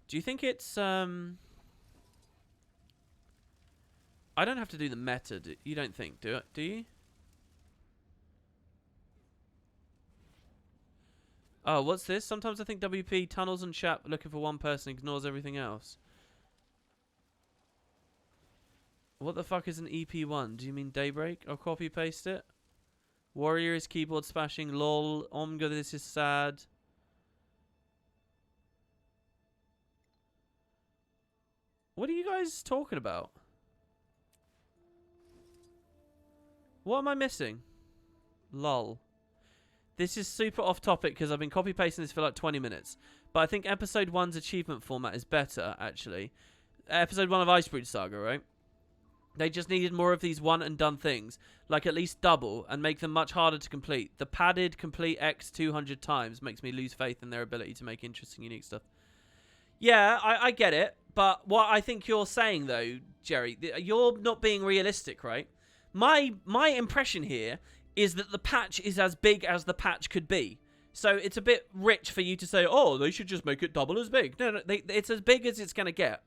Do you think it's, I don't have to do the meta, you don't think, do you? Oh, what's this? Sometimes I think WP tunnels and chat looking for one person, ignores everything else. What the fuck is an EP1? Do you mean Daybreak? I'll copy paste it. Warrior is keyboard smashing. Lol. Omga, this is sad. What are you guys talking about? What am I missing? Lol. This is super off topic because I've been copy pasting this for like 20 minutes. But I think episode 1's achievement format is better, actually. Episode 1 of Icebreaker Saga, right? They just needed more of these one and done things, like at least double, and make them much harder to complete. The padded complete X 200 times makes me lose faith in their ability to make interesting, unique stuff. Yeah, I get it, but what I think you're saying, though, Jerry, you're not being realistic, right? My impression here is that the patch is as big as the patch could be. So it's a bit rich for you to say, oh, they should just make it double as big. No, it's as big as it's going to get.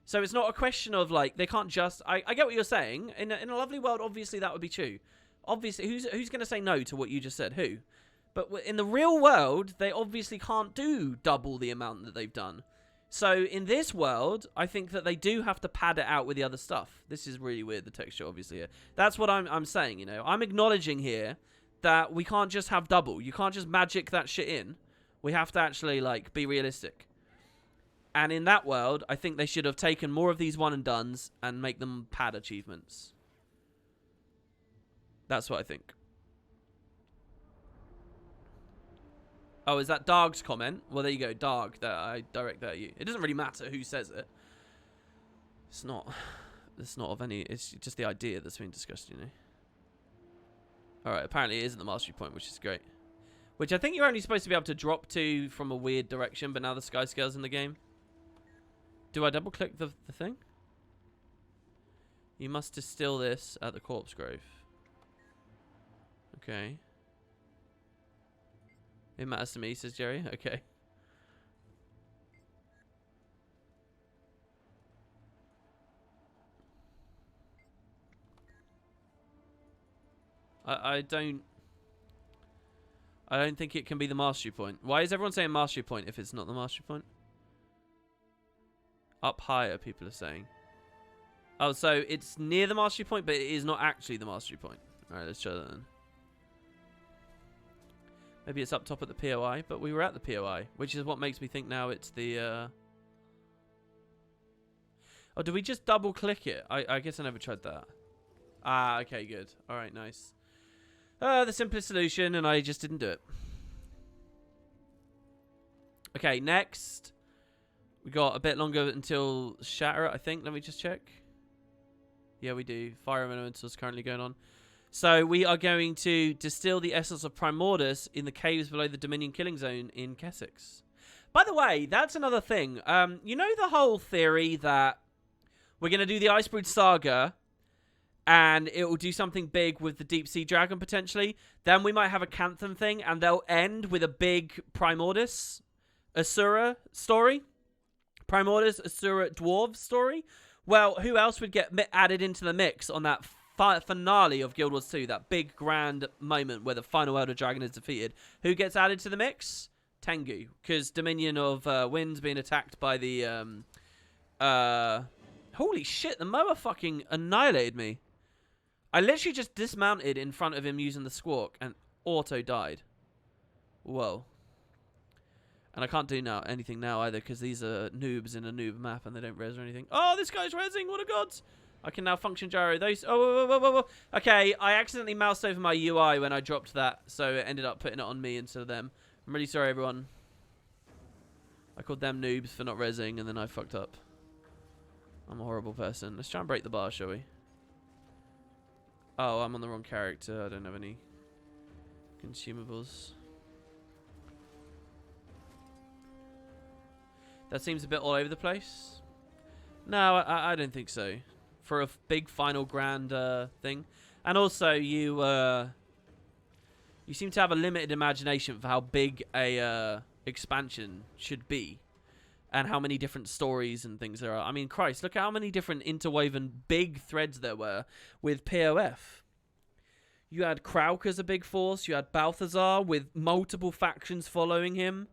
So it's not a question of, like, they can't just... I get what you're saying. In a lovely world, obviously, that would be true. Obviously, who's going to say no to what you just said? Who? But in the real world, they obviously can't do double the amount that they've done. So in this world, I think that they do have to pad it out with the other stuff. This is really weird, the texture, obviously. Here. That's what I'm saying, you know. I'm acknowledging here that we can't just have double. You can't just magic that shit in. We have to actually, like, be realistic. And in that world, I think they should have taken more of these one-and-dones and make them pad achievements. That's what I think. Oh, is that Darg's comment? Well, there you go, Darg. I direct that at you. It doesn't really matter who says it. It's not of any... It's just the idea that's being discussed, you know. Alright, apparently it isn't the mastery point, which is great. Which I think you're only supposed to be able to drop to from a weird direction, but now the sky scale's in the game. Do I double click the thing? You must distill this at the Corpse Grove. Okay. It matters to me, says Jerry. Okay. I don't think it can be the mastery point. Why is everyone saying mastery point if it's not the mastery point? Up higher, people are saying. Oh, so it's near the mastery point, but it is not actually the mastery point. Alright, let's try that then. Maybe it's up top at the POI, but we were at the POI, which is what makes me think now it's the... Oh, do we just double click it? I guess I never tried that. Ah, okay, good. Alright, nice. The simplest solution, and I just didn't do it. Okay, next. We got a bit longer until Shatter, I think. Let me just check. Yeah, we do. Fire Elemental is currently going on. So we are going to distill the essence of Primordus in the caves below the Dominion Killing Zone in Kessex. By the way, that's another thing. You know the whole theory that we're going to do the Icebreaker Saga and it will do something big with the Deep Sea Dragon potentially. Then we might have a Canthon thing, and they'll end with a big Primordus Asura story. Primordus Asura Dwarves story. Well, who else would get added into the mix on that finale of Guild Wars 2? That big grand moment where the final Elder Dragon is defeated. Who gets added to the mix? Tengu. Because Dominion of Wind's being attacked by the... holy shit, the Moa fucking annihilated me. I literally just dismounted in front of him using the Squawk and auto died. Whoa. And I can't do anything now either because these are noobs in a noob map and they don't res or anything. Oh, this guy's resing. What a god. I can now function gyro those. Oh, whoa, whoa, whoa. Okay, I accidentally moused over my UI when I dropped that, so it ended up putting it on me instead of them. I'm really sorry, everyone. I called them noobs for not resing and then I fucked up. I'm a horrible person. Let's try and break the bar, shall we? Oh, I'm on the wrong character. I don't have any consumables. That seems a bit all over the place. No, I don't think so. For a big final grand thing. And also, you seem to have a limited imagination for how big a expansion should be. And how many different stories and things there are. I mean, Christ, look at how many different interwoven big threads there were with POF. You had Krauk as a big force. You had Balthazar with multiple factions following him.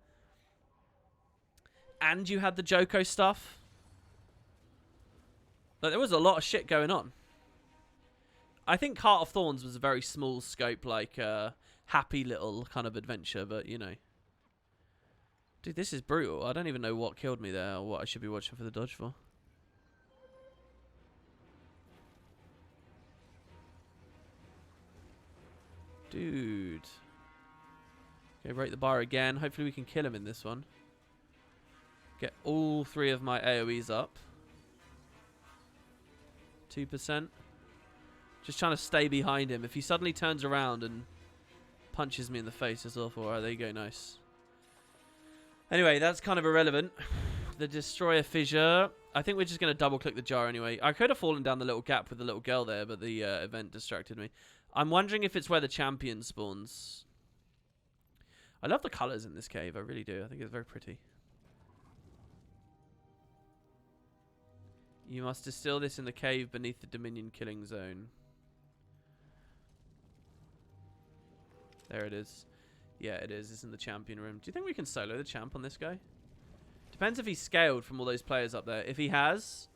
And you had the Joko stuff. Like, there was a lot of shit going on. I think Heart of Thorns was a very small scope, like, happy little kind of adventure, but, you know. Dude, this is brutal. I don't even know what killed me there or what I should be watching for the dodge for. Dude. Okay, break the bar again. Hopefully we can kill him in this one. Get all 3 of my AoEs up. 2%. Just trying to stay behind him. If he suddenly turns around and punches me in the face, it's awful. Alright, there you go. Nice. Anyway, that's kind of irrelevant. The Destroyer Fissure. I think we're just going to double-click the jar anyway. I could have fallen down the little gap with the little girl there, but the event distracted me. I'm wondering if it's where the champion spawns. I love the colours in this cave. I really do. I think it's very pretty. You must distill this in the cave beneath the Dominion killing zone. There it is. Yeah, it is. It's in the champion room. Do you think we can solo the champ on this guy? Depends if he's scaled from all those players up there. If he has,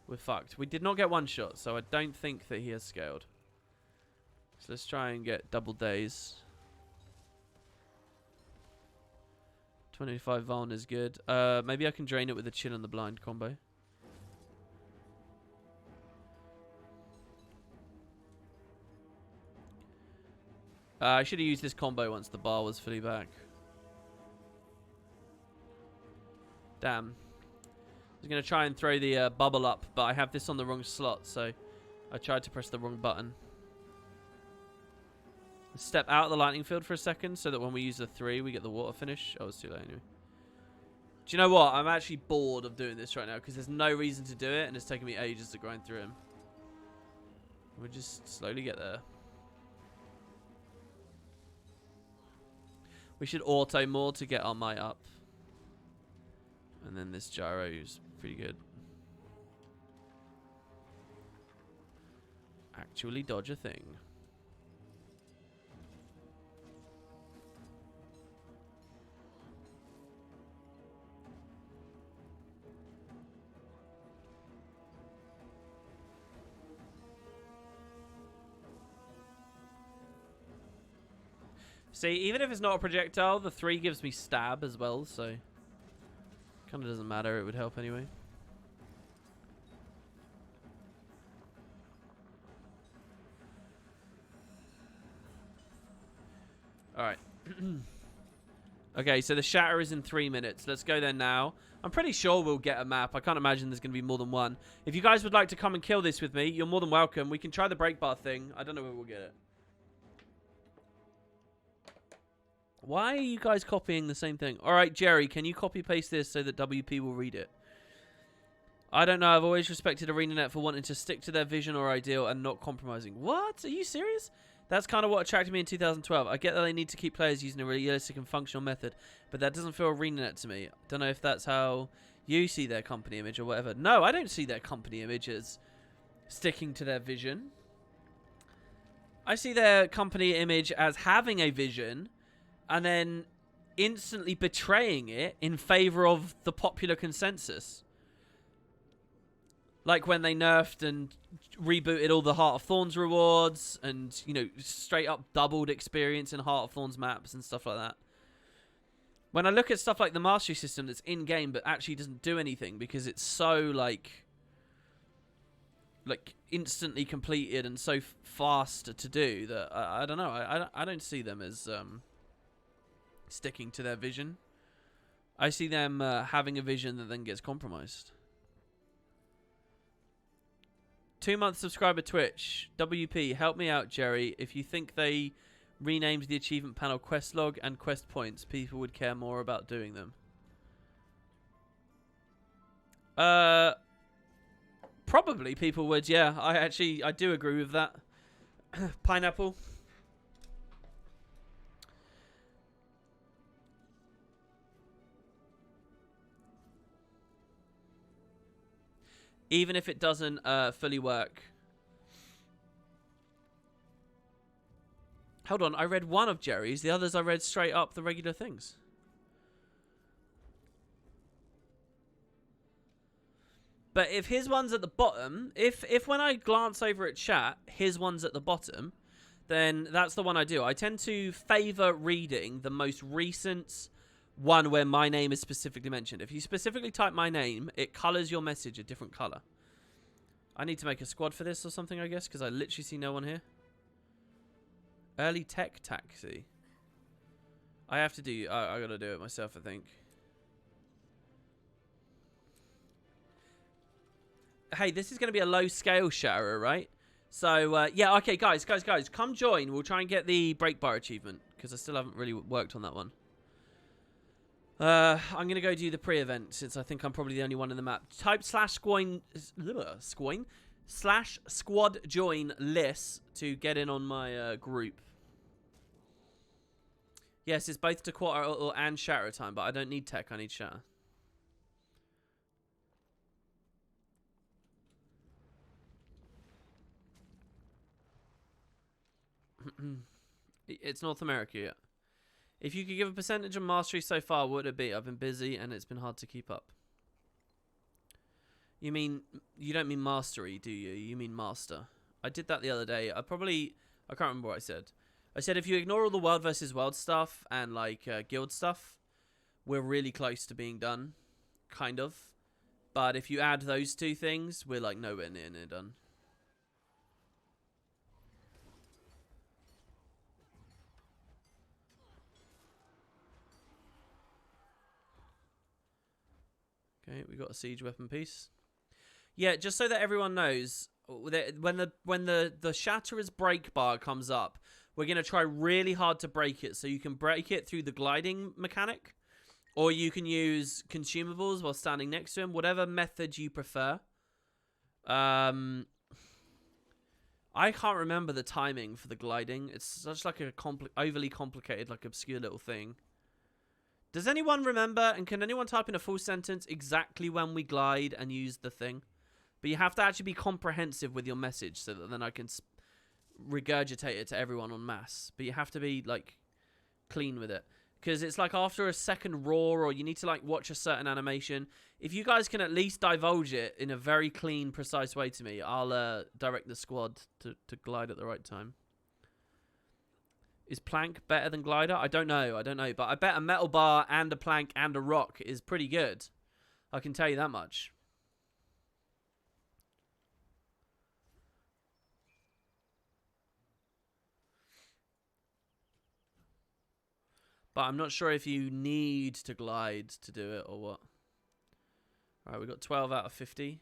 we're fucked. We did not get one shot, so I don't think that he has scaled. So let's try and get double days. 25 vuln is good. Maybe I can drain it with the chill and the blind combo. I should have used this combo once the bar was fully back. Damn. I was going to try and throw the bubble up, but I have this on the wrong slot, so I tried to press the wrong button. Step out of the lightning field for a second so that when we use the 3, we get the water finish. Oh, it's too late anyway. Do you know what? I'm actually bored of doing this right now because there's no reason to do it, and it's taking me ages to grind through him. We'll just slowly get there. We should auto more to get our might up. And then this gyro is pretty good. Actually dodge a thing. See, even if it's not a projectile, the 3 gives me stab as well, so kind of doesn't matter. It would help anyway. Alright. Okay, so the shatter is in 3 minutes. Let's go there now. I'm pretty sure we'll get a map. I can't imagine there's going to be more than one. If you guys would like to come and kill this with me, you're more than welcome. We can try the break bar thing. I don't know where we'll get it. Why are you guys copying the same thing? Alright, Jerry, can you copy-paste this so that WP will read it? I don't know. I've always respected ArenaNet for wanting to stick to their vision or ideal and not compromising. What? Are you serious? That's kind of what attracted me in 2012. I get that they need to keep players using a realistic and functional method, but that doesn't feel ArenaNet to me. Don't know if that's how you see their company image or whatever. No, I don't see their company image as sticking to their vision. I see their company image as having a vision and then instantly betraying it in favor of the popular consensus. Like when they nerfed and rebooted all the Heart of Thorns rewards and, you know, straight up doubled experience in Heart of Thorns maps and stuff like that. When I look at stuff like the mastery system that's in-game but actually doesn't do anything because it's so, like instantly completed and so fast to do that I don't know. I don't see them as sticking to their vision. I see them having a vision that then gets compromised. 2-month subscriber Twitch. WP, help me out, Jerry. If you think they renamed the achievement panel quest log and quest points, people would care more about doing them. Probably people would, yeah. I do agree with that. Pineapple. Even if it doesn't fully work. Hold on, I read one of Jerry's. The others I read straight up the regular things. But if his one's at the bottom, if when I glance over at chat, his one's at the bottom, then that's the one I do. I tend to favor reading the most recent one where my name is specifically mentioned. If you specifically type my name, it colors your message a different color. I need to make a squad for this or something, I guess, because I literally see no one here. Early tech taxi. I have to do... I gotta do it myself, I think. Hey, this is going to be a low-scale shatter, right? So, yeah, okay, guys, come join. We'll try and get the break bar achievement, because I still haven't really worked on that one. I'm going to go do the pre-event, since I think I'm probably the only one in the map. Type /squad join list to get in on my group. Yes, it's both Dakota and shatter time, but I don't need tech, I need shatter. It's North America, yeah. If you could give a percentage of mastery so far, what would it be? I've been busy and it's been hard to keep up. You don't mean mastery, do you? You mean master. I did that the other day. I can't remember what I said. I said if you ignore all the world versus world stuff and like guild stuff, we're really close to being done. Kind of. But if you add those two things, we're like nowhere near done. Okay, we got a siege weapon piece. Yeah, just so that everyone knows, when the Shatterer's break bar comes up, we're going to try really hard to break it. So you can break it through the gliding mechanic, or you can use consumables while standing next to him, whatever method you prefer. I can't remember the timing for the gliding. It's such like a overly complicated, like obscure little thing. Does anyone remember, and can anyone type in a full sentence exactly when we glide and use the thing? But you have to actually be comprehensive with your message so that then I can regurgitate it to everyone en masse. But you have to be, like, clean with it. Because it's like after a second roar or you need to, like, watch a certain animation. If you guys can at least divulge it in a very clean, precise way to me, I'll direct the squad to glide at the right time. Is plank better than glider? I don't know. But I bet a metal bar and a plank and a rock is pretty good. I can tell you that much. But I'm not sure if you need to glide to do it or what. Alright, we got 12 out of 50.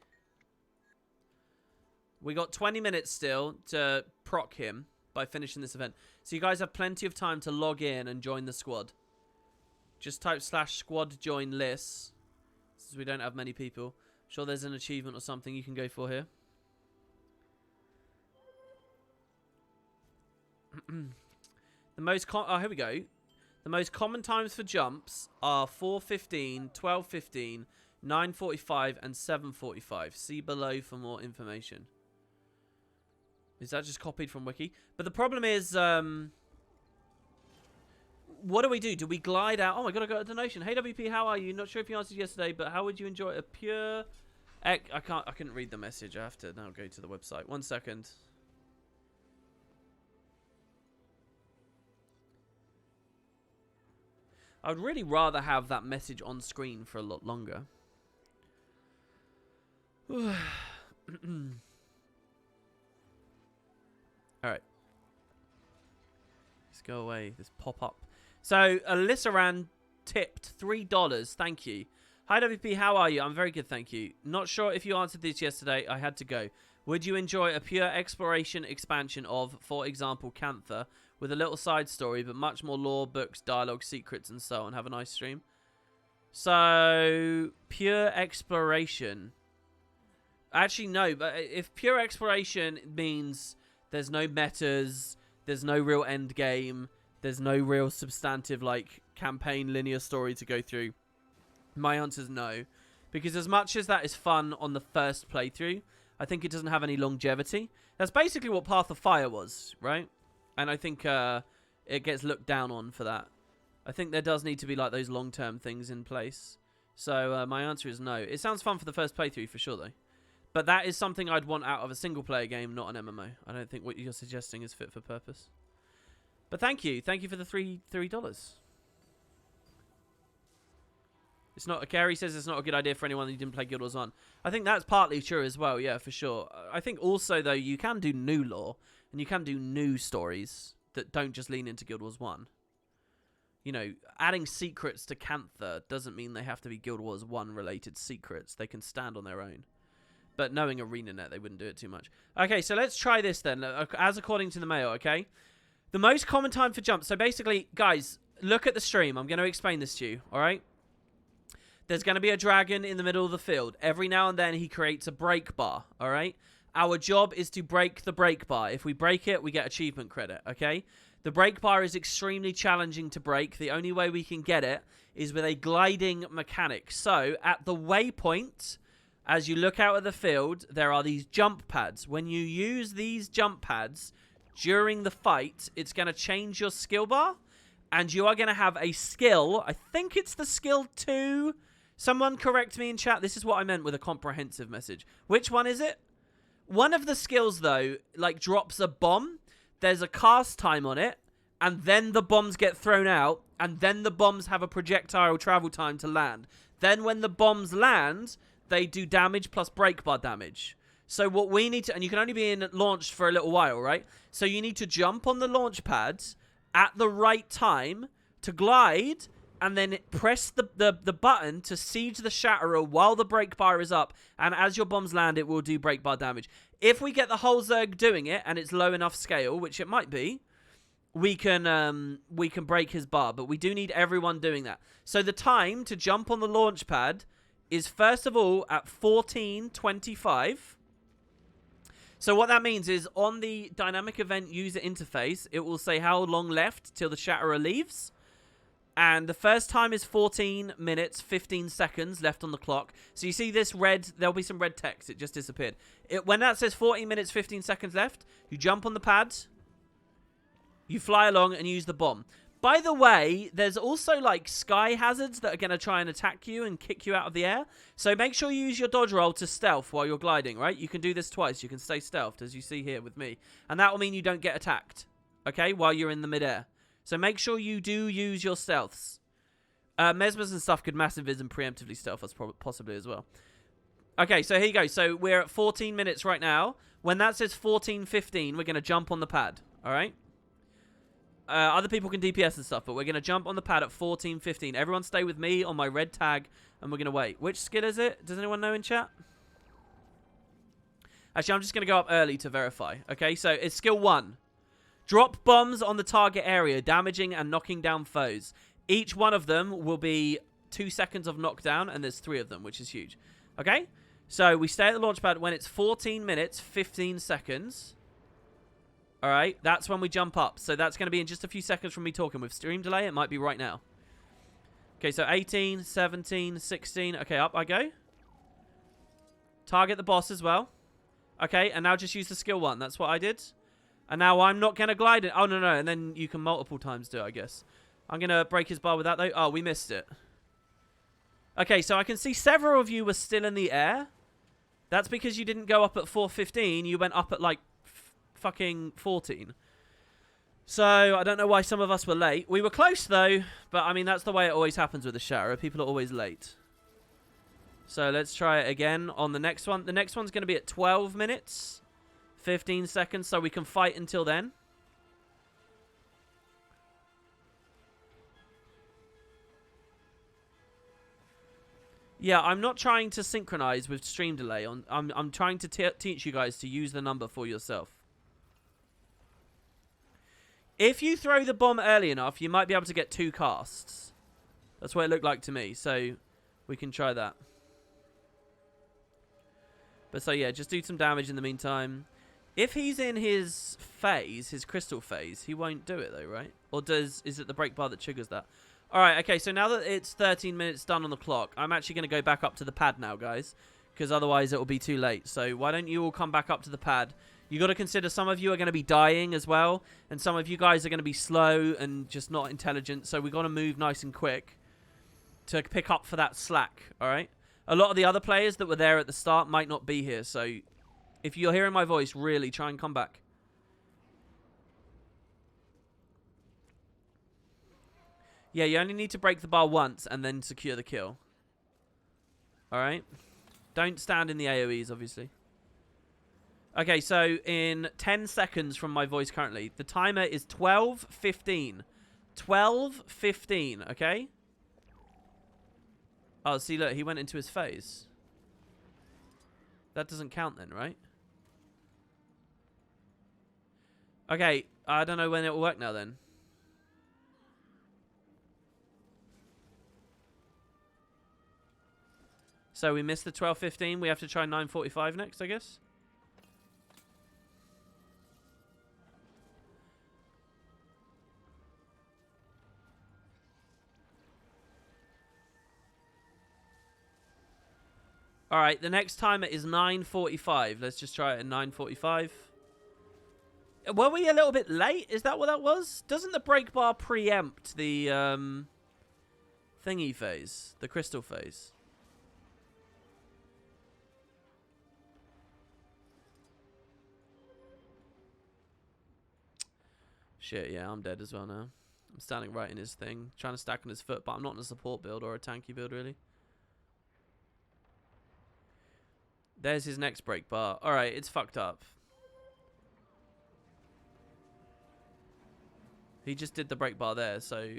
We got 20 minutes still to proc him by finishing this event. So you guys have plenty of time to log in and join the squad. Just type /squad join lists, since we don't have many people. Sure there's an achievement or something you can go for here. Here we go. The most common times for jumps are 4:15, 12:15, 9:45, and 7:45. See below for more information. Is that just copied from Wiki? But the problem is, what do we do? Do we glide out? Oh my god, I got a donation. Hey WP, how are you? Not sure if you answered yesterday, but how would you enjoy a pure... I couldn't read the message. I have to now go to the website. 1 second. I would really rather have that message on screen for a lot longer. Alright. Let's go away. This pop-up. So, Alyssa Ran tipped $3. Thank you. Hi, WP. How are you? I'm very good, thank you. Not sure if you answered this yesterday. I had to go. Would you enjoy a pure exploration expansion of, for example, Cantha, with a little side story, but much more lore, books, dialogue, secrets, and so on? Have a nice stream. So, pure exploration. Actually, no. But if pure exploration means there's no metas, there's no real end game, there's no real substantive, like, campaign linear story to go through, my answer is no. Because as much as that is fun on the first playthrough, I think it doesn't have any longevity. That's basically what Path of Fire was, right? And I think it gets looked down on for that. I think there does need to be like those long-term things in place. So my answer is no. It sounds fun for the first playthrough for sure, though. But that is something I'd want out of a single-player game, not an MMO. I don't think what you're suggesting is fit for purpose. But thank you. Thank you for the $3. It's not. Gary says it's not a good idea for anyone who didn't play Guild Wars 1. I think that's partly true as well, yeah, for sure. I think also, though, you can do new lore, and you can do new stories that don't just lean into Guild Wars 1. You know, adding secrets to Cantha doesn't mean they have to be Guild Wars 1 related secrets. They can stand on their own. But knowing ArenaNet, they wouldn't do it too much. Okay, so let's try this then, as according to the mail, okay? The most common time for jumps. So basically, guys, look at the stream. I'm going to explain this to you, all right? There's going to be a dragon in the middle of the field. Every now and then, he creates a break bar, all right? Our job is to break the break bar. If we break it, we get achievement credit, okay? The break bar is extremely challenging to break. The only way we can get it is with a gliding mechanic. So, at the waypoint, as you look out at the field, there are these jump pads. When you use these jump pads during the fight, it's going to change your skill bar, and you are going to have a skill. I think it's the skill 2. Someone correct me in chat. This is what I meant with a comprehensive message. Which one is it? One of the skills, though, like drops a bomb. There's a cast time on it, and then the bombs get thrown out, and then the bombs have a projectile travel time to land. Then when the bombs land, they do damage plus break bar damage. So what we need to... And you can only be launched for a little while, right? So you need to jump on the launch pads at the right time to glide... and then press the button to siege the Shatterer while the break bar is up. And as your bombs land, it will do break bar damage. If we get the whole Zerg doing it, and it's low enough scale, which it might be, we can break his bar. But we do need everyone doing that. So the time to jump on the launch pad is, first of all, at 14:25. So what that means is, on the dynamic event user interface, it will say how long left till the Shatterer leaves. And the first time is 14 minutes, 15 seconds left on the clock. So you see this red, there'll be some red text. It just disappeared. When that says 14 minutes, 15 seconds left, you jump on the pad, you fly along and use the bomb. By the way, there's also like sky hazards that are going to try and attack you and kick you out of the air. So make sure you use your dodge roll to stealth while you're gliding, right? You can do this twice. You can stay stealthed, as you see here with me. And that will mean you don't get attacked, okay, while you're in the midair. So make sure you do use your stealths. Mesmers and stuff could massive vis and preemptively stealth us possibly as well. Okay, so here you go. So we're at 14 minutes right now. When that says 14:15, we're going to jump on the pad. All right? Other people can DPS and stuff, but we're going to jump on the pad at 14:15. Everyone stay with me on my red tag, and we're going to wait. Which skill is it? Does anyone know in chat? Actually, I'm just going to go up early to verify. Okay, so it's skill 1. Drop bombs on the target area, damaging and knocking down foes. Each one of them will be 2 seconds of knockdown, and there's 3 of them, which is huge. Okay? So we stay at the launch pad when it's 14 minutes, 15 seconds. All right, that's when we jump up. So that's going to be in just a few seconds from me talking. With stream delay, it might be right now. Okay, so 18, 17, 16. Okay, up I go. Target the boss as well. Okay, and now just use the skill one. That's what I did. And now I'm not going to glide it. Oh, no, no. And then you can multiple times do it, I guess. I'm going to break his bar with that, though. Oh, we missed it. Okay, so I can see several of you were still in the air. That's because you didn't go up at 4:15. You went up at, like, fucking 14. So, I don't know why some of us were late. We were close, though. But, I mean, that's the way it always happens with the Shatter. People are always late. So, let's try it again on the next one. The next one's going to be at 12 minutes. 15 seconds, so we can fight until then. Yeah, I'm not trying to synchronize with stream delay. I'm trying to teach you guys to use the number for yourself. If you throw the bomb early enough, you might be able to get 2 casts. That's what it looked like to me, so we can try that. But so yeah, just do some damage in the meantime. If he's in his phase, his crystal phase, he won't do it though, right? Or is it the break bar that triggers that? Alright, okay, so now that it's 13 minutes done on the clock, I'm actually going to go back up to the pad now, guys. Because otherwise it will be too late. So why don't you all come back up to the pad? You got to consider some of you are going to be dying as well. And some of you guys are going to be slow and just not intelligent. So we got to move nice and quick to pick up for that slack, alright? A lot of the other players that were there at the start might not be here, so if you're hearing my voice, really try and come back. Yeah, you only need to break the bar once and then secure the kill. Alright? Don't stand in the AoEs, obviously. Okay, so in 10 seconds from my voice currently, the timer is 12:15. 12:15, okay? Oh, see, look, he went into his phase. That doesn't count then, right? Okay, I don't know when it will work now then. So we missed the 12:15. We have to try 9:45 next, I guess. Alright, the next timer is 9:45. Let's just try it at 9:45. Were we a little bit late? Is that what that was? Doesn't the break bar preempt the thingy phase? The crystal phase? Shit, yeah, I'm dead as well now. I'm standing right in his thing, trying to stack on his foot, but I'm not in a support build or a tanky build, really. There's his next break bar. Alright, it's fucked up. He just did the break bar there, so...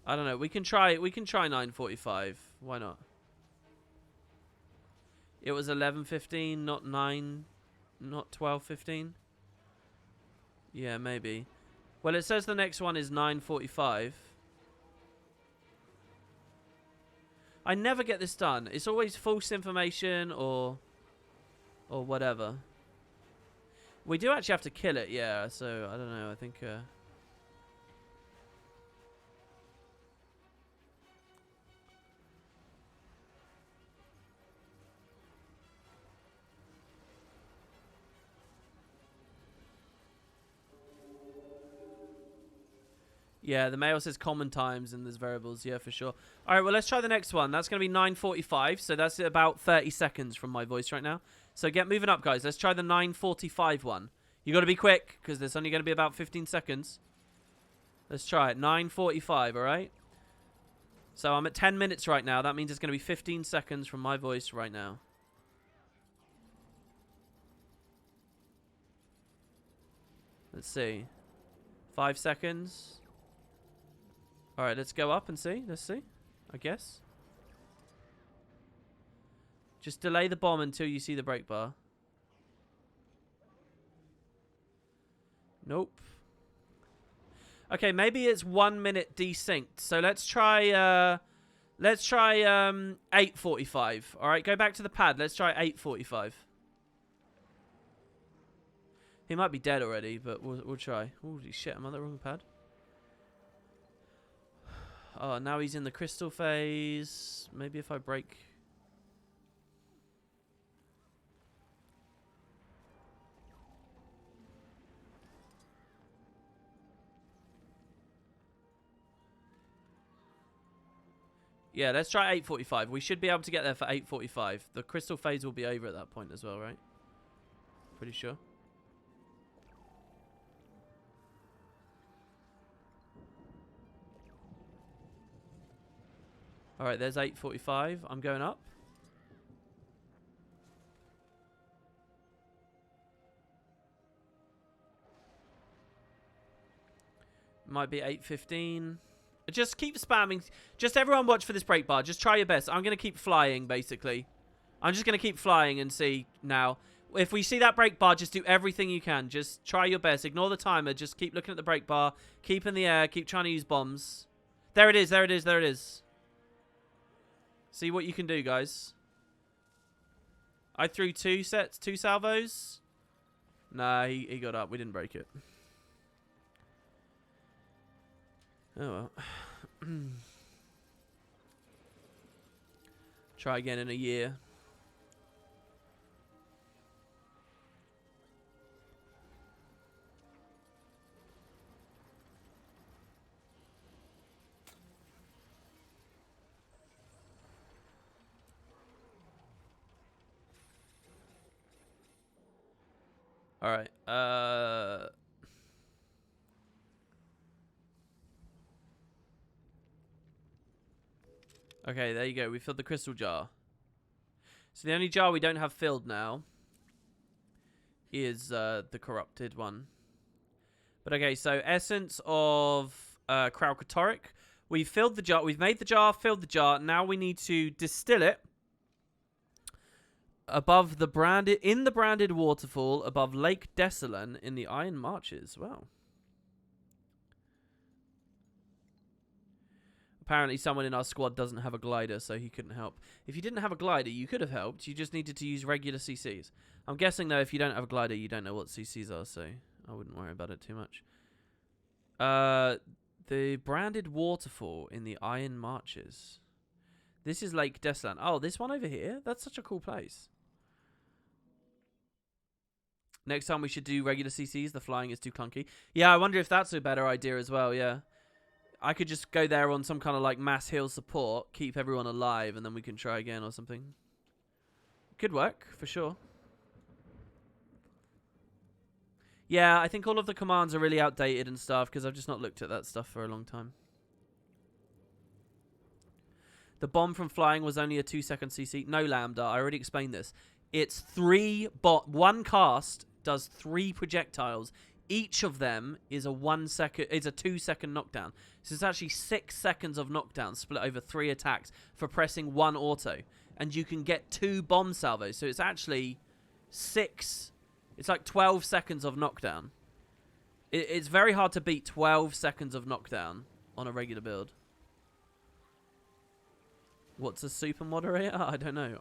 I don't know. We can try 9:45. Why not? It was 11:15, not 12:15. Yeah, maybe. Well, it says the next one is 9:45. I never get this done. It's always false information or whatever. We do actually have to kill it, yeah. So I don't know. I think. Yeah, the mail says common times and there's variables. Yeah, for sure. All right, well, let's try the next one. That's going to be 9:45. So that's about 30 seconds from my voice right now. So get moving up, guys. Let's try the 9:45 one. You got to be quick because there's only going to be about 15 seconds. Let's try it. 9:45, all right? So I'm at 10 minutes right now. That means it's going to be 15 seconds from my voice right now. Let's see. 5 seconds. Alright, let's go up and see. Let's see. I guess. Just delay the bomb until you see the break bar. Nope. Okay, maybe it's 1 minute desynced. So let's try Let's try 8:45. All right, go back to the pad. Let's try 8:45. He might be dead already, but we'll try. Holy shit, am I on the wrong pad? Oh, now he's in the crystal phase. Maybe if I break... Yeah, let's try 8:45. We should be able to get there for 8:45. The crystal phase will be over at that point as well, right? Pretty sure. Alright, there's 8:45. I'm going up. Might be 8:15. Just keep spamming. Just everyone watch for this break bar. Just try your best. I'm going to keep flying, basically. I'm just going to keep flying and see now. If we see that break bar, just do everything you can. Just try your best. Ignore the timer. Just keep looking at the break bar. Keep in the air. Keep trying to use bombs. There it is. There it is. There it is. See what you can do, guys. I threw two salvos. Nah, he got up. We didn't break it. Oh well. Try again in a year. All right. Okay, there you go. We filled the crystal jar. So the only jar we don't have filled now is the corrupted one. But okay, so essence of Kralkatorrik. We've filled the jar. We've made the jar, filled the jar. Now we need to distill it above the branded waterfall above Lake Desolan in the Iron Marches. Wow. Apparently someone in our squad doesn't have a glider, so he couldn't help. If you didn't have a glider, you could have helped. You just needed to use regular CCs. I'm guessing, though, if you don't have a glider, you don't know what CCs are, so I wouldn't worry about it too much. The branded waterfall in the Iron Marches. This is Lake Desolan. Oh, this one over here? That's such a cool place. Next time we should do regular CCs. The flying is too clunky. Yeah, I wonder if that's a better idea as well, yeah. I could just go there on some kind of like mass heal support, keep everyone alive, and then we can try again or something. Could work, for sure. Yeah, I think all of the commands are really outdated and stuff, because I've just not looked at that stuff for a long time. The bomb from flying was only a 2-second CC. No lambda, I already explained this. It's one cast does 3 projectiles. Each of them is a 2-second knockdown. So it's actually 6 seconds of knockdown split over 3 attacks for pressing 1 auto. And you can get 2 bomb salvos. So it's actually 6. It's like 12 seconds of knockdown. It's very hard to beat 12 seconds of knockdown on a regular build. What's a super moderator? I don't know.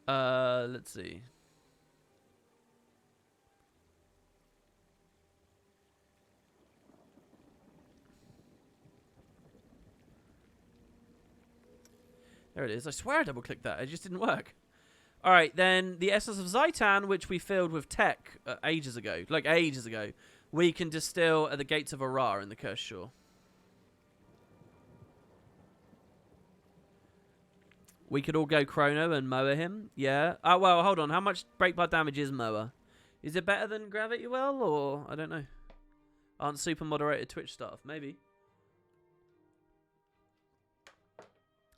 Let's see. There it is. I swear I double-clicked that. It just didn't work. All right, then the Essence of Zhaitan, which we filled with tech ages ago. Like, ages ago. We can distill at the Gates of Arar in the Cursed Shore. We could all go Chrono and Moa him. Yeah. Oh, well, hold on. How much breakbar damage is Moa? Is it better than Gravity Well, or... I don't know. Aren't super moderated Twitch staff? Maybe.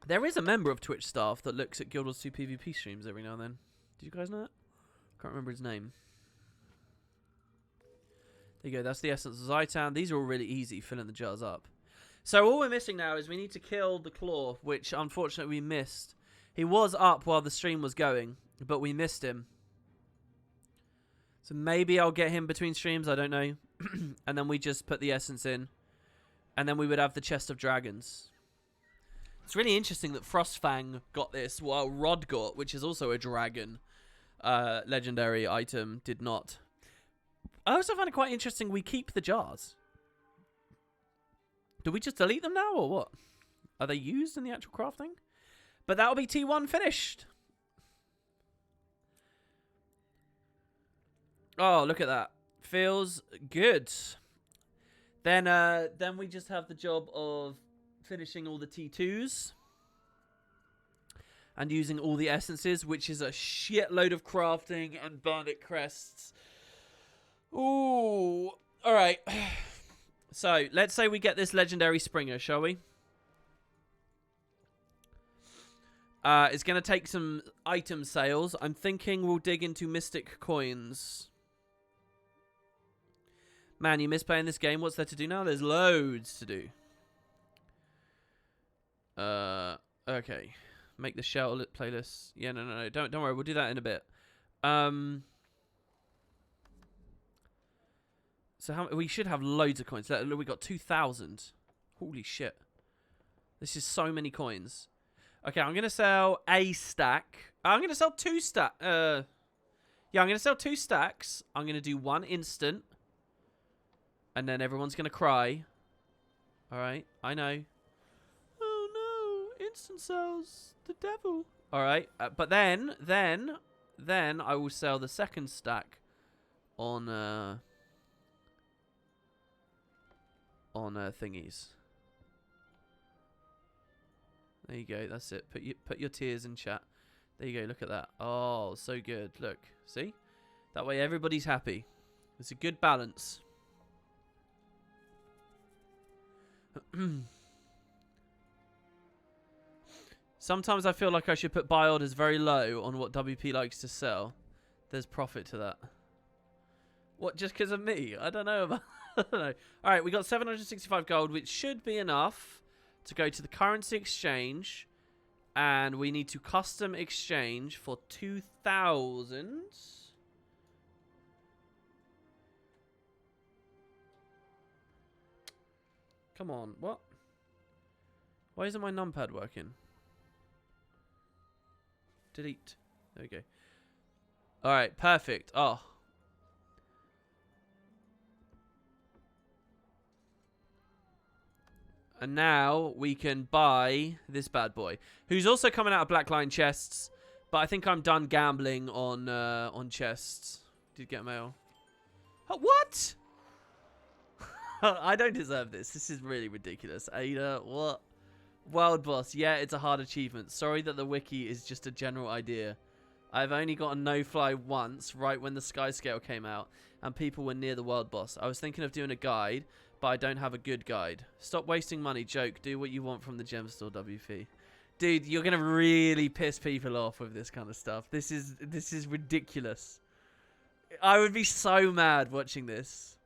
There is a member of Twitch staff that looks at Guild Wars 2 PvP streams every now and then. Did you guys know that? Can't remember his name. There you go. That's the Essence of Zhaitan. These are all really easy, filling the jars up. So all we're missing now is we need to kill the Claw, which unfortunately we missed. He was up while the stream was going, but we missed him. So maybe I'll get him between streams. I don't know. And then we just put the Essence in. And then we would have the Chest of Dragons. It's really interesting that Frostfang got this while Rodgot, which is also a dragon legendary item, did not. I also find it quite interesting we keep the jars. Do we just delete them now, or what? Are they used in the actual crafting? But that'll be T1 finished. Oh, look at that. Feels good. Then we just have the job of finishing all the T2s. And using all the essences, which is a shitload of crafting and bandit crests. Ooh. Alright. So, let's say we get this legendary Springer, shall we? It's going to take some item sales. I'm thinking we'll dig into Mystic Coins. Man, you miss playing this game. What's there to do now? There's loads to do. Okay. Make the shell playlist. Yeah, no. Don't worry. We'll do that in a bit. So we should have loads of coins. Look, we got 2,000. Holy shit. This is so many coins. Okay, I'm going to sell a stack. I'm going to sell 2 stack. Yeah, I'm going to sell 2 stacks. I'm going to do 1 instant. And then everyone's going to cry. Alright, I know. Oh no, instant sells the devil. Alright, but then I will sell the second stack on thingies. There you go, that's it. Put your tears in chat. There you go, look at that. Oh, so good. Look, see? That way everybody's happy. It's a good balance. Sometimes I feel like I should put buy orders very low on what WP likes to sell. There's profit to that. What, just because of me? I don't know about... I don't know. Alright, we got 765 gold, which should be enough to go to the currency exchange. And we need to custom exchange for 2,000. Come on, what? Why isn't my numpad working? Delete. There we go. Alright, perfect. Oh. And now we can buy this bad boy, who's also coming out of Blackline chests. But I think I'm done gambling on chests. Did get mail? Oh, what? I don't deserve this. This is really ridiculous. Ada, what? World boss. Yeah, it's a hard achievement. Sorry that the wiki is just a general idea. I've only got a no-fly once, right when the Sky Scale came out, and people were near the world boss. I was thinking of doing a guide, but I don't have a good guide. Stop wasting money, joke. Do what you want from the gem store, WP. Dude, you're going to really piss people off with this kind of stuff. This is ridiculous. I would be so mad watching this.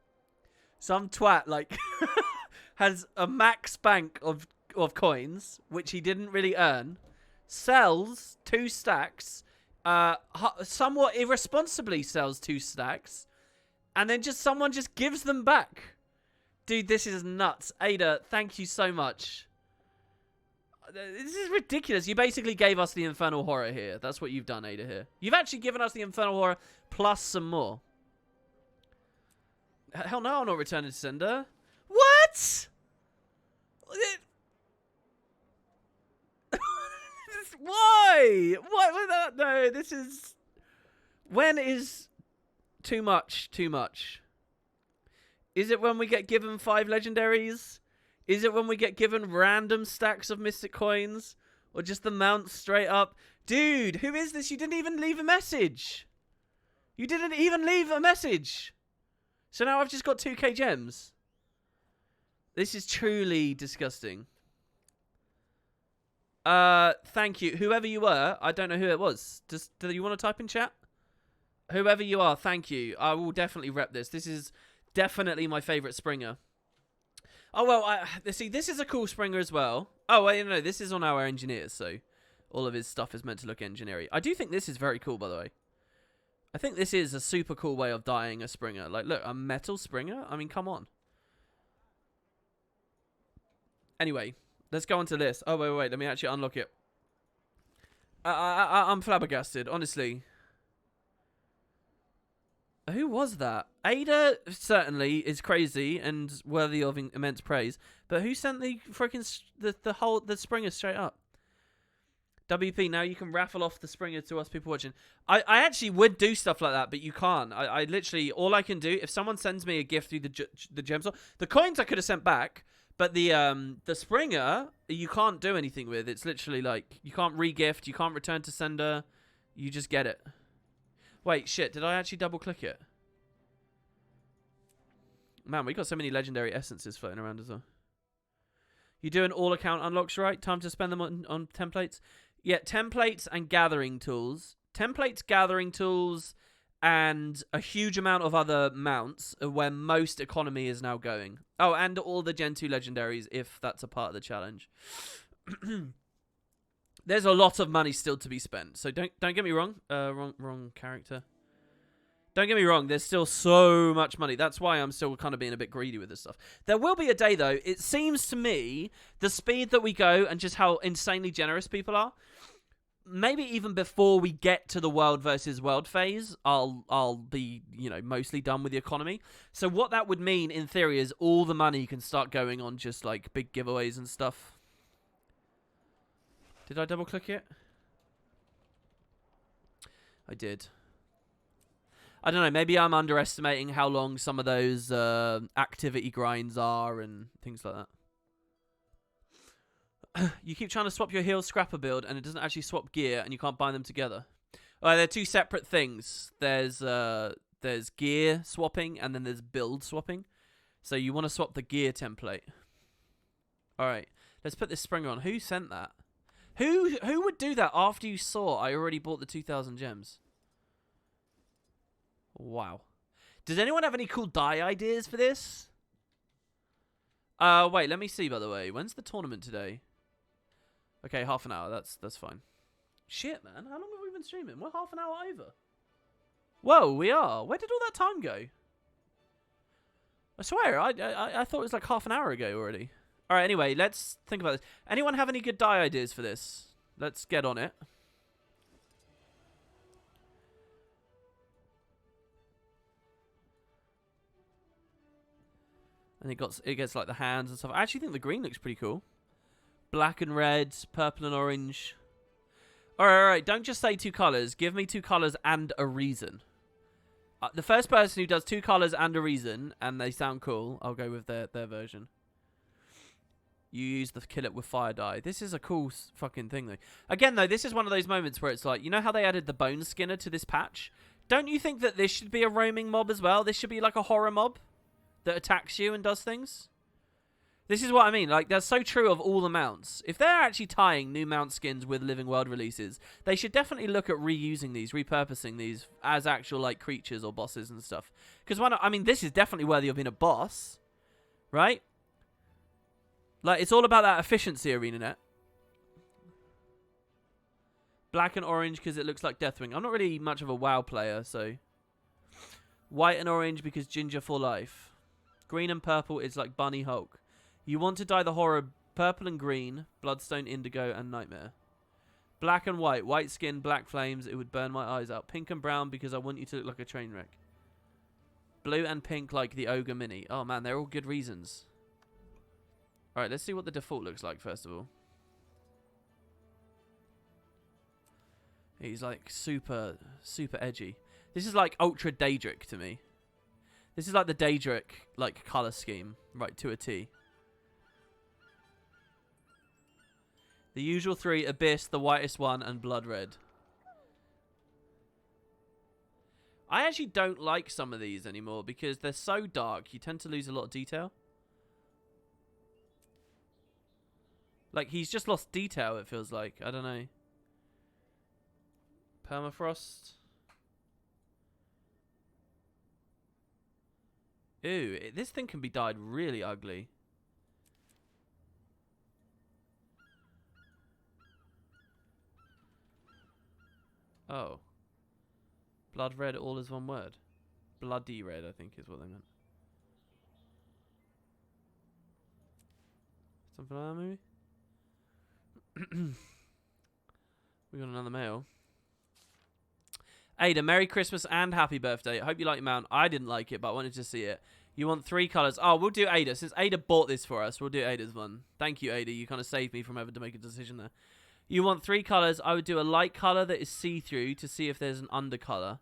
Some twat, like, has a max bank of coins, which he didn't really earn, sells 2 stacks, somewhat irresponsibly sells 2 stacks, and then someone just gives them back. Dude, this is nuts. Ada, thank you so much. This is ridiculous. You basically gave us the Infernal Horror here. That's what you've done, Ada, here. You've actually given us the Infernal Horror plus some more. Hell no, I'm not returning to sender. What? Why? Why? No, this is... When is too much too much? Is it when we get given 5 legendaries? Is it when we get given random stacks of mystic coins? Or just the mount straight up? Dude, who is this? You didn't even leave a message. You didn't even leave a message. So now I've just got 2k gems. This is truly disgusting. Thank you. Whoever you were, I don't know who it was. Do you want to type in chat? Whoever you are, thank you. I will definitely rep this. This is definitely my favourite Springer. Oh, well, see, this is a cool Springer as well. Oh, wait, no, this is on our engineers, so all of his stuff is meant to look engineering. I do think this is very cool, by the way. I think this is a super cool way of dyeing a Springer. Like, look, a metal Springer? I mean, come on. Anyway, Let's go on to this. Oh, wait. Let me actually unlock it. I'm flabbergasted, honestly. Who was that? Ada certainly is crazy and worthy of immense praise. But who sent the freaking the Springer straight up? WP, now you can raffle off the Springer to us people watching. I actually would do stuff like that, but you can't. I literally, all I can do, if someone sends me a gift through the gem store, the coins I could have sent back, but the Springer, you can't do anything with. It's literally like, you can't re-gift, you can't return to sender, you just get it. Wait, shit, did I actually double click it? Man, we got so many legendary essences floating around as well. You doing all account unlocks, right? Time to spend them on templates? Yeah, templates and gathering tools. Templates, gathering tools, and a huge amount of other mounts are where most economy is now going. Oh, and all the Gen 2 legendaries, if that's a part of the challenge. There's a lot of money still to be spent, so don't get me wrong. Wrong character. Don't get me wrong, there's still so much money. That's why I'm still kind of being a bit greedy with this stuff. There will be a day, though, it seems to me, the speed that we go and just how insanely generous people are, maybe even before we get to the world versus world phase, I'll be, you know, mostly done with the economy. So what that would mean, in theory, is all the money can start going on just, like, big giveaways and stuff. Did I double-click it? I did. I don't know, maybe I'm underestimating how long some of those activity grinds are and things like that. You keep trying to swap your heal scrapper build and it doesn't actually swap gear and you can't bind them together. They're two separate things. There's gear swapping and then there's build swapping. So you want to swap the gear template. Alright, let's put this Springer on. Who sent that? Who would do that after you saw I already bought the 2,000 gems? Wow. Does anyone have any cool dye ideas for this? Wait, let me see, by the way. When's the tournament today? Okay, half an hour. That's fine. Shit, man. How long have we been streaming? We're half an hour over. Whoa, we are. Where did all that time go? I swear, I thought it was like half an hour ago already. Alright, anyway, let's think about this. Anyone have any good dye ideas for this? Let's get on it. And it gets like the hands and stuff. I actually think the green looks pretty cool. Black and red, purple and orange. Alright. Don't just say 2 colours. Give me 2 colours and a reason. The first person who does 2 colours and a reason, and they sound cool, I'll go with their version. You use the kill it with fire dye. This is a cool fucking thing, though. Again, though, this is one of those moments where it's like, you know how they added the bone skinner to this patch? Don't you think that this should be a roaming mob as well? This should be like a horror mob that attacks you and does things. This is what I mean. Like, that's so true of all the mounts. If they're actually tying new mount skins with Living World releases, they should definitely look at reusing these, repurposing these as actual, like, creatures or bosses and stuff. Because, I mean, this is definitely worthy of being a boss, right? Like, it's all about that efficiency, ArenaNet. Black and orange because it looks like Deathwing. I'm not really much of a WoW player, so... White and orange because Ginger for life. Green and purple is like Bunny Hulk. You want to dye the horror purple and green, Bloodstone, Indigo, and Nightmare. Black and white. White skin, black flames. It would burn my eyes out. Pink and brown because I want you to look like a train wreck. Blue and pink like the Ogre Mini. Oh, man, they're all good reasons. Alright, let's see what the default looks like, first of all. He's, like, super edgy. This is like Ultra Daedric to me. This is like the Daedric, like, colour scheme, right, to a T. The usual 3, Abyss, the whitest one, and Blood Red. I actually don't like some of these anymore because they're so dark, you tend to lose a lot of detail. Like, he's just lost detail, it feels like. I don't know. Permafrost. Ooh, this thing can be dyed really ugly. Oh. Blood red, all is one word. Bloody red, I think is what they meant. Something like that, maybe? We got another mail. Ada, Merry Christmas and Happy Birthday. I hope you like your mount. I didn't like it, but I wanted to see it. You want 3 colours. Oh, we'll do Ada. Since Ada bought this for us, we'll do Ada's one. Thank you, Ada. You kind of saved me from having to make a decision there. You want 3 colours. I would do a light colour that is see-through to see if there's an undercolour.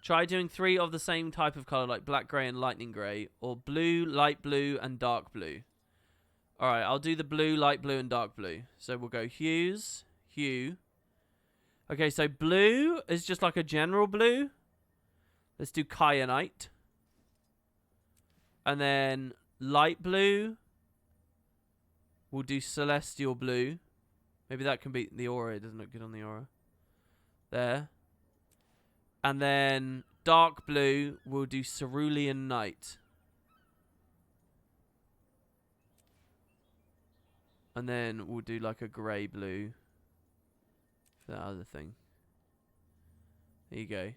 Try doing 3 of the same type of colour, like black, grey, and lightning grey. Or blue, light blue, and dark blue. Alright, I'll do the blue, light blue, and dark blue. So we'll go hues, hue. Okay, so blue is just like a general blue. Let's do kyanite. And then light blue. We'll do celestial blue. Maybe that can be the aura. It doesn't look good on the aura. There. And then dark blue, we'll do cerulean night. And then we'll do like a grey blue. That other thing. There you go.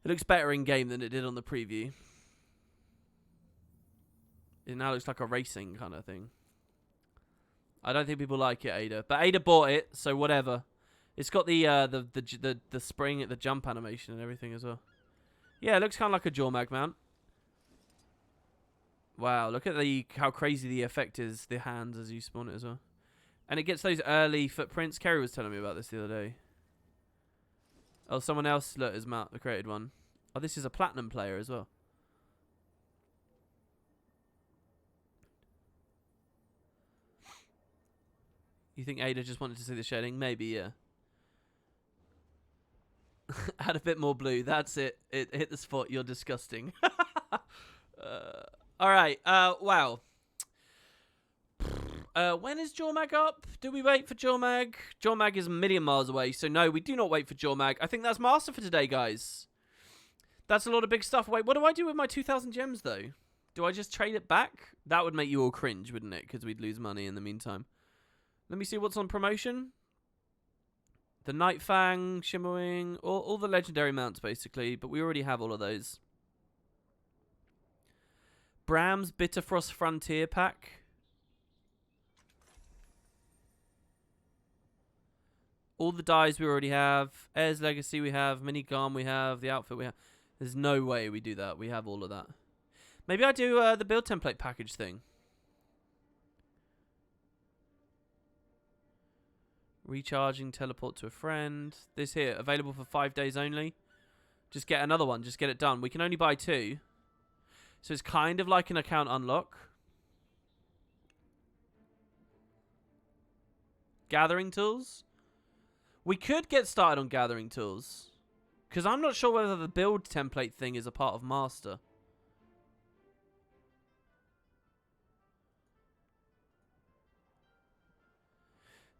It looks better in game than it did on the preview. It now looks like a racing kind of thing. I don't think people like it, Ada, but Ada bought it, so whatever. It's got the spring, the jump animation and everything as well. Yeah, it looks kind of like a Jormag mount. Wow, look at how crazy the effect is. The hands as you spawn it as well. And it gets those early footprints. Kerry was telling me about this the other day. Oh, someone else look, has created one. Oh, this is a platinum player as well. You think Ada just wanted to see the shedding? Maybe, yeah. Add a bit more blue. That's it. It hit the spot. You're disgusting. All right. Wow. When is Jormag up? Do we wait for Jormag? Jormag is a million miles away, so no, we do not wait for Jormag. I think that's Master for today, guys. That's a lot of big stuff. Wait, what do I do with my 2,000 gems, though? Do I just trade it back? That would make you all cringe, wouldn't it? Because we'd lose money in the meantime. Let me see what's on promotion. The Night Fang, Shimmerwing, all the legendary mounts, basically, but we already have all of those. Bram's Bitterfrost Frontier Pack. All the dies we already have. Air's Legacy we have. Mini Garm we have. The outfit we have. There's no way we do that. We have all of that. Maybe I do the build template package thing. Recharging, teleport to a friend. This here, available for 5 days only. Just get another one. Just get it done. We can only buy 2. So it's kind of like an account unlock. Gathering tools. We could get started on gathering tools. Because I'm not sure whether the build template thing is a part of Master.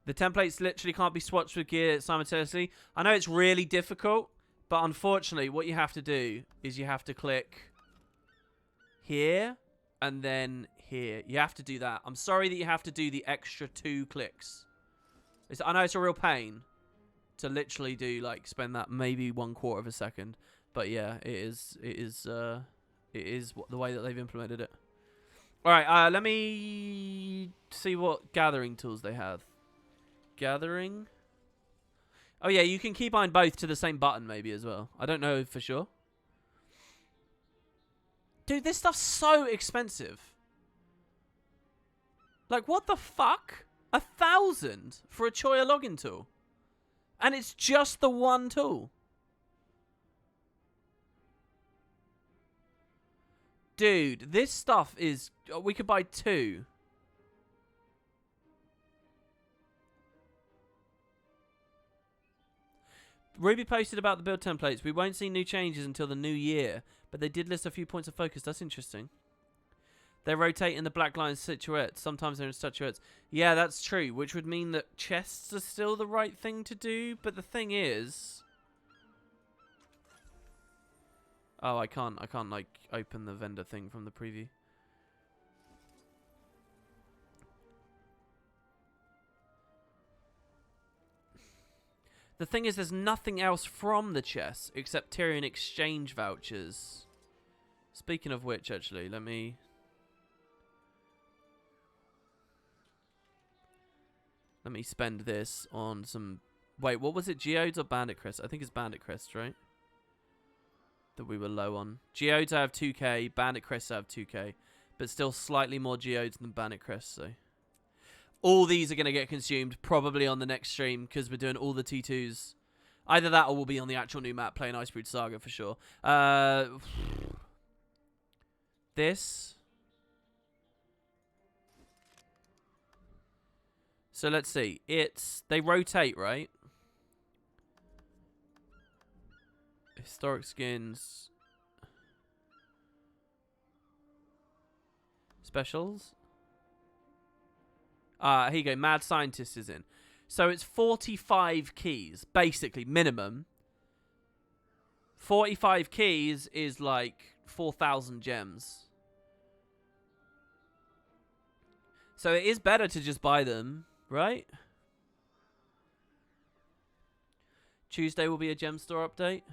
The templates literally can't be swatched with gear simultaneously. I know it's really difficult, but unfortunately what you have to do is you have to click here and then here. You have to do that. I'm sorry that you have to do the extra 2 clicks. I know it's a real pain to literally do, like, spend that maybe 1/4 of a second. But yeah, it is the way that they've implemented it. Alright, let me see what gathering tools they have. Gathering. Oh yeah, you can keybind both to the same button maybe as well. I don't know for sure. Dude, this stuff's so expensive. Like, what the fuck? 1,000 for a Choya login tool. And it's just the one tool. Dude, this stuff is... We could buy 2. Ruby posted about the build templates. We won't see new changes until the new year. But they did list a few points of focus. That's interesting. They rotate in the black line statuettes. Sometimes they're in statuettes. Yeah, that's true. Which would mean that chests are still the right thing to do. But the thing is... Oh, I can't like, open the vendor thing from the preview. The thing is, there's nothing else from the chests except Tyrion exchange vouchers. Speaking of which, actually, let me... Let me spend this on some... Wait, what was it? Geodes or Bandit Crest? I think it's Bandit Crest, right? That we were low on. Geodes I have 2k. Bandit Crest I have 2k. But still slightly more Geodes than Bandit Crest, so... All these are going to get consumed probably on the next stream because we're doing all the T2s. Either that or we'll be on the actual new map playing Icebrood Saga for sure. This. So let's see. They rotate, right? Historic skins. Specials. Here you go. Mad Scientist is in. So it's 45 keys, basically, minimum. 45 keys is like 4,000 gems. So it is better to just buy them, right? Tuesday will be a gem store update.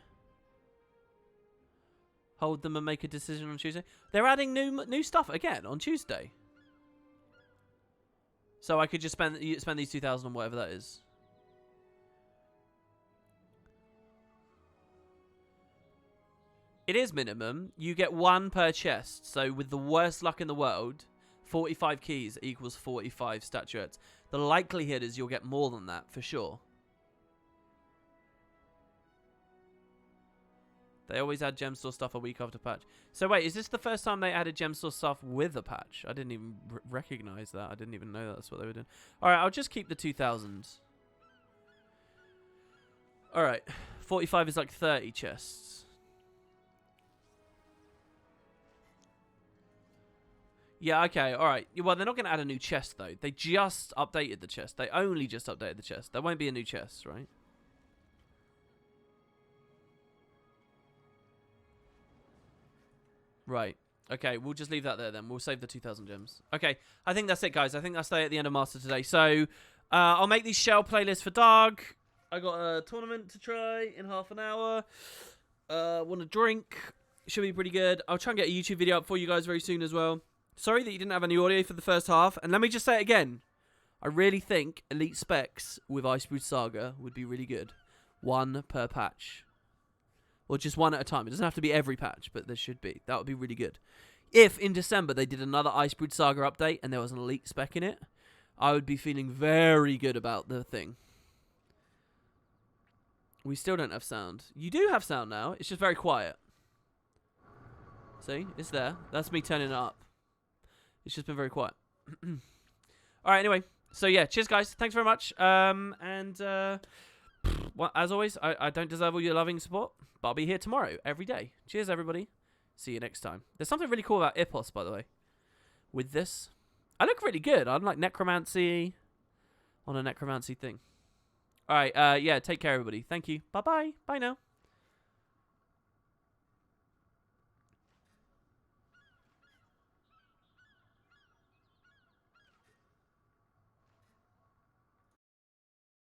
Hold them and make a decision on Tuesday. They're adding new stuff again on Tuesday. So I could just spend these 2,000 on whatever that is. It is minimum. You get 1 per chest. So with the worst luck in the world, 45 keys equals 45 statuettes. The likelihood is you'll get more than that for sure. They always add gem store stuff a week after patch. So wait, is this the first time they added gem store stuff with a patch? I didn't even recognize that. I didn't even know that's what they were doing. Alright, I'll just keep the 2,000s. Alright, 45 is like 30 chests. Yeah, okay, alright. Well, they're not going to add a new chest, though. They just updated the chest. They only just updated the chest. There won't be a new chest, right? Right. Okay, we'll just leave that there then. We'll save the 2,000 gems. Okay, I think that's it, guys. I think that's at the end of Master today. So, I'll make these shell playlists for Dark. I got a tournament to try in half an hour. Want a drink. Should be pretty good. I'll try and get a YouTube video up for you guys very soon as well. Sorry that you didn't have any audio for the first half. And let me just say it again. I really think Elite Specs with Icebrood Saga would be really good. 1 per patch. Or just 1 at a time. It doesn't have to be every patch, but there should be. That would be really good. If in December they did another Icebrood Saga update and there was an Elite spec in it, I would be feeling very good about the thing. We still don't have sound. You do have sound now. It's just very quiet. See? It's there. That's me turning it up. It's just been very quiet. Alright, anyway. So yeah, cheers guys. Thanks very much. Well, as always, I don't deserve all your loving support, but I'll be here tomorrow, every day. Cheers, everybody. See you next time. There's something really cool about Ipos, by the way. With this. I look really good. I'm like necromancy on a necromancy thing. Alright, yeah, take care, everybody. Thank you. Bye-bye. Bye now.